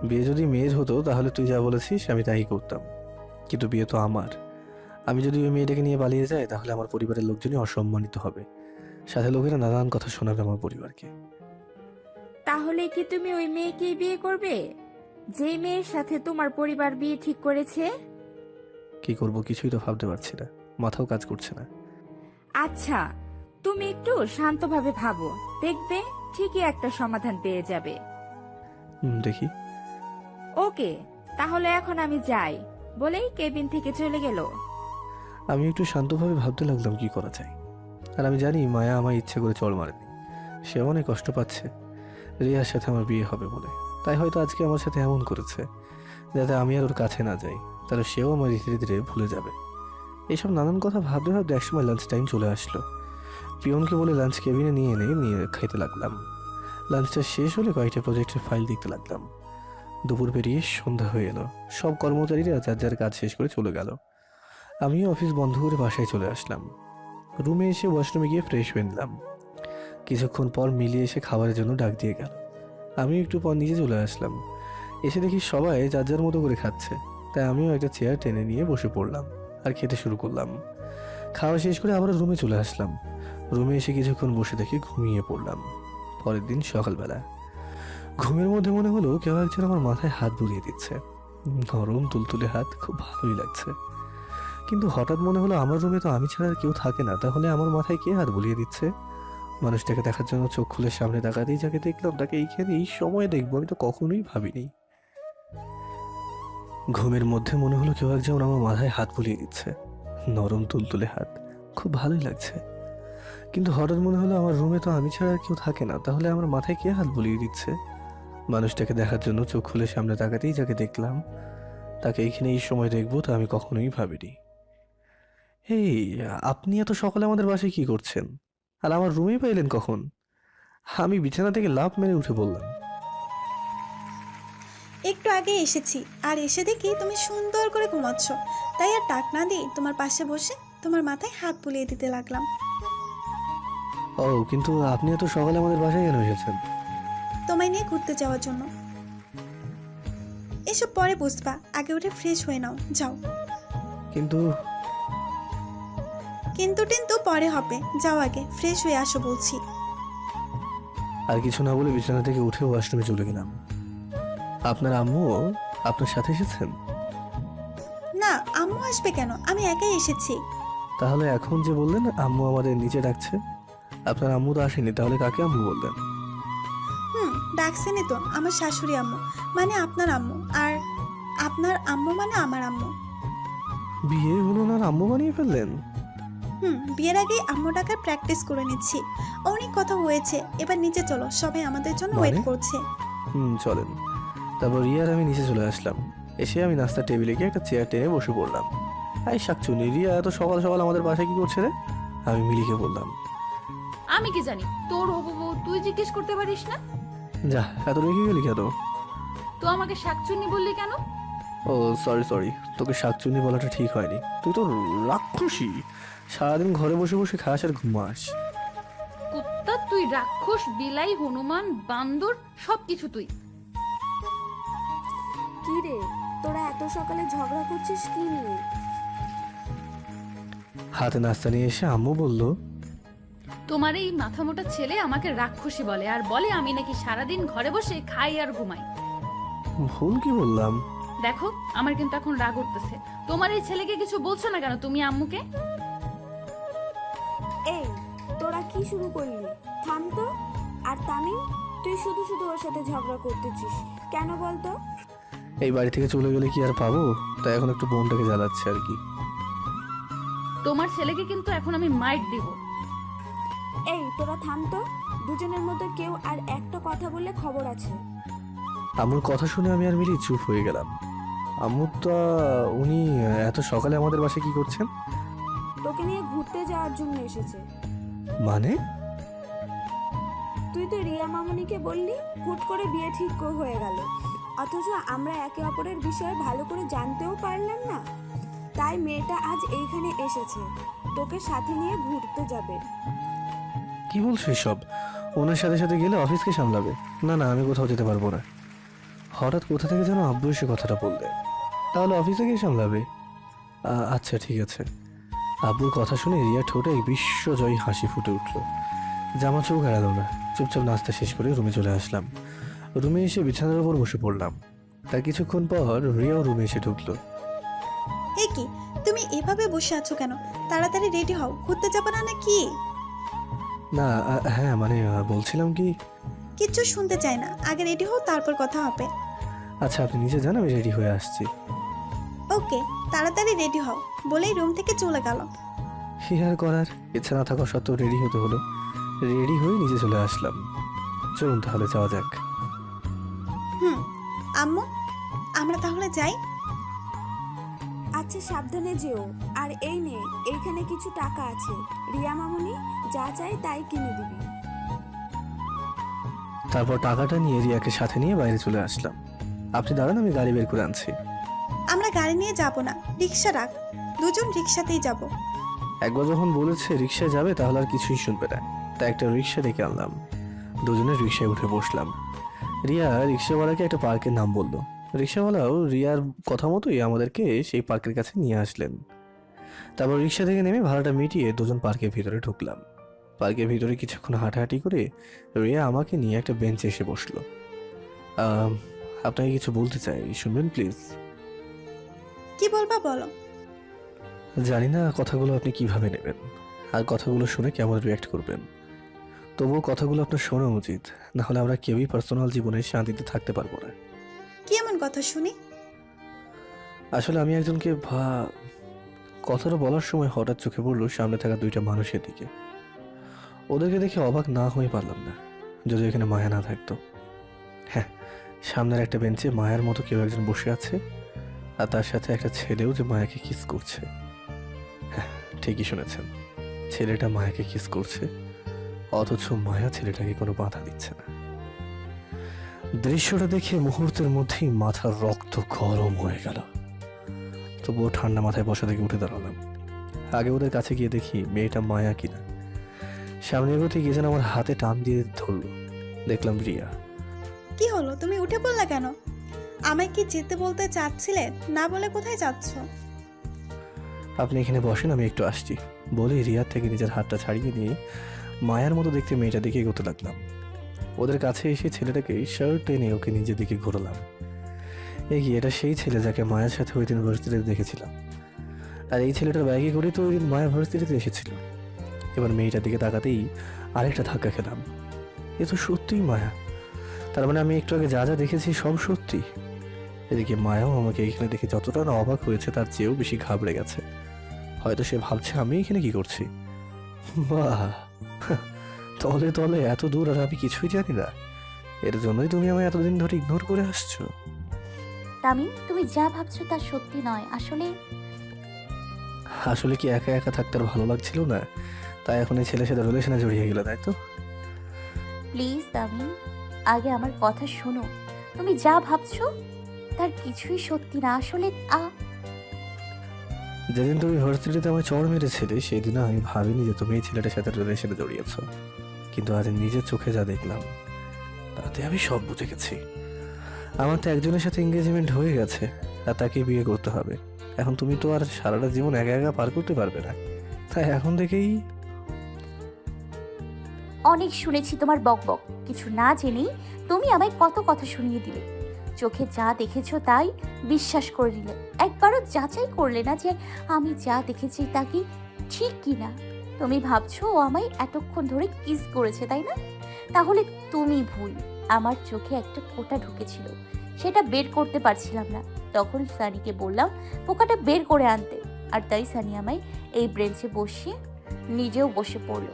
Speaker 1: বিয়ে যদি মেয়ের হতো তাহলে তুই যা বলেছিস আমি তাই করতাম, কিন্তু বিয়ে তো আমার। আমি যদি ওই মেয়েটাকে নিয়ে পালিয়ে যাই তাহলে আমার পরিবারের লোকজনই অসম্মানিত হবে, সাথে লোকেরা নানান কথা শোনাবে আমার পরিবারকে।
Speaker 10: তাহলে কি তুমি ওই মেয়েকেই বিয়ে করবে, যেই মেয়ের সাথে তোমার পরিবার বিয়ে ঠিক করেছে?
Speaker 1: কি করব কিছুই তো ভাবতে পারছি না, মাথাও কাজ করছে না।
Speaker 10: আচ্ছা, তুমি একটু শান্তভাবে ভাবো, দেখবে ঠিকই একটা সমাধান পেয়ে যাবে।
Speaker 1: দেখি।
Speaker 10: ওকে, তাহলে এখন আমি যাই বলেই কেবিন থেকে চলে গেল।
Speaker 1: আমি একটু শান্তভাবে ভাবতে লাগলাম কি করা যায়। আর আমি জানি মায়া আমার ইচ্ছে করে চড় মারেনি, সে অনেক কষ্ট পাচ্ছে রিয়ার সাথে আমার বিয়ে হবে বলে, তাই হয়তো আজকে আমার সাথে এমন করেছে যাতে আমি আর ওর কাছে না যাই, তাহলে সেও আমার ধীরে ধীরে ভুলে যাবে। এইসব নানান কথা ভাবতে ভাবতে একসময় লাঞ্চ টাইম চলে আসলো। পিয়নকে বলে লাঞ্চ কেবিনে নিয়ে খাইতে লাগলাম। লাঞ্চটা শেষ হলে কয়েকটা প্রজেক্টের ফাইল দেখতে লাগলাম। দুপুর পেরিয়ে সন্ধ্যা হয়ে এলো, সব কর্মচারীরা যার যার কাজ শেষ করে চলে গেল। আমিও অফিস বন্ধ করে বাসায় চলে আসলাম। রুমে এসে ওয়াশরুমে গিয়ে ফ্রেশ হয়ে নিলাম। কিছুক্ষণ পর মিলিয়ে এসে খাবারের জন্য ডাক দিয়ে গেল। আমি একটু পর নিচে চলে আসলাম। এসে দেখি সবাই যার যার মতো করে খাচ্ছে, তাই আমিও একটা চেয়ার টেনে নিয়ে বসে পড়লাম আর খেতে শুরু করলাম। খাওয়া শেষ করে আবার রুমে চলে আসলাম। রুমে এসে কিছুক্ষণ বসে দেখে ঘুমিয়ে পড়লাম। পরের দিন সকালবেলা ঘুমের মধ্যে মনে হলো কেউ একজন আমার মাথায় হাত বুলিয়ে দিচ্ছে। নরম তুলতুলে হাত, খুব ভালোই লাগছে। কিন্তু হঠাৎ মনে হলো আমার রুমে তো আমি ছাড়া আর কেউ থাকে না, তাহলে আমার মাথায় কে হাত বুলিয়ে দিচ্ছে? মানুষটাকে দেখার জন্য চোখ খুলে সামনে তাকাতেই যাকে দেখলাম তাকে এইখানে এই সময় দেখবো আমি তো কখনোই ভাবিনি। ঘুমের মধ্যে মনে হলো কেউ একজন আমার মাথায় হাত বুলিয়ে দিচ্ছে, নরম তুলতুলে হাত, খুব ভালোই লাগছে। কিন্তু হঠাৎ মনে হলো আমার রুমে তো আমি ছাড়া আর কেউ থাকে না, তাহলে আমার মাথায় কে হাত বুলিয়ে দিচ্ছে? মানুষটাকে দেখার জন্য চোখ খুলে সামনে তাকাতেই যাকে দেখলাম তাকে এইখানে এই সময় দেখবো তো আমি কখনোই ভাবিনি। এই, আপনি এত সকালে আমাদের বাসায় কি করছেন? আর আমার রুমেই পাইলেন কখন? আমি বিছানা থেকে লাফ মেরে উঠে বললাম,
Speaker 3: একটু আগে এসেছি, আর এসে দেখি তুমি সুন্দর করে ঘুমাচ্ছ, তাই আর ডাক না দিয়ে তোমার পাশে বসে তোমার মাথায় হাত বুলিয়ে দিতে লাগলাম।
Speaker 1: ও, কিন্তু আপনি এত সকালে আমাদের বাসায় কেন এসেছেন?
Speaker 3: তোমায় নিয়ে ঘুরতে যাওয়ার জন্য। এসব পরে বুঝবা, আগে উঠে ফ্রেশ হয়ে নাও, যাও।
Speaker 1: কিন্তু
Speaker 3: কিন্তু পরে হবে, যাও আগে ফ্রেশ হয়ে আসো বলছি।
Speaker 1: আর কিছু না বলে বিছানা থেকে উঠে ওয়াশরুমে চলে গেলাম। আপনার আম্মু আপনার সাথে এসেছেন?
Speaker 3: না, আম্মু আসবে কেন, আমি একাই এসেছি।
Speaker 1: তাহলে এখন যে বললেন আম্মু আমাদের নিচে ডাকছে, আপনার আম্মু তো আসেনি, তাহলে কাকে আম্মু বললেন?
Speaker 3: ডাকছেনই তো, আমার শাশুড়ি আম্মু মানে আপনার আম্মু, আর আপনার আম্মু মানে আমার আম্মু।
Speaker 1: বিয়ে হলো না আর আম্মু বানিয়ে ফেললেন?
Speaker 3: বিয়ের আগেই আম্মু ডাকার প্র্যাকটিস করে নিচ্ছি। অনেক কথা হয়েছে, এবার নিচে চলো, সবাই আমাদের জন্য ওয়েট করছে।
Speaker 1: চলেন। তারপর রিয়া আর আমি নিচে চলে আসলাম। এসে আমি নাস্তার টেবিলে গিয়ে একটা চেয়ার টেনে বসে পড়লাম। এই শাকচুনি, রিয়া এত সকাল সকাল আমাদের বাসায় কি করছে রে? আমি মিলিকে বললাম।
Speaker 4: আমি কি জানি, তোর হবু বউ তুই জিজ্ঞেস করতে পারিস না?
Speaker 1: যা, এত রেখে গেলি কেন?
Speaker 4: তো আমাকে শাকচুন্নি বললি কেন?
Speaker 1: ও সরি, তোকে শাকচুনি বলাটা ঠিক হয়নি। তুই তো রাক্ষসী, সারাদিন ঘরে বসে বসে খাস আর ঘুমাস।
Speaker 4: কুত্তা তুই, রাক্ষস, বিলাই, হনুমান, বান্দর, সবকিছু তুই।
Speaker 13: কি রে, তোরা এত সকালে ঝগড়া করছিস কি নিয়ে?
Speaker 1: হাতে নাস্তা নিয়ে এসে আম্মু বলল,
Speaker 4: তোমার এই মাথা মোটা ছেলে আমাকে রাক্ষসী বলে, আর বলে আমি নাকি সারাদিন ঘরে বসে খাই আর ঘুমাই।
Speaker 1: ভুল কি বললাম?
Speaker 4: দেখো, আমার কিন্তু এখন রাগ উঠতেছে। তোমার এই ছেলেকে কিছু বলছো না কেন তুমি আম্মুকে?
Speaker 13: এই, তোরা কি শুরু করলি? থাম তো। আর তামিম, তুই শুধু শুধু ওর সাথে ঝগড়া করতেছিস কেন বলতো?
Speaker 1: এই বাড়ি থেকে চলে গেলে কি আর পাবো, তাই এখন একটু বোনটাকে জ্বালাচ্ছে আর কি।
Speaker 4: তোমার ছেলেকে কিন্তু এখন আমি মাইট দিব।
Speaker 13: এই, তোরা থাম তো। দুজনের মধ্যে কেউ আর একটা কথা বললে খবর আছে।
Speaker 1: আম্মুর কথা শুনে আমি আর মিলি চুপ হয়ে গেলাম। আম্মু তো, উনি এত সকালে আমাদের বাসায় কি করছেন?
Speaker 13: তোকে নিয়ে ঘুরতে যাওয়ার জন্য এসেছে।
Speaker 1: মানে?
Speaker 13: তুই তো রিয়া মামুনিকে বললি হুট করে বিয়ে ঠিক হয়ে গেল, অথচ আমরা একে অপরের বিষয়ে ভালো করে জানতেও পারলাম না। তাই মেয়েটা আজ এইখানে এসেছে, তোকে সাথে নিয়ে ঘুরতে যাবে।
Speaker 1: কি বলছো এসব? ওনার সাথে সাথে গেলে অফিসকে সামলাবে। না, আমি কোথাও যেতে পারবো না। হঠাৎ কোথা থেকে যেন আব্বু এসে কথাটা বললে। তাহলে অফিসে গিয়ে সামলাবে। আচ্ছা ঠিক আছে। আব্বুর কথা শুনে রিয়া ঠোঁটে বিশ্বজয়ী হাসি ফুটে উঠল। জামা চোখ এড়াল না, চুপচাপ নাস্তা শেষ করে রুমে চলে আসলাম। রুমে এসে বিছানার উপর বসে পড়লাম। তার কিছুক্ষণ পর রিয়াও রুমে এসে ঢুকলো।
Speaker 3: এ কি, তুমি এভাবে বসে আছো কেন? তাড়াতাড়ি রেডি হও, ঘুরতে যাবে না নাকি?
Speaker 1: না হ্যাঁ মানে বলছিলাম কি।
Speaker 3: কিচ্ছু শুনতে চাই না, আগে রেডি হও, তারপর কথা হবে।
Speaker 1: আচ্ছা আপনি নিজে যান, আমি রেডি হয়ে আসছি।
Speaker 3: ওকে, তাড়াতাড়ি রেডি হও বলেই রুম থেকে চলে গেল।
Speaker 1: কি আর করার, ইচ্ছা না থাকা সত্ত্বেও রেডি হতে হলো। রেডি হয়ে নিজে চলে আসলাম। চলুন তাহলে যাওয়া যাক।
Speaker 3: আম্মু, আমরা তাহলে যাই?
Speaker 14: আচ্ছা সাবধানে যেও। আর এই নে, এইখানে কিছু টাকা আছে, রিয়া মামুনি যা চাই তাই কিনে দিবি।
Speaker 1: তারপর টাকাটা নিয়ে রিয়াকে সাথে নিয়ে বাইরে চলে আসলাম। আপনি দাঁড়ান, আমি গাড়ি বের করে আনছি।
Speaker 3: আমরা গাড়ি নিয়ে যাব না, রিক্সা রাখ, দুজন রিক্সাতেই যাব।
Speaker 1: একবার যখন বলেছে রিক্সায় যাবে তাহলে আর কিছুই শুনবে না। তাই একটা রিক্সা ডেকে আনলাম। দুজনে রিক্সায় উঠে বসলাম। রিয়া রিক্সাওয়ালাকে একটা পার্কের নাম বলল। রিক্সাওয়ালাও রিয়ার কথা মতোই আমাদেরকে সেই পার্কের কাছে নিয়ে আসলেন। তারপর রিক্সা থেকে নেমে ভাড়াটা মিটিয়ে দুজন পার্কের ভিতরে ঢুকলাম। পার্কের ভিতরে কিছুক্ষণ হাঁটাহাঁটি করে রিয়া আমাকে নিয়ে একটা বেঞ্চে এসে বসলো। আপনাকে কিছু বলতে চাই, শুনবেন প্লিজ?
Speaker 3: কি বলবা বলো।
Speaker 1: জানি না কথাগুলো আপনি কিভাবে নেবেন আর কথাগুলো শুনে কেমন রিয়াক্ট করবেন, তবুও কথাগুলো আপনার শোনা উচিত, না হলে আমরা কেউই পার্সোনাল জীবনে শান্তিতে থাকতে পারবো না।
Speaker 3: কি এমন কথা শুনি?
Speaker 1: আসলে আমি একজনকে কথাটা বলার সময় হঠাৎ চোখে পড়লো সামনে থাকা দুইটা মানুষের দিকে। ওদেরকে দেখে অবাক না হয়ে পারলাম না, যদি এখানে মায়া না থাকতো। হ্যাঁ, সামনের একটা বেঞ্চে মায়ার মতো কেউ একজন বসে আছে, আর তার সাথে একটা ছেলেও যে মায়াকে কিস করছে। হ্যাঁ ঠিকই শুনেছেন, ছেলেটা মায়াকে কিস করছে, অথচ মায়া ছেলেটাকে কোনো বাধা দিচ্ছে না। দৃশ্যটা দেখে মুহূর্তের মধ্যেই মাথার রক্ত গরম হয়ে গেল। তবুও ঠান্ডা মাথায় বসা থেকে উঠে দাঁড়ালাম। আগে ওদের কাছে গিয়ে দেখি মেয়েটা মায়া কিনা। সামনে এগোতে গিয়ে যেন আমার হাতে টান দিয়ে ধরলো। দেখলাম রিয়া।
Speaker 3: কি হলো, তুমি উঠে পড়লা কেন? আমায় কি যেতে বলতে চাচ্ছিলে? না বলে কোথায় যাচ্ছ?
Speaker 1: আপনি এখানে বসেন, আমি একটু আসছি বলে রিয়ার থেকে নিজের হাতটা ছাড়িয়ে নিয়ে মায়ার মতো দেখতে মেয়েটা দিকে এগোতে লাগলাম। ওদের কাছে এসে ছেলেটাকে শার্ট টেনে ওকে নিজের দিকে ঘোরালাম। এগিয়ে এটা সেই ছেলে যাকে মায়ের সাথে ওই দিন ভার্সিটিতে দেখেছিলাম, আর এই ছেলেটার ব্যাগে করে তো ওই দিন মায়া ভার্সিটিতে এসেছিল। এবার মেয়েটার দিকে তাকাতেই আরেকটা ধাক্কা খেলাম। এ তো সত্যিই মায়া, তার মানে আমি একটু আগে যা যা দেখেছি সব সত্যি। এদিকে মায়াও আমাকে এখানে দেখে যতটা না অবাক হয়েছে তার চেয়েও বেশি ঘাবড়ে গেছে। হয়তো সে ভাবছে আমি এখানে কি করছি। বাহ, তলে তলে এত দূর আর আমি কিছুই জানি না। এর জন্যই তুমি আমায় এতদিন ধরে ইগনোর করে আসছো।
Speaker 6: তামিম, তুমি যা ভাবছো তা সত্যি নয়।
Speaker 1: আসলে কি একা একা থাকতে আর ভালো লাগছিল না, তাই এখন এই ছেলের সাথে রিলেশনে জড়িয়ে গেল, তাই তো?
Speaker 6: প্লিজ তামিম, আগে আমার কথা শোনো। তুমি যা ভাবছো তার কিছুই সত্যি না।
Speaker 1: যেদিন তুমি ভার্সিটিতে আমায় চড় মেরেছিলে সেদিন আমি ভাবিনি যে তুমি এই ছেলেটার সাথে রিলেশনে জড়িয়েছ, কিন্তু আজ নিজের চোখে যা দেখলাম তাতে আমি সব বুঝে গেছি। আমার তো একজনের সাথে এঙ্গেজমেন্ট হয়ে গেছে আর তাকে বিয়ে করতে হবে। এখন তুমি তো আর সারাটা জীবন একা একা পার করতে পারবে না, তাই এখন থেকেই।
Speaker 6: অনেক শুনেছি তোমার বকবক, কিছু না জেনেই তুমি আমায় কত কথা শুনিয়ে দিলে। চোখে যা দেখেছো তাই বিশ্বাস করে নিলে, একবারও যাচাই করলে না যে আমি যা দেখেছি তা কি ঠিক কিনা। তুমি ভাবছো ও আমায় এতক্ষণ ধরে কিস করেছে, তাই না? তাহলে তুমি ভুল। আমার চোখে একটা পোকা ঢুকেছিল, সেটা বের করতে পারছিলাম না। তখন সানিকে বললাম পোকাটা বের করে আনতে, আর তাই সানি আমায় এই ব্রেঞ্চে বসিয়ে নিজেও বসে পড়লো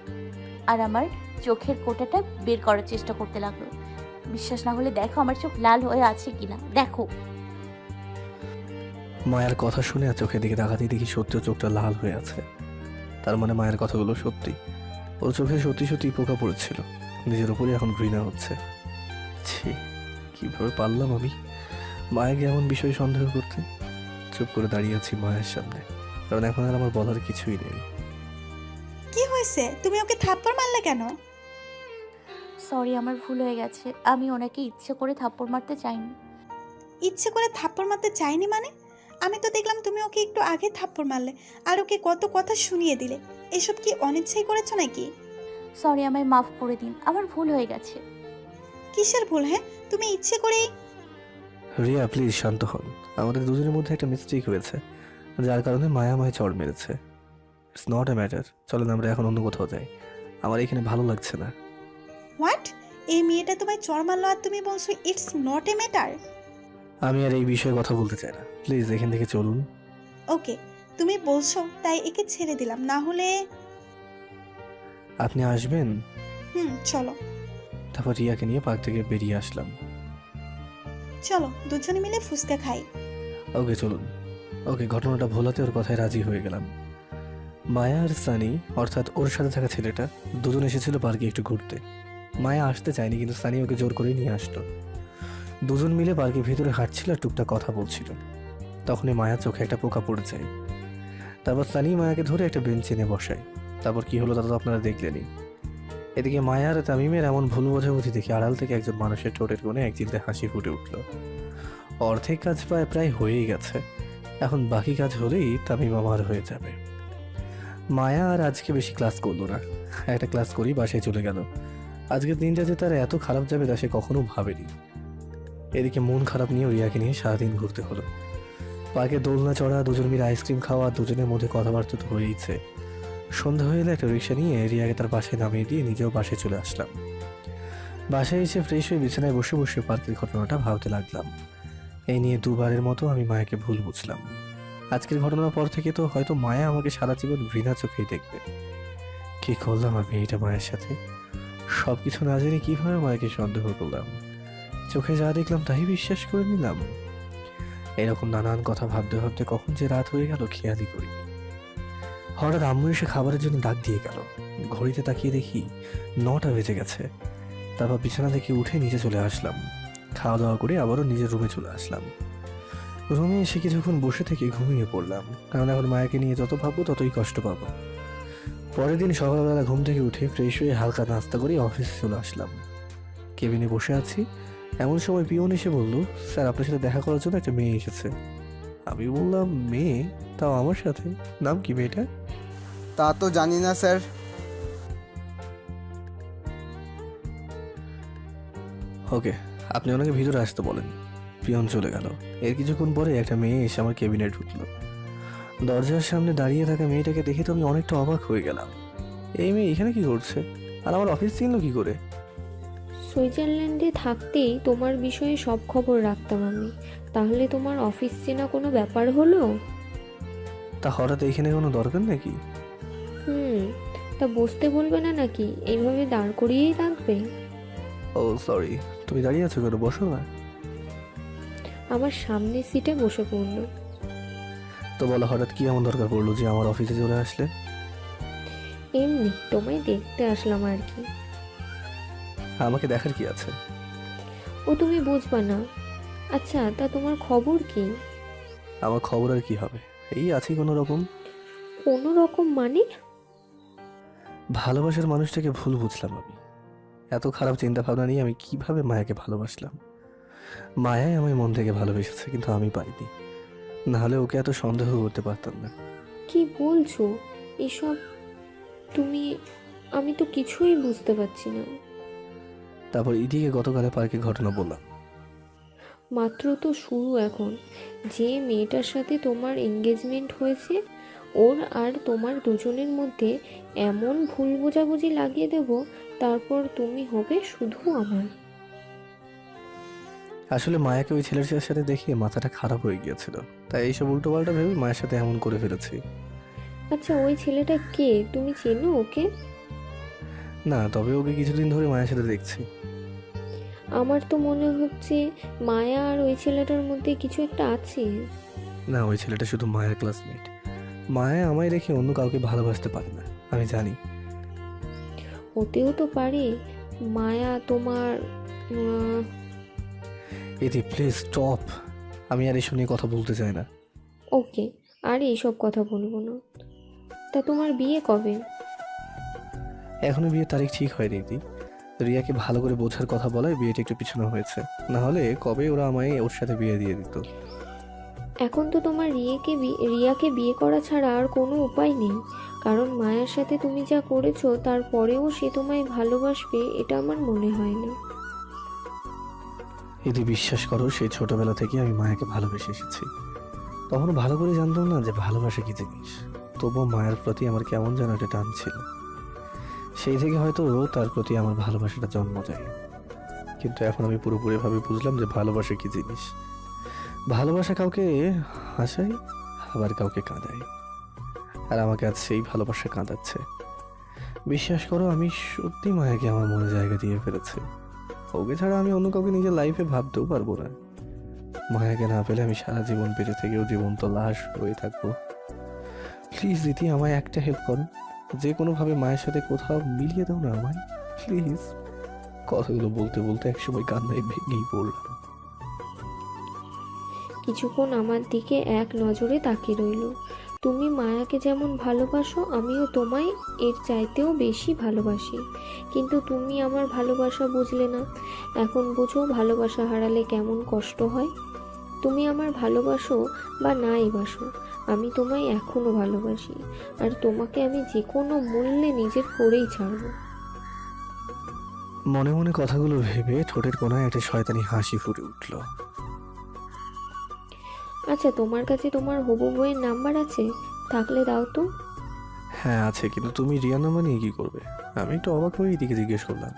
Speaker 6: আর আমার চোখের কোটাটা বের করার চেষ্টা করতে লাগলো। বিশ্বাস না হলে দেখো আমার চোখ লাল হয়ে আছে কিনা, দেখো।
Speaker 1: মায়ের কথা শুনে আর চোখের দিকে তাকাতেই দেখি সত্যি চোখটা লাল হয়ে আছে। তার মানে মায়ের কথাগুলো সত্যি, ওর চোখে সত্যি সত্যি পোকা পড়েছিল। নিজের উপরে এখন ঘৃণা হচ্ছে। ছি, কিভাবে পারলাম আমি মায়াকে এমন বিষয়ে সন্দেহ করতে? চুপ করে দাঁড়িয়ে আছি মায়ের সামনে, কারণ এখন আর আমার বলার কিছুই নেই।
Speaker 3: কি হয়েছে, তুমি ওকে থাপ্পড় মারলে কেন?
Speaker 6: সরি, আমার ভুল হয়ে গেছে। আমি ওনাকে ইচ্ছে করে থাপ্পড় মারতে চাইনি।
Speaker 3: ইচ্ছে করে থাপ্পড় মারতে চাইনি মানে? আমি তো দেখলাম তুমি ওকে একটু আগে থাপ্পড় মারলে আর ওকে কত কথা শুনিয়ে দিলে। এসব কি অনিচ্ছাই করেছো নাকি?
Speaker 6: সরি, আমায় মাফ করে দিন, আমার ভুল হয়ে গেছে।
Speaker 3: কিসের ভুল? হ্যাঁ, তুমি ইচ্ছে করেই।
Speaker 1: রিয়া প্লিজ শান্ত হন। আমাদের দুজনের মধ্যে একটা মিস্টেক হয়েছে, যার কারণে মায়া আমায় চড় মেরেছে। It's not a matter. চলেন আমরা এখন অন্য কোথাও যাই, আমার এখানে ভালো লাগছে না।
Speaker 3: হোয়াট? এই মেয়েটা তোমায় চড় মারলো আর তুমি বলছো ইটস নট এ ম্যাটার?
Speaker 1: আমি আর এই বিষয়ে কথা বলতে চাই না, প্লিজ এখান থেকে চলুন।
Speaker 3: ওকে, তুমি বলছো তাই একে ছেড়ে দিলাম, না হলে।
Speaker 1: আপনি আসবেন?
Speaker 3: চলো।
Speaker 1: তারপর রিয়াকে নিয়ে পার্ক থেকে বেরিয়ে আসলাম।
Speaker 3: চলো দুজনে মিলে ফুচকা খাই।
Speaker 1: ওকে চলুন। ওকে, ঘটনাটা ভোলাতে ওর কথায় রাজি হয়ে গেলাম। মায়া আর সানি, অর্থাৎ ওর সাথে থাকা ছেলেটা, দুজন এসেছিল পার্কে একটু ঘুরতে। মায়া আসতে চায়নি, কিন্তু সানি ওকে জোর করে নিয়ে আসলো। দুজন মিলে পার্কের ভেতরে হাঁটছিল আর টুকটাক কথা বলছিল। তখনই মায়ার চোখে একটা পোকা পড়ে যায়। তারপর সানি মায়াকে ধরে একটা বেঞ্চে এনে বসায়। তারপর কি হলো তা তো আপনারা দেখলেনই। এদিকে মায়া আর তামিমের এমন ভুল বোঝাবুঝি দেখে আড়াল থেকে একজন মানুষের ঠোঁটের কোণে এক চিলতে হাসি ফুটে উঠল। অর্ধেক কাজ প্রায় হয়েই গেছে, এখন বাকি কাজ হলেই তামিম আমার হয়ে যাবে। মায়া আর আজকে বেশি ক্লাস করলো না, একটা ক্লাস করেই বাসায় চলে গেল। আজকের দিনটা যে তার এত খারাপ যাবে তা সে কখনো ভাবেনি। এদিকে মন খারাপ নিয়ে রিয়াকে নিয়ে সারাদিন ঘুরতে হলো। পার্কে দোলনা চড়া, দুজন মিলে আইসক্রিম খাওয়া, দুজনের মধ্যে কথাবার্তা তো হয়েইছে। সন্ধ্যা হয়ে এলে একটা রিক্সা নিয়ে রিয়াকে তার বাসায় নামিয়ে দিয়ে নিজেও বাসায় চলে আসলাম। বাসায় এসে ফ্রেশ হয়ে বিছানায় বসে বসে পার্কের ঘটনাটা ভাবতে লাগলাম। এই নিয়ে দুবারের মতো আমি মায়াকে ভুল বুঝলাম। আজকের ঘটনার পর থেকে তো হয়তো মায়া আমাকে সারা জীবন ঘৃণা চোখেই দেখবে। কি করলাম আমি এটা মায়ের সাথে? সব কিছু না জেনে কিভাবে মায়াকে সন্দেহ করলাম? চোখে যা দেখলাম তাই বিশ্বাস করে নিলাম। এরকম নানান কথা ভাবতে ভাবতে কখন যে রাত হয়ে গেল খেয়ালই করিনি। হঠাৎ আম্মু এসে খাবারের জন্য ডাক দিয়ে গেল। ঘড়িতে তাকিয়ে দেখি 9টা বেজে গেছে। তারপর বিছানা থেকে উঠে নিচে চলে আসলাম। খাওয়া দাওয়া করে আবারও নিজের রুমে চলে আসলাম। রুমে এসে কিছুক্ষণ বসে থেকে ঘুমিয়ে পড়লাম, কারণ এখন মায়াকে নিয়ে যত ভাববো ততই কষ্ট পাবো। পরের দিন সকালবেলা ঘুম থেকে উঠে ফ্রেশ হয়ে হালকা নাস্তা করে অফিসে চলে আসলাম। কেবিনে বসে আছি, এমন সময় পিয়ন এসে বলল, স্যার আপনার সাথে দেখা করার জন্য একটা মেয়ে এসেছে। আমি বললাম, মেয়ে? তাও আমার সাথে? নাম কি মেয়েটা?
Speaker 15: তা তো জানি না স্যার।
Speaker 1: ওকে, আপনি ওনাকে ভিতরে আসতে বলেন। পিয়ন চলে গেল। এর কিছুক্ষণ পরে একটা মেয়ে এসে আমার কেবিনে ঢুকলো। দরজার সামনে দাঁড়িয়ে থাকা মেয়েটাকে দেখে তো আমি অনেকটা অবাক হয়ে গেলাম। এই মেয়ে এখানে কি করছে, আর আমার অফিস চিনল কি করে?
Speaker 13: সুইজারল্যান্ডে থাকতেই তোমার বিষয়ে সব খবর রাখতাম আমি, তাহলে তোমার অফিস চেনা কোনো ব্যাপার হলো?
Speaker 1: তা হঠাৎ এখানে কোনো দরকার নাকি?
Speaker 13: তা বসতে বলবে না নাকি? এইভাবে দাঁড় করিয়েই রাখবে?
Speaker 1: ও সরি, তুমি দাঁড়িয়ে আছো কেন? বসো না।
Speaker 13: আমার সামনের সিটে বসে পড়লো।
Speaker 1: তো বলো, হঠাৎ কি এমন দরকার পড়লো যে আমার অফিসে চলে আসলে?
Speaker 13: এমনি তোমায় দেখতে আসলাম আর কি।
Speaker 1: আমাকে দেখার কি আছে?
Speaker 13: ও তুমি বুঝবা না। আচ্ছা, তা তোমার খবর কি?
Speaker 1: আমার খবর আর কি হবে, এই আছি কোনো রকম।
Speaker 13: কোনো রকম মানে?
Speaker 1: ভালোবাসার মানুষটাকে ভুল বুঝলাম আমি। এত খারাপ চিন্তা ভাবনা নিয়ে আমি কিভাবে মায়াকে ভালোবাসলাম? মায়াই আমায় মন থেকে ভালোবেসেছে, কিন্তু আমি পারিনি। নাহলে ওকে এত সন্দেহ করতে পারতাম না।
Speaker 13: কি বলছো এসব তুমি? আমি তো কিছুই বুঝতে পারছি না।
Speaker 1: তারপর ইদিকে গতকালে পার্কে ঘটনা বললাম।
Speaker 13: মাত্র তো শুরু এখন। যে মেয়েটার সাথে তোমার এঙ্গেজমেন্ট হয়েছে, ওর আর তোমার দুজনের মধ্যে এমন ভুল বোঝাবুঝি লাগিয়ে দেব, তারপর তুমি হবে শুধু আমার।
Speaker 1: আসলে মায়াকে ওই ছেলের সাথে দেখে মাথাটা খারাপ হয়ে গিয়েছিল, তাই এইসব উল্টোপাল্টা ভেবে মায়ের সাথে এমন করে ফেলেছি।
Speaker 13: আচ্ছা, ওই ছেলেটা কে? তুমি চেনো ওকে?
Speaker 1: না, তবে ওকে কিছুদিন ধরে মায়ের সাথে দেখছি।
Speaker 13: আমার তো মনে হচ্ছে মায়া আর ওই ছেলেটার মধ্যে কিছু একটা আছে।
Speaker 1: না, ওই ছেলেটা শুধু মায়ের ক্লাসমেট। মায়া আমায় রেখে অন্য কাউকে ভালোবাসতে পারে না, আমি জানি।
Speaker 13: হতেও তো পারে মায়া তোমার।
Speaker 1: এটি প্লিজ স্টপ, আমি আর এসব নিয়ে কথা বলতে চাই না।
Speaker 13: ওকে, আর এইসব কথা বলবো না। তা তোমার বিয়ে কবে?
Speaker 1: এখনো বিয়ের তারিখ ঠিক হয়নি দি। রিয়াকে ভালো করে বোঝার কথা বলায় বিয়েটা একটু পিছনে হয়েছে, না হলে কবে ওরা আমায় ওর সাথে বিয়ে দিয়ে দিত।
Speaker 13: এখন তো তোমার রিয়াকে বিয়ে করা ছাড়া আর কোনো উপায় নেই, কারণ মায়ের সাথে তুমি যা করেছো তারপরেও সে তোমায় ভালোবাসবে এটা আমার মনে হয় না।
Speaker 1: ইতি, বিশ্বাস করো, সেই ছোটবেলা থেকে আমি মায়াকে ভালোবেসে এসেছি। তখন ভালো করে জানতাম না যে ভালোবাসা কি জিনিস, তবুও মায়ের প্রতি আমার কেমন যেন একটা টান ছিল। সেই থেকে হয়তো তার প্রতি আমার ভালোবাসাটা জন্ম দেয়। কিন্তু এখন আমি পুরোপুরিভাবে বুঝলাম যে ভালোবাসা কি জিনিস। ভালোবাসা কাউকে হাসায়, আবার কাউকে কাঁদায়, আর আমাকে আজ সেই ভালোবাসা কাঁদাচ্ছে। বিশ্বাস করো, আমি সত্যি মায়াকে আমার মনে জায়গা দিয়ে ফেলেছি। ওকে ছাড়া আমি অন্য কাউকে নিজের লাইফে ভাবতেও পারবো না। মায়াকে না পেলে আমি সারা জীবন বেঁচে থেকেও জীবন্ত লাশ হয়ে থাকবো। প্লিজ দিদি, আমায় একটা হেল্প করো, যে কোনোভাবে মায়ের সাথে কোথাও মিলিয়ে দাও না আমায়, প্লিজ। কথাগুলো বলতে বলতে একসময় কান্নায় ভেঙেই পড়লাম।
Speaker 13: কিছুক্ষণ আমার দিকে এক নজরে তাকিয়ে রইল। তুমি মায়াকে যেমন ভালোবাসো আমিও তোমায় এর চাইতেও বেশি ভালোবাসি, কিন্তু তুমি আমার ভালোবাসা বুঝলে না। এখন বুঝো ভালোবাসা হারালে কেমন কষ্ট হয়। তুমি আমার ভালোবাসো বা নাই বাসো, আমি তোমায় এখনও ভালোবাসি, আর তোমাকে আমি যে কোনো মূল্যে নিজের করেই ছাড়বো।
Speaker 1: মনে মনে কথাগুলো ভেবে ঠোঁটের কোণায় একটা শয়তানি হাসি ফুটে উঠল।
Speaker 13: আচ্ছা, তোমার কাছে তোমার হবু বইয়ের নাম্বার আছে? থাকলে দাও তো।
Speaker 1: হ্যাঁ আছে, কিন্তু তুমি রিয়া নাম্বার নিয়ে কি করবে? আমি একটু অবাক হয়ে এদিকে জিজ্ঞেস করলাম।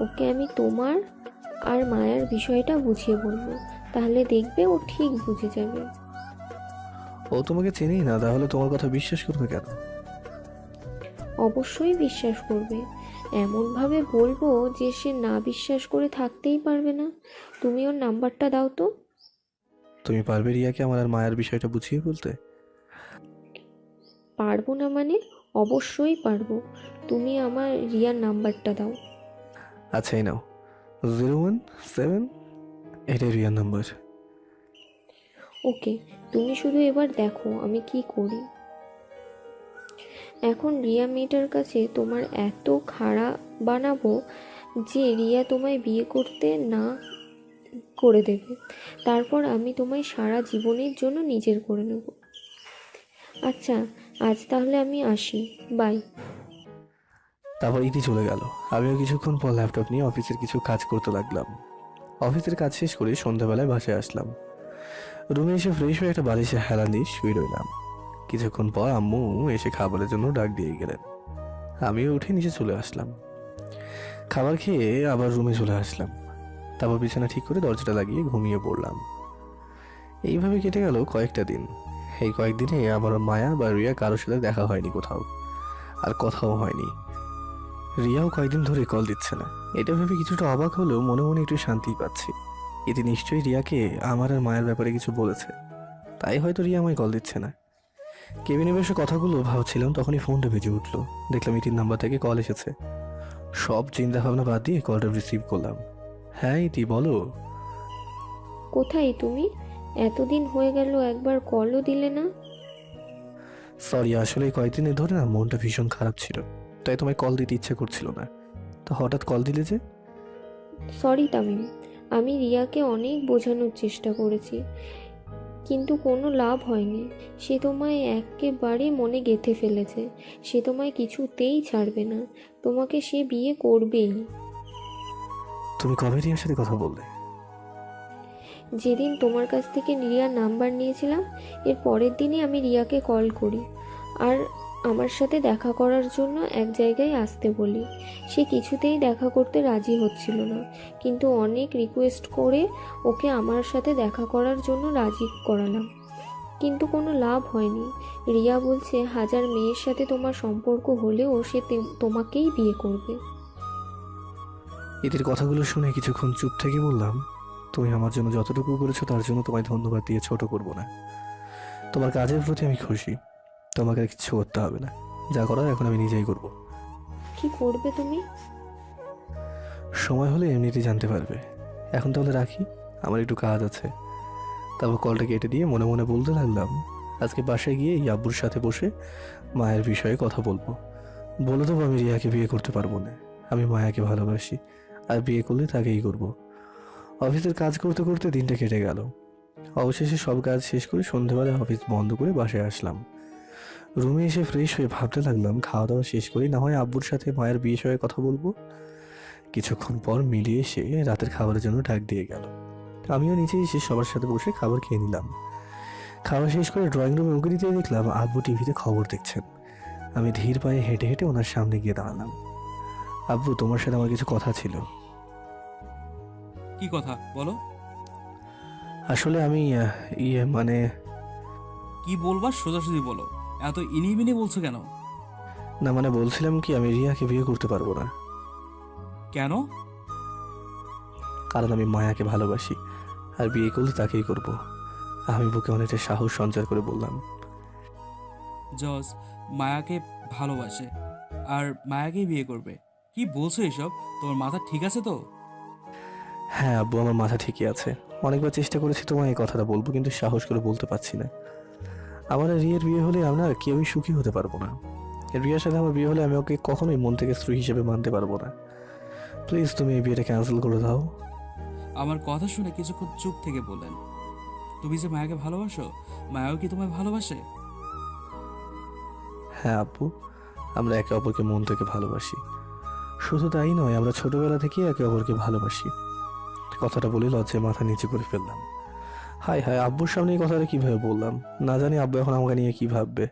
Speaker 13: ওকে আমি তোমার আর মায়ার বিষয়টা বুঝিয়ে বলবো, তাহলে দেখবে ও ঠিক বুঝে যাবে।
Speaker 1: ও তোমাকে চেনেই না, তাহলে তোমার কথা বিশ্বাস করবে কেন?
Speaker 13: অবশ্যই বিশ্বাস করবে, এমনভাবে বলবো যে সে না বিশ্বাস করে থাকতেই পারবে না। তুমি ওর নাম্বারটা দাও তো।
Speaker 1: তুমি পারবে রিয়াকে আমার আর মায়ের বিষয়টা বুঝিয়ে বলতে?
Speaker 13: পারবো না মানে? অবশ্যই পারবো। তুমি আমার রিয়ার নাম্বারটা দাও।
Speaker 1: আচ্ছা, এই নাও, 017, এটাই রিয়ার নাম্বার।
Speaker 13: ওকে, তুমি শুধু এবার দেখো আমি কি করি। এখন রিয়া মেয়েটার কাছে তোমার এত খাড়া বানাবো যে রিয়া তোমায় বিয়ে করতে না করে দেবে, তারপর আমি তোমায় সারা জীবনের জন্য নিজের করে নেব। আচ্ছা, আজ তাহলে আমি আসি, বাই।
Speaker 1: তারপর ইতি চলে গেল। আমিও কিছুক্ষণ পর ল্যাপটপ নিয়ে অফিসের কিছু কাজ করতে লাগলাম। অফিসের কাজ শেষ করে সন্ধ্যাবেলায় বাসায় আসলাম। রুমে এসে ফ্রেশ হয়ে একটা বালিশে হেলা দিয়ে শুয়ে রইলাম। কিছুক্ষণ পর আম্মু এসে খাবারের জন্য ডাক দিয়ে গেলেন। আমিও উঠে নিচে চলে আসলাম। খাবার খেয়ে আবার রুমে চলে আসলাম। তারপর বিছানা ঠিক করে দরজাটা লাগিয়ে ঘুমিয়ে পড়লাম। এইভাবে কেটে গেল কয়েকটা দিন। এই কয়েকদিনে আমার মায়া বা রিয়া কারোর সাথে দেখা হয়নি কোথাও, আর কথাও হয়নি। রিয়াও কয়েকদিন ধরে কল দিচ্ছে না। এটা ভেবে কিছুটা অবাক হলেও মনে মনে একটু শান্তি পাচ্ছি। এতে নিশ্চয়ই রিয়াকে আমার আর মায়ের ব্যাপারে কিছু বলেছে, তাই হয়তো রিয়া আমায় কল দিচ্ছে না। কেবিনে বসে কথাগুলো ভাবছিলাম, তখনই ফোনটা বেজে উঠলো। দেখলাম ইতির নাম্বার থেকে কল এসেছে। সব চিন্তা ভাবনা বাদ দিয়ে কলটা রিসিভ করলাম। হ্যাঁ ইতি, বলো।
Speaker 13: কোথায় তুমি? এতদিন হয়ে গেল, একবার কলও দিলে না।
Speaker 1: সরি, আসলে কয়েকদিনের ধরে না মনটা ভীষণ খারাপ ছিল, তাই তোমায় কল দিতে ইচ্ছে করছিল না। তো হঠাৎ কল দিলে যে?
Speaker 13: সরি তামিম, আমি রিয়াকে অনেক বোঝানোর চেষ্টা করেছি, কিন্তু কোনো লাভ হয়নি। সে তোমায় একেবারে মনে গেঁথে ফেলেছে। সে তোমায় কিছুতেই ছাড়বে না, তোমাকে সে বিয়ে করবেই।
Speaker 1: তুমি কবে রিয়ার সাথে কথা বললে?
Speaker 13: যেদিন তোমার কাছ থেকে রিয়ার নাম্বার নিয়েছিলাম, এর পরের দিনই আমি রিয়াকে কল করি আর আমার সাথে দেখা করার জন্য এক জায়গায় আসতে বলি। সে কিছুতেই দেখা করতে রাজি হচ্ছিল না, কিন্তু অনেক রিকোয়েস্ট করে ওকে আমার সাথে দেখা করার জন্য রাজি করালাম, কিন্তু কোনো লাভ হয়নি। রিয়া বলছে হাজার মেয়ের সাথে তোমার সম্পর্ক হলেও সে তোমাকেই বিয়ে করবে।
Speaker 1: এদের কথাগুলো শুনে কিছুক্ষণ চুপ থেকে বললাম, তুমি আমার জন্য যতটুকু করেছো তার জন্য তোমায় ধন্যবাদ দিয়ে ছোট করব না। তোমার কাজের প্রতি আমি খুশি, তোমাকে আর কিছু করতে হবে না। যা করার এখন আমি নিজেই করব।
Speaker 13: কি করবে তুমি?
Speaker 1: সময় হলে এমনিতেই জানতে পারবে। এখন তাহলে রাখি, আমার একটু কাজ আছে। তারপর কলটা কেটে দিয়ে মনে মনে বলতে লাগলাম, আজকে বাসায় গিয়ে এই আব্বুর সাথে বসে মায়ের বিষয়ে কথা বলবো। বলে দেবো আমি রিয়াকে বিয়ে করতে পারবো না, আমি মায়াকে ভালোবাসি, আর বিয়ে করলে তাকেই করব। অফিসের কাজ করতে করতে দিনটা কেটে গেল। অবশেষে সব কাজ শেষ করে সন্ধ্যেবেলা অফিস বন্ধ করে বাসায় আসলাম। রুমে এসে ফ্রেশ হয়ে ভাবতে লাগলাম খাওয়া দাওয়া শেষ করি না হয় আব্বুর সাথে মায়ের বিয়ে সয়ে কথা বলবো। কিছুক্ষণ পর মিলিয়ে এসে রাতের খাবারের জন্য ডাক দিয়ে গেল। আমিও নিচে এসে সবার সাথে বসে খাবার খেয়ে নিলাম। খাওয়া শেষ করে ড্রয়িং রুমে উঁকি দিতে দেখলাম আব্বু টিভিতে খবর দেখছেন। আমি ধীর পায়ে হেঁটে হেঁটে ওনার সামনে গিয়ে দাঁড়ালাম। আব্বু, তোমার সাথে আমার কিছু কথা ছিল।
Speaker 16: কি কথা বলো?
Speaker 1: আসলে আমি মানে
Speaker 16: কি বলবা সোজাসুজি বলো, এত ইনিমিনি বলছো কেন?
Speaker 1: না মানে বলছিলাম কি, আমি রিয়াকে বিয়ে করতে পারবো না।
Speaker 16: কেন?
Speaker 1: কারণ আমি মায়াকে ভালোবাসি, আর বিয়ে করলে তাকেই করব। আমি বুকে অনেকটা সাহস সঞ্চার করে বললাম।
Speaker 16: জজ মায়াকে ভালোবাসে আর মায়াকেই বিয়ে করবে? কি বলছো এসব? তোমার মাথা ঠিক আছে তো?
Speaker 1: হ্যাঁ আব্বু, আমার মাথা ঠিকই আছে। অনেকবার চেষ্টা করেছি তোমায় এই কথাটা বলবো, কিন্তু সাহস করে বলতে পারছি না। আমার আর রিয়ার বিয়ে হলে আমরা কেউই সুখী হতে পারবো না। রিয়ার সাথে আমার বিয়ে হলে আমি ওকে কখনোই মন থেকে স্ত্রী হিসেবে মানতে পারবো না। প্লিজ তুমি এই বিয়েটা ক্যান্সেল করে দাও।
Speaker 16: আমার কথা শুনে কিছুক্ষণ চুপ থেকে বললেন, তুমি যে মায়াকে ভালোবাসো, মায়াও কি তোমায় ভালোবাসে?
Speaker 1: হ্যাঁ আব্বু, আমরা একে অপরকে মন থেকে ভালোবাসি। শুধু তাই নয়, আমরা ছোটবেলা থেকেই একে অপরকে ভালোবাসি। কথাটা বলে লজ্জায় মাথা নিচু করে ফেললাম। হায় হায়, আব্বুর সামনে এই কথাটা কিভাবে বললাম, না জানি আব্বু এখন আমাকে নিয়ে কি ভাববে।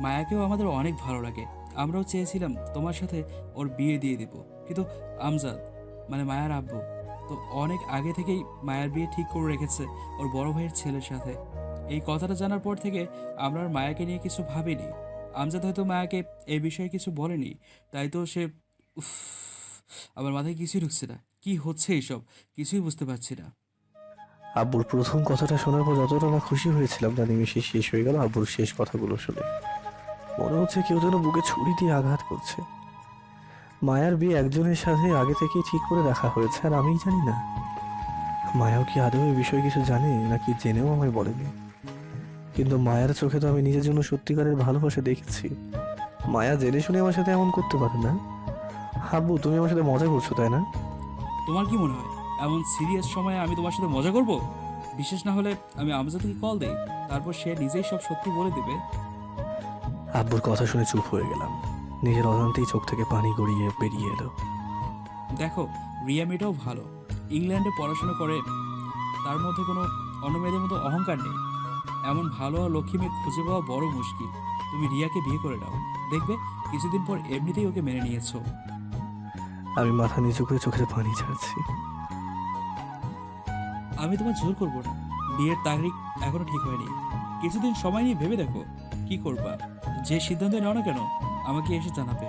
Speaker 16: মায়াকেও আমাদের অনেক ভালো লাগে, আমরাও চেয়েছিলাম তোমার সাথে ওর বিয়ে দিয়ে দিব, কিন্তু আমজাদ মানে মায়ার আব্বু তো অনেক আগে থেকেই মায়ের বিয়ে ঠিক করে রেখেছে ওর বড় ভাইয়ের ছেলের সাথে। এই কথাটা জানার পর থেকে আমরা আর মায়াকে নিয়ে কিছু ভাবিনি। আমজাদ হয়তো মায়াকে এই বিষয়ে কিছু বলেনি, তাই তো সে আমার মাথায় কিছুই ঢুকছে না। কি হচ্ছে এইসব কিছুই বুঝতে পারছি না।
Speaker 1: আব্বুর প্রথম কথাটা শোনার পর যতটা না খুশি হয়েছিলাম, তা নিমিশে শেষ হয়ে গেল আব্বুর শেষ কথাগুলো শুনে। মনে হচ্ছে কেউ যেন বুকে ছুরি দিয়ে আঘাত করছে। মায়ার বিয়ে একজনের সাথে আগে থেকেই ঠিক করে রাখা হয়েছে, আর আমিই জানি না। মায়াও কি আদৌ এই বিষয়ে কিছু জানে, নাকি জেনেও আমায় বলেনি? কিন্তু মায়ার চোখে তো আমি নিজের জন্য সত্যিকারের ভালোবাসা দেখেছি। মায়া জেনে শুনে আমার সাথে এমন করতে পারে না। আব্বু, তুমি আমার সাথে মজা করছো তাই না?
Speaker 16: তোমার কি মনে হয় এমন সিরিয়াস সময়ে আমি তোমার সাথে মজা করব? বিশেষ না হলে আমি আমজাদকে কল দেই, তারপর সে নিজেই সব সত্যি বলে দেবে।
Speaker 1: আব্বুর কথা শুনে চুপ হয়ে গেলাম। নিজের অজান্তেই চোখ থেকে পানি গড়িয়ে বেরিয়ে এলো।
Speaker 16: দেখো, রিয়া মেয়েটাও ভালো, ইংল্যান্ডে পড়াশোনা করে, তার মধ্যে কোনো অন্য মেয়েদের মতো অহংকার নেই। এমন ভালো আর লক্ষ্মী মেয়ে খুঁজে পাওয়া বড় মুশকিল। তুমি রিয়াকে বিয়ে করে নাও, দেখবে কিছুদিন পর এমনিতেই ওকে মেনে নিয়েছো।
Speaker 1: আমি মাথা নিচু করে চোখের পানি ছাড়ছি।
Speaker 16: আমি তোমার জোর করবো না, বিয়ের তারিখ এখনো ঠিক হয়নি, কিছুদিন সময় নিয়ে ভেবে দেখো কি করবা। যে সিদ্ধান্ত নাও না কেন আমাকে এসে জানাবে।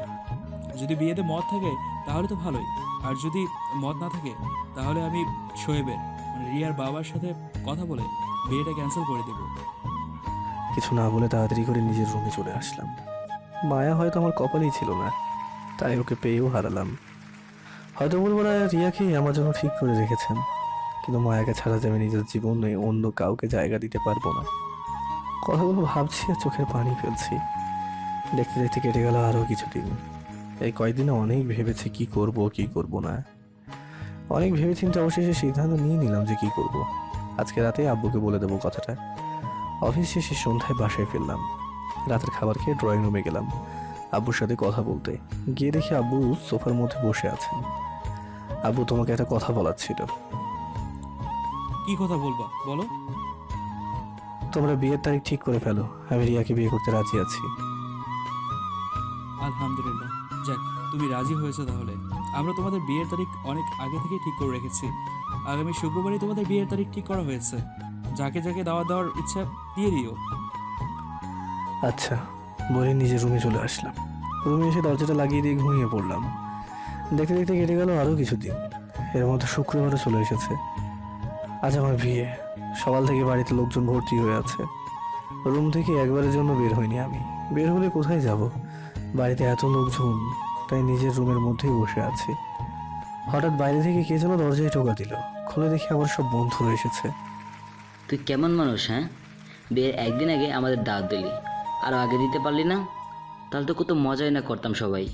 Speaker 16: যদি বিয়েতে মত থাকে তাহলে তো ভালোই, আর যদি মত না থাকে তাহলে আমি শোয়েবের মানে রিয়ার বাবার সাথে কথা বলে বিয়েটা ক্যান্সেল করে দেব।
Speaker 1: কিছু না বলে তাড়াতাড়ি করে নিজের রুমে চলে আসলাম। মায়া হয়তো আমার কপালেই ছিল না, তাই ওকে পেয়েও হারালাম। হয়তো বলবো না রিয়াকেই আমার জন্য ঠিক করে রেখেছেন, কিন্তু মায়াকে ছাড়া যে আমি নিজের জীবনে অন্য কাউকে জায়গা দিতে পারবো না। কথাগুলো ভাবছি আর চোখের পানি ফেলছি। দেখতে দেখতে কেটে গেল আরও কিছুদিন। এই কয়েকদিনে অনেক ভেবেছি কি করব না। অনেক ভেবেচিন্তে অবশেষে সিদ্ধান্ত নিয়ে নিলাম যে কি করব। আজকে রাতে আব্বুকে বলে দেবো কথাটা। অফিস শেষে সন্ধ্যায় বাসায় ফিরলাম। রাতের খাবার খেয়ে ড্রয়িং রুমে গেলাম আব্বুর সাথে কথা বলতে। গিয়ে দেখি আব্বু সোফার মধ্যে বসে আছেন। আব্বু, তোমাকে একটা কথা বলার ছিল।
Speaker 16: কি কথা বলবা বলো?
Speaker 1: তোমরা বিয়ের তারিখ ঠিক করে ফেলো, আমি রিয়াকে বিয়ে করতে রাজি আছি।
Speaker 16: আলহামদুলিল্লাহ, যাক তুমি রাজি হয়েছো তাহলে। আমরা তোমাদের বিয়ের তারিখ অনেক আগে থেকেই ঠিক করে রেখেছি। আগামী শুক্রবারই তোমাদের বিয়ের তারিখ ঠিক করা হয়েছে। যাকে যাকে দাওয়াত দেওয়ার ইচ্ছা দিয়ে দিও।
Speaker 1: আচ্ছা বলে নিজের রুমে চলে আসলাম। রুমে এসে দরজাটা লাগিয়ে দিয়ে ঘুমিয়ে পড়লাম। দেখতে দেখতে কেটে গেল আরও কিছুদিন। এর মধ্যে শুক্রবারও চলে এসেছে। আজ আমার বিয়ে। সকাল থেকে বাড়িতে লোকজন ভর্তি হয়ে আছে। রুম থেকে একবারের জন্য বের হইনি আমি। বের হলে কোথায় যাব? বাড়িতে এত লোকজন, তাই নিজের রুমের মধ্যেই বসে আছি। হঠাৎ বাইরে থেকে কে যেন দরজায় টোকা দিল। খুলে দেখি আমার সব বন্ধুরা এসেছে।
Speaker 17: তুই কেমন মানুষ হ্যাঁ? বিয়ের একদিন আগে আমাদের দাওয়াত দিলি, আরও আগে দিতে পারলি না? তাহলে তো কত মজাই না করতাম সবাই।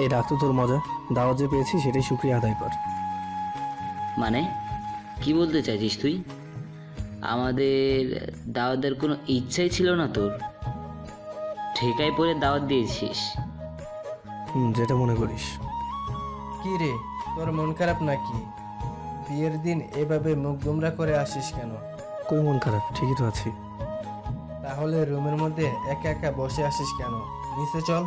Speaker 1: এই রাখ তো তোর মজা, দাওয়াত যে পেয়েছি সেটাই শুক্রিয়া আদায় কর।
Speaker 17: মানে কি বলতে চাইছিস তুই? আমাদের দাওয়াতের কোনো ইচ্ছাই ছিল না তোর? ঠেকায় পড়ে দাওয়াত দিয়েছিস?
Speaker 1: যেটা মনে করিস।
Speaker 18: কি রে, তোর মন খারাপ নাকি? বিয়ের দিন এভাবে মুখ গোমরা করে আসিস কেন?
Speaker 1: কই মন খারাপ, ঠিকই তো আছি।
Speaker 18: তাহলে রুমের মধ্যে একা একা বসে আসিস কেন? নিচে চল।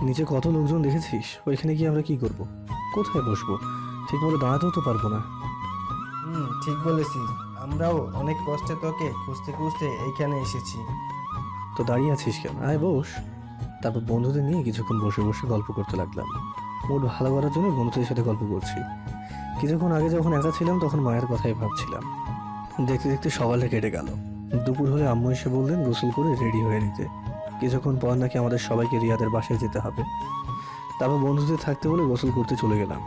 Speaker 1: নিচে কত লোকজন দেখেছিস, ওইখানে গিয়ে আমরা কি করব? কোথায় বসবো? ঠিক মতো দাঁড়াতেও তো পারবো না।
Speaker 18: ঠিক বলেছিস, আমরাও অনেক কষ্টে তোকে খুঁজতে খুঁজতে এইখানে এসেছি।
Speaker 1: তো দাঁড়িয়ে আছিস কেন, আয় বস। তারপর বন্ধুদের নিয়ে কিছুক্ষণ বসে বসে গল্প করতে লাগলাম। মুড ভালো করার জন্য বন্ধুদের সাথে গল্প করছি। কিছুক্ষণ আগে যখন একা ছিলাম তখন মায়ের কথাই ভাবছিলাম। দেখতে দেখতে সকালটা কেটে গেল। দুপুর হলে আম্মু এসে বললেন গোসল করে রেডি হয়ে নিতে। কিছুক্ষণ পর নাকি আমাদের সবাইকে রিয়াদের বাসায় যেতে হবে। তারপর বন্ধুদের থাকতে বলে গোসল করতে চলে গেলাম।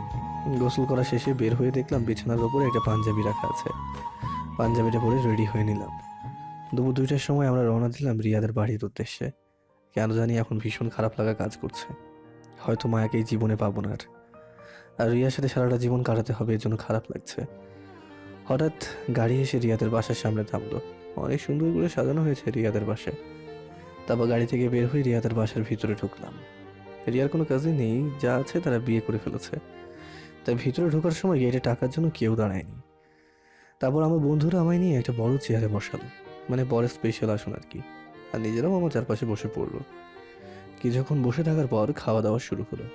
Speaker 1: গোসল করা শেষে বের হয়ে দেখলাম বিছানার উপরে একটা পাঞ্জাবি রাখা আছে। পাঞ্জাবিটা পরে রেডি হয়ে নিলাম। দুপুর 2টার সময় আমরা রওনা দিলাম রিয়াদের বাড়ির উদ্দেশ্যে। কেন জানি এখন ভীষণ খারাপ লাগা কাজ করছে। হয়তো মায়াকে এই জীবনে পাবো না আর রিয়ার সাথে সারাটা জীবন কাটাতে হবে, এর জন্য খারাপ লাগছে। হঠাৎ গাড়ি এসে রিয়াদের বাসার সামনে থামলো। অনেক সুন্দর করে সাজানো হয়েছে রিয়াদের বাসায়। তারপর গাড়ি থেকে বের হয়ে রিয়াদের বাসার ভিতরে ঢুকলাম। রিয়ার কোনো কাজই নেই, যা আছে তারা বিয়ে করে ফেলেছে। তাই ভিতরে ঢোকার সময় গেটে টাকার জন্য কেউ দাঁড়ায়নি। তারপর আমার বন্ধুরা আমায় নিয়ে একটা বড় চেয়ারে বসালো, মানে বড় স্পেশাল আসন আর কি। আর নিজেরাও আমার চারপাশে বসে পড়লো। কিছুক্ষণ বসে থাকার পর খাওয়া দাওয়া শুরু হলো।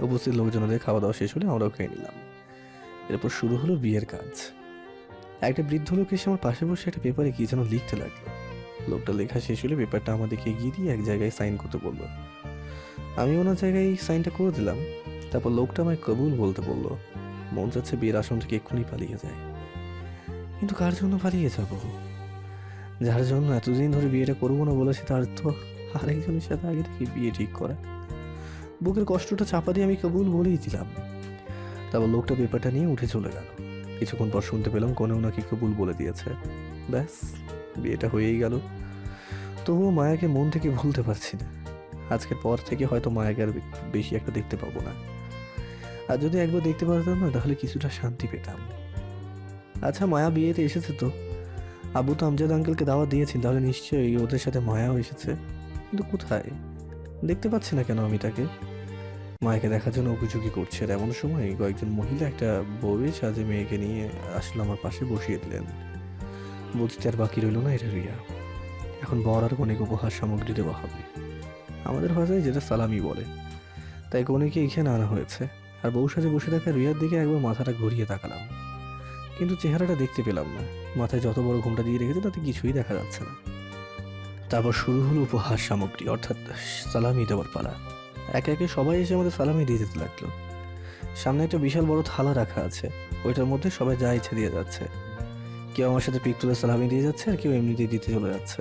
Speaker 1: উপস্থিত লোকজনদের খাওয়া দাওয়া শেষ হলে আমরাও খেয়ে নিলাম। এরপর শুরু হলো বিয়ের কাজ। একটা বৃদ্ধ লোক এসে আমার পাশে বসে একটা পেপারে কি যেন লিখতে লাগলো। লোকটা লেখা শেষ হলে পেপারটা আমাদেরকে এগিয়ে দিয়ে এক জায়গায় সাইন করতে বললো। আমি ওনার জায়গায় সাইনটা করে দিলাম। তারপর লোকটা আমায় কবুল বলতে বললো। মন চাচ্ছে বিয়ের আসন থেকে এক্ষুনি পালিয়ে যায়, কিন্তু কার জন্য পালিয়ে যাব? যার জন্য এতদিন ধরে বিয়েটা করবো না বলেছি তার তো আরেকজনের সাথে আগে থেকে বিয়ে ঠিক করা। বুকের কষ্টটা চাপা দিয়ে আমি কবুল বলেই দিলাম। তারপর লোকটা পেপারটা নিয়ে উঠে চলে গেল। কিছুক্ষণ পর শুনতে পেলাম কোনে ওনাকে কবুল বলে দিয়েছে। ব্যাস, বিয়েটা হয়েই গেল। তবুও মায়াকে মন থেকে ভুলতে পারছি না। আজকের পর থেকে হয়তো মায়াকে আর বেশি একটা দেখতে পাবো না। আর যদি একবার দেখতে পারতাম না তাহলে কিছুটা শান্তি পেতাম। আচ্ছা, মায়া বিয়েতে এসেছে তো? আবু তো আমজাদ আঙ্কেলকে দাওয়াত দিয়েছেন, তাহলে নিশ্চয়ই ওদের সাথে মায়াও এসেছে। কিন্তু কোথায় দেখতে পাচ্ছি না কেন আমি তাকে? মায়াকে দেখার জন্য উকিঝুঁকি করছে। আর এমন সময় কয়েকজন মহিলা একটা বউয়ের সাজে মেয়েকে নিয়ে আসলে আমার পাশে বসিয়ে দিলেন। বুঝতে আর বাকি রইল না, এটা রিয়া। এখন বর আর কনেকে উপহার সামগ্রী দেওয়া হবে। আমাদের ভাষায় যেটা সালামি বলে। তাই কনেকে এখানে আনা হয়েছে। আর বউ সাজে বসে থাকা রিয়ার দিকে একবার মাথাটা ঘুরিয়ে তাকালাম, কিন্তু চেহারাটা দেখতে পেলাম না। মাথায় যত বড় ঘোমটা দিয়ে রেখেছে তাতে কিছুই দেখা যাচ্ছে না। তারপর শুরু হলো উপহার সামগ্রী, অর্থাৎ সালামি দেওয়ার পালা। একে একে সবাই এসে আমাদের সালামি দিয়ে যেতে লাগলো। সামনে একটা বিশাল বড় থালা রাখা আছে, ওইটার মধ্যে সবাই যা ইচ্ছে দিয়ে যাচ্ছে। কেউ আমার সাথে পিক তুলে সালামি দিয়ে যাচ্ছে, আর কেউ এমনিতেই দিতে চলে যাচ্ছে।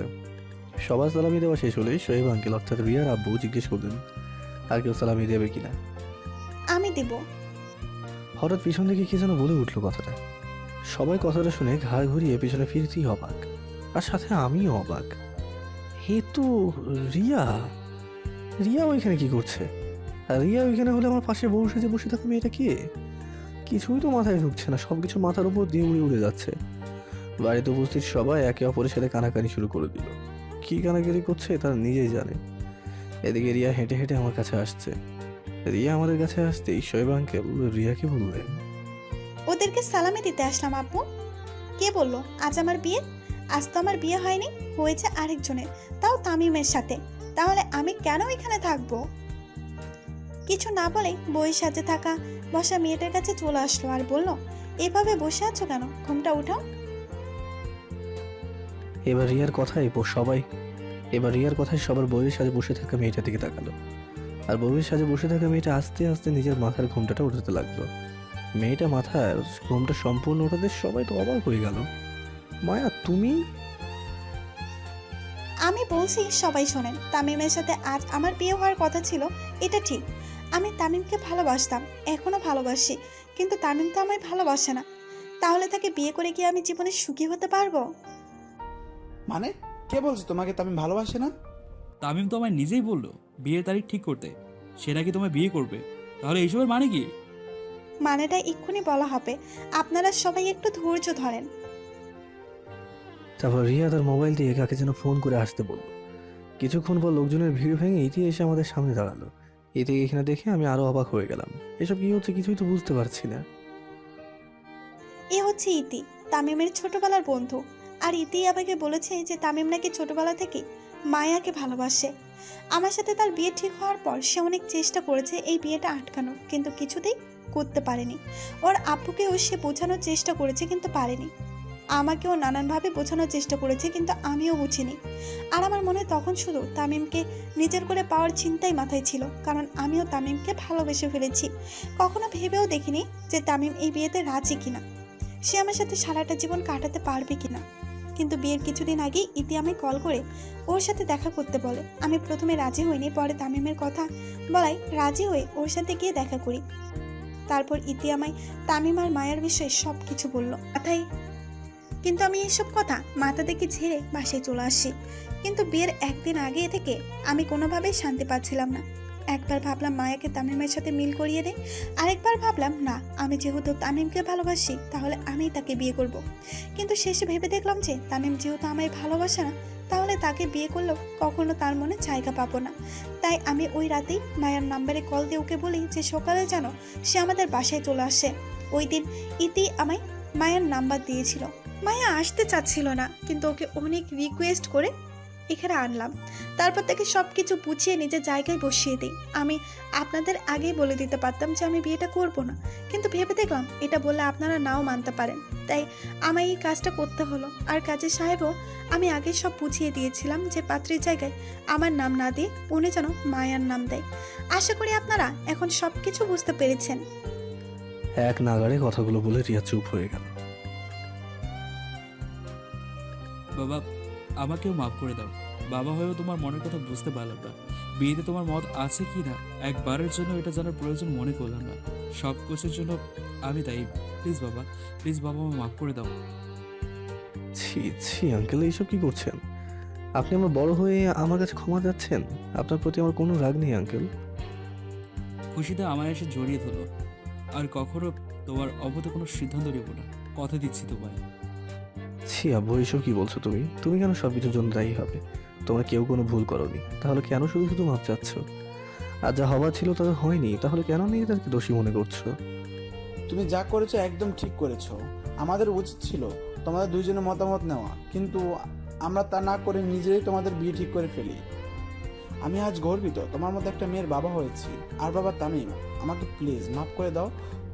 Speaker 1: সবার সালামি দেওয়া শেষ হলেই শোয়েব আঙ্কেল অর্থাৎ রিয়ার আব্বু জিজ্ঞেস করলেন আর কেউ সালামি দেবে কিনা।
Speaker 3: আমি দেব।
Speaker 1: হঠাৎ পিছন থেকে কি যেন বলে উঠলো কথাটা। সবাই কথাটা শুনে ঘাড় ঘুরিয়ে পেছনে ফিরতেই অবাক, আর সাথে আমিও অবাক। হে তো রিয়া। রিয়া ওইখানে কি করছে? আর রিয়া ওইখানে হলে আমার পাশে বউ সেজে বসে থাকা মেয়েটা কে? কিছুই তো মাথায় ঢুকছে না, সবকিছু মাথার উপর দিয়ে উড়ে উড়ে যাচ্ছে। বাড়িতে উপস্থিত সবাই একে অপরের সাথে কানাকানি শুরু করে দিল। কি কানাকানি করছে তারা নিজেই জানে। এদিকে রিয়া হেঁটে হেঁটে আমার কাছে আসছে। রিয়া আমাদের কাছে আসতেই শোয়েব আঙ্কেল রিয়াকে বললেন,
Speaker 3: ওদেরকে সালামি দিতে আসলাম আব্বু। কে বললো আজ আমার বিয়ে? আজ তো আমার বিয়ে হয়নি, হয়েছে আরেকজনের, তাও তামিমের সাথে। তাহলে আমি কেন এখানে থাকবো? কিছু না বলেই বই সাজে থাকা বসা মেয়েটার কাছে চলে আসলো আর বলল, এভাবে বসে আছো কেন? ঘুমটা উঠাও।
Speaker 1: এবার রিয়ার কথায় সবার বউয়ের সাজে বসে থাকা মেয়েটা দিকে তাকালো। আর বউয়ের সাজে বসে থাকা মেয়েটা আস্তে আস্তে নিজের মাথার ঘুমটাটা উঠাতে লাগলো। মেয়েটা মাথার ঘুমটা সম্পূর্ণ উঠাতে সবাই তো অবাক হয়ে গেল। মায়া, তুমি?
Speaker 3: আমি বলছি সবাই শোনেন, তামিমের সাথে আজ আমার বিয়ে হওয়ার কথা ছিল, এটা ঠিক। আমি তামিমকে ভালোবাসতাম, এখনো ভালোবাসি, কিন্তু তামিম তো আমায় ভালোবাসে না। তাহলে তাকে বিয়ে করে কি আমি জীবনে সুখী হতে পারবো?
Speaker 19: মানে কে বলছে তোমাকে তামিম ভালোবাসে না?
Speaker 16: তামিম তো আমায় নিজেই বললো বিয়ের তারিখ ঠিক করতে, সে নাকি তোমায় বিয়ে করবে। তাহলে এইসবের মানে কি?
Speaker 3: মানেটা এক্ষুনি বলা হবে, আপনারা সবাই একটু ধৈর্য ধরেন।
Speaker 1: তারপর রিয়া তার মোবাইল দিয়ে কাকে যেন ফোন করে আসতে বলল। কিছুক্ষণ পর লোকজনের ভিড় ভেঙে ইতি এসে আমাদের সামনে দাঁড়ালো। ইতি এখানে দেখে আমি আরো অবাক হয়ে গেলাম। এসব কি হচ্ছে কিছুই তো বুঝতে পারছি না।
Speaker 3: এ হচ্ছে ইতি, তামিমের ছোটবেলার বন্ধু। আর ইতি আমাকে বলেছে যে তামিম নাকি ছোটবেলা থেকে মায়াকে ভালোবাসে। আমার সাথে তার বিয়ে ঠিক হওয়ার পর সে অনেক চেষ্টা করেছে এই বিয়েটা আটকানোর, কিন্তু কিছুতেই করতে পারেনি। ওর আব্বুকেও সে বোঝানোর চেষ্টা করেছে কিন্তু পারেনি। আমাকেও নানানভাবে বোঝানোর চেষ্টা করেছে কিন্তু আমিও বুঝিনি। আর আমার মনে তখন শুধু তামিমকে নিজের করে পাওয়ার চিন্তাই মাথায় ছিল, কারণ আমিও তামিমকে ভালোবেসে ফেলেছি। কখনো ভেবেও দেখিনি যে তামিম এই বিয়েতে রাজি কিনা, সে আমার সাথে সারাটা জীবন কাটাতে পারবে কিনা। কিন্তু বিয়ের কিছুদিন আগেই ইতি আমায় কল করে ওর সাথে দেখা করতে বলে। আমি প্রথমে রাজি হইনি, পরে তামিমের কথা বলাই রাজি হয়ে ওর সাথে গিয়ে দেখা করি। তারপর ইতি আমায় তামিম আর মায়ার বিষয়ে সব কিছু বলল মাথায়, কিন্তু আমি এসব কথা মাথা থেকে ঝেড়ে বাসায় চলে আসি। কিন্তু বিয়ের একদিন আগে থেকে আমি কোনোভাবেই শান্তি পাচ্ছিলাম না। একবার ভাবলাম মায়াকে তামিমের সাথে মিল করিয়ে দেয়, আরেকবার ভাবলাম না, আমি যেহেতু তামিমকে ভালোবাসি তাহলে আমি তাকে বিয়ে করব। কিন্তু শেষে ভেবে দেখলাম যে তামিম যেহেতু আমায় ভালোবাসে না, তাহলে তাকে বিয়ে করলেও কখনো তার মনে জায়গা পাবো না। তাই আমি ওই রাতেই মায়ার নাম্বারে কল দিয়ে ওকে বলি যে সকালে যেন সে আমাদের বাসায় চলে আসে। ওই দিন ইতি আমায় মায়ার নাম্বার দিয়েছিল। মায়া আসতে চাচ্ছিল না, কিন্তু ওকে অনেক রিকোয়েস্ট করে এখানে আনলাম। তারপর থেকে সব কিছু বুঝিয়ে নিজের জায়গায় বসিয়ে দিই। আমি আপনাদের আগেই বলে দিতে পারতাম যে আমি বিয়েটা করব না, কিন্তু ভেবে দেখলাম এটা বললে আপনারা নাও মানতে পারেন, তাই আমায় এই কাজটা করতে হলো। আর কাজের সাহেবও আমি আগে সব বুঝিয়ে দিয়েছিলাম যে পাত্রীর জায়গায় আমার নাম না দিয়ে উনি যেন মায়ার নাম দেয়। আশা করি আপনারা এখন সব কিছু বুঝতে পেরেছেন।
Speaker 1: এক নাগাড়ে কথাগুলো বলে রিয়া চুপ হয়ে গেল।
Speaker 16: বাবা, আমাকেও মাফ করে দাও। বাবা হয়েও তোমার মনের কথা বুঝতে পারলাম না। বিয়েতে তোমার মত আছে কি না একবারের জন্য এটা জানার প্রয়োজন মনে করলাম না। সব কিছুর জন্য আমি তাই। প্লিজ বাবা, প্লিজ বাবা, আমাকে মাফ করে দাও।
Speaker 1: ছি ছি আঙ্কেল, এইসব কি করছেন আপনি? আমার বড় হয়ে আমার কাছে ক্ষমা যাচ্ছেন? আপনার প্রতি আমার কোনো রাগ নেই আঙ্কেল।
Speaker 16: খুশিতে আমার এসে জড়িয়ে ধরো। আর কখনো তোমার অবধি কোনো সিদ্ধান্ত নেব না, কথা দিচ্ছি তোমায়।
Speaker 1: ছি আব্বু, এইসব কি বলছো তুমি? তুমি কেন সব কিছুর জন্য দায়ী হবে? তোমরা কেউ কোনো ভুল করোনি, তাহলে কেন শুধু শুধু মাপ চাচ্ছ? আর যা হবার ছিল তা তো হয়নি, তাহলে কেন নিজেদেরকে দোষী মনে করছো?
Speaker 19: তুমি যা করেছো একদম ঠিক করেছো। আমাদের উচিত ছিল তোমাদের দুইজনের মতামত নেওয়া, কিন্তু আমরা তা না করে নিজেই তোমাদের বিয়ে ঠিক করে ফেলি। আমি আজ গর্বিত তোমার মতো একটা মেয়ের বাবা হয়েছি। আর বাবা তামিম, আমাকে প্লিজ মাফ করে দাও।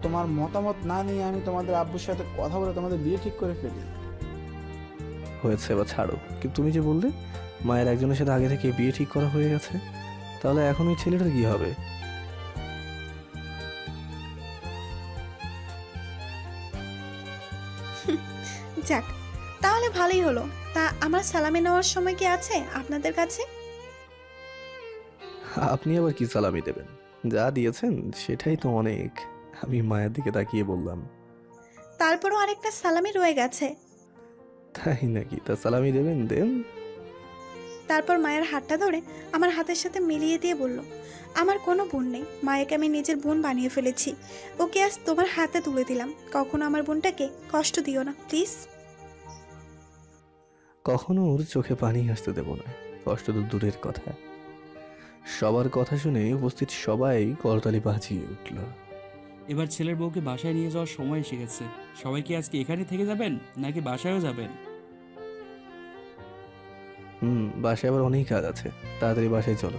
Speaker 19: তোমার মতামত না নিয়ে আমি তোমাদের আব্বুর সাথে কথা বলে তোমাদের বিয়ে ঠিক করে ফেলি।
Speaker 1: হয়েছে, এবার ছাড়ো। কিন্তু তুমি যে বললে মায়ের একজনের সাথে আগে থেকে বিয়ে ঠিক করা হয়ে গেছে, তাহলে এখন ওই ছেলেটার কি হবে?
Speaker 3: যাক, তাহলে ভালোই হলো। তা আমার সালামি নেওয়ার সময় কি আছে আপনাদের কাছে?
Speaker 1: আপনি আবার কি সালামি দেবেন? যা দিয়েছেন সেটাই তো অনেক। আমি মায়ের দিকে তাকিয়ে বললাম।
Speaker 3: তারপরও আরেকটা সালামি রয়ে গেছে।
Speaker 1: তাই নাকি? তা সালামি দেবেন, দেন।
Speaker 3: তারপর মায়ের হাতটা ধরে আমার হাতের সাথে মিলিয়ে দিয়ে বলল, আমার কোনো বোন নেই, মায়াকে আমি নিজের বোন বানিয়ে ফেলেছি। ওকে আজ তোমার হাতে তুলে দিলাম। কখনো আমার বোনটাকে কষ্ট দিও না প্লিজ।
Speaker 1: কখনো ওর চোখে পানি আসতে দেব না, কষ্ট তো দূরের কথা। সবার কথা শুনে উপস্থিত সবাই করতালি বাজিয়ে উঠল।
Speaker 16: এবার ছেলের বউকে বাসায় নিয়ে যাওয়ার সময় এসে গেছে। সবাই কি আজকে এখানে থেকে যাবেন নাকি বাসায়ও যাবেন?
Speaker 1: বাসায় আবার অনেক কাজ আছে, তাড়াতাড়ি বাসায় চলো।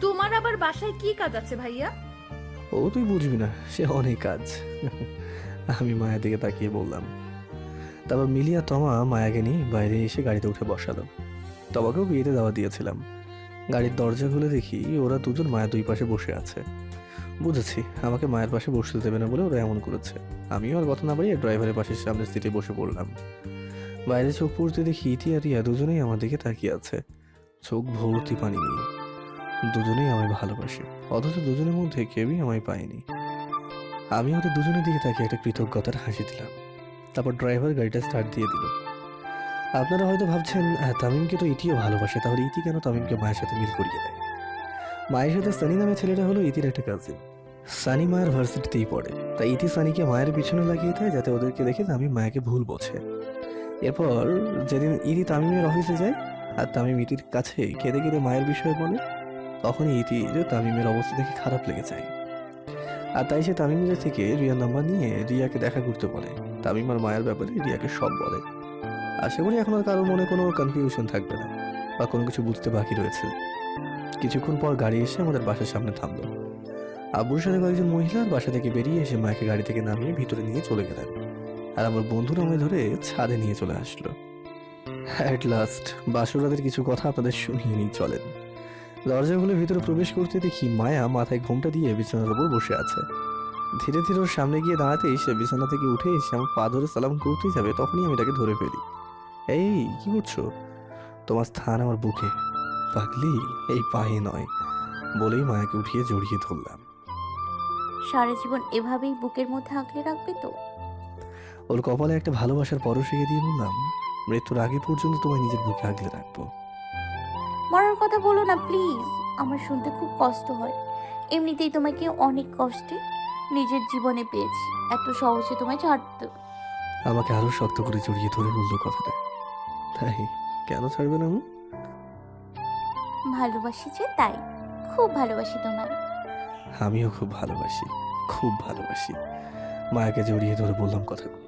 Speaker 4: তোমার আবার বাসায় কি কাজ আছে ভাইয়া?
Speaker 1: ও তুই বুঝবি না, সে অনেক কাজ। আমি মায়ের দিকে তাকিয়ে বললাম। তারপর মিলিয়া তমা মায়াকে নিয়ে বাইরে এসে গাড়িতে উঠে বসালো। তমাকেও বিয়েতে দাওয়া দিয়েছিলাম। গাড়ির দরজা খুলে দেখি ওরা দুজন মায়ের দুই পাশে বসে আছে। বুঝেছি আমাকে মায়ের পাশে বসতে দেবে না বলে ওরা এমন করেছে। আমিও আর কথা না বাড়িয়ে ড্রাইভারের পাশের সামনের সিটে বসে পড়লাম। বাইরে চোখ পড়তে দেখি ইতি আর রিয়া দুজনেই আমার দিকে তাকিয়ে আছে, চোখ ভর্তি পানি নিয়ে। দুজনেই আমায় ভালোবাসে, অথচ দুজনের মধ্যে কেউই আমায় পায়নি। আমি ওদের দুজনের দিকে তাকিয়ে একটা কৃতজ্ঞতার হাসি দিলাম। তারপর ড্রাইভার গাড়িটা স্টার্ট দিয়ে দিল। আপনারা হয়তো ভাবছেন তামিমকে তো ইতিও ভালোবাসে, তাহলে ইতি কেন তামিমকে মায়ের সাথে মিল করিয়ে দেয়? মায়ের সাথে সানি নামে ছেলেটা হলো ইতির একটা কাজিন। সানি মায়ের ভার্সিটিতেই পড়ে, তাই ইতি সানিকে মায়ের পিছনে লাগিয়ে দেয় যাতে ওদেরকে দেখে তামিম মায়াকে ভুল বোঝে। এরপর যেদিন ইতি তামিমের অফিসে যায় আর তামিম ইতির কাছে কেঁদে কেঁদে মায়ের বিষয়ে বলে, তখনই ইতির তামিমের অবস্থা দেখে খারাপ লেগে যায়। আর তাই সে তামিমের থেকে রিয়ার নাম্বার নিয়ে রিয়াকে দেখা করতে বলে। তামিম আর মায়ের ব্যাপারে রিয়াকে সব বলে। আশা করি এখন আর কারোর মনে কোনো কনফিউশন থাকবে না বা কোনো কিছু বুঝতে বাকি রয়েছে। কিছুক্ষণ পর গাড়ি এসে আমাদের বাসার সামনে থামলো। আব্বুর সাথে কয়েকজন মহিলার বাসা থেকে বেরিয়ে এসে মাকে গাড়ি থেকে নামিয়ে ভিতরে নিয়ে চলে গেলেন। আর আমার বন্ধুরা আমায় ধরে ছাদে নিয়ে চলে আসলো। অ্যাট লাস্ট বাসুরাদের কিছু কথা আপনাদের শুনিয়ে নিয়ে চলেন। দরজা খুলে ভিতরে প্রবেশ করতে দেখি মায়া মাথায় ঘোমটা দিয়ে বিছানার উপর বসে আছে। ধীরে ধীরে ওর সামনে গিয়ে দাঁড়াতেই সে বিছানা থেকে উঠে এসে আমার পা ধরে সালাম করতেই যাবে, তখনই আমি এটাকে ধরে ফেলি। এই কি করছো? তোমার স্থান আমার বুকে, পাগলি, এই পায়ে নয়, বলেই মায়াকে উঠিয়ে জড়িয়ে ধরলাম।
Speaker 6: সারা জীবন এভাবেই বুকের মধ্যে আঁকড়ে রাখবে তো?
Speaker 1: ওর কপালে একটা ভালোবাসার পরশ এঁকে দিয়ে বললাম, মৃত্যুর আগে পর্যন্ত তোমায় নিজের বুকে আগলে রাখবো।
Speaker 6: মরার কথা বলো না প্লিজ, আমার শুনতে খুব কষ্ট হয়। এমনিতেই তোমাকে অনেক কষ্টে নিজের জীবনে পেয়েছি, এত সহজে তোমায় ছাড়তে।
Speaker 1: আমাকে আরো শক্ত করে জড়িয়ে ধরে বললো কথাটা। তাই কেন ছাড়বে না?
Speaker 6: ভালোবাসি যে তাই, খুব ভালোবাসি তোমায়।
Speaker 1: আমিও খুব ভালোবাসি, খুব ভালোবাসি। মায়াকে জড়িয়ে ধরে বললাম কথাগুলো।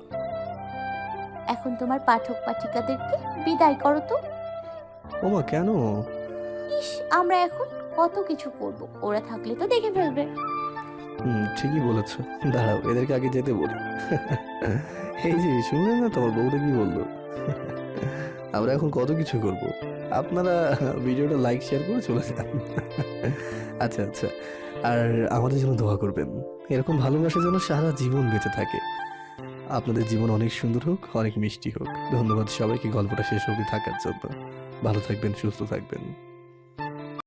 Speaker 6: এখন তোমার পাঠক পাঠিকাদেরকে বিদায় করো তো।
Speaker 1: ওমা কেন?
Speaker 6: ইস, আমরা এখন কত কিছু করব, ওরা থাকলে তো দেখে ফেলবে।
Speaker 1: ঠিকই বলেছো, দাঁড়াও এদেরকে আগে যেতে বলি। এই যে শুনলেন না তোমার বউটা কি বললো? আমরা এখন কত কিছু করব, আপনারা ভিডিওটা লাইক শেয়ার করে চলে যান। আচ্ছা আচ্ছা, আর আমাদের জন্য দোয়া করবেন, এরকম ভালোবাসা যেন সারা জীবন বেঁচে থাকে। আপনাদের জীবন অনেক সুন্দর হোক, অনেক মিষ্টি হোক। ধন্যবাদ সবাইকে গল্পটা শেষ অবধি থাকার জন্য। ভালো থাকবেন, সুস্থ থাকবেন।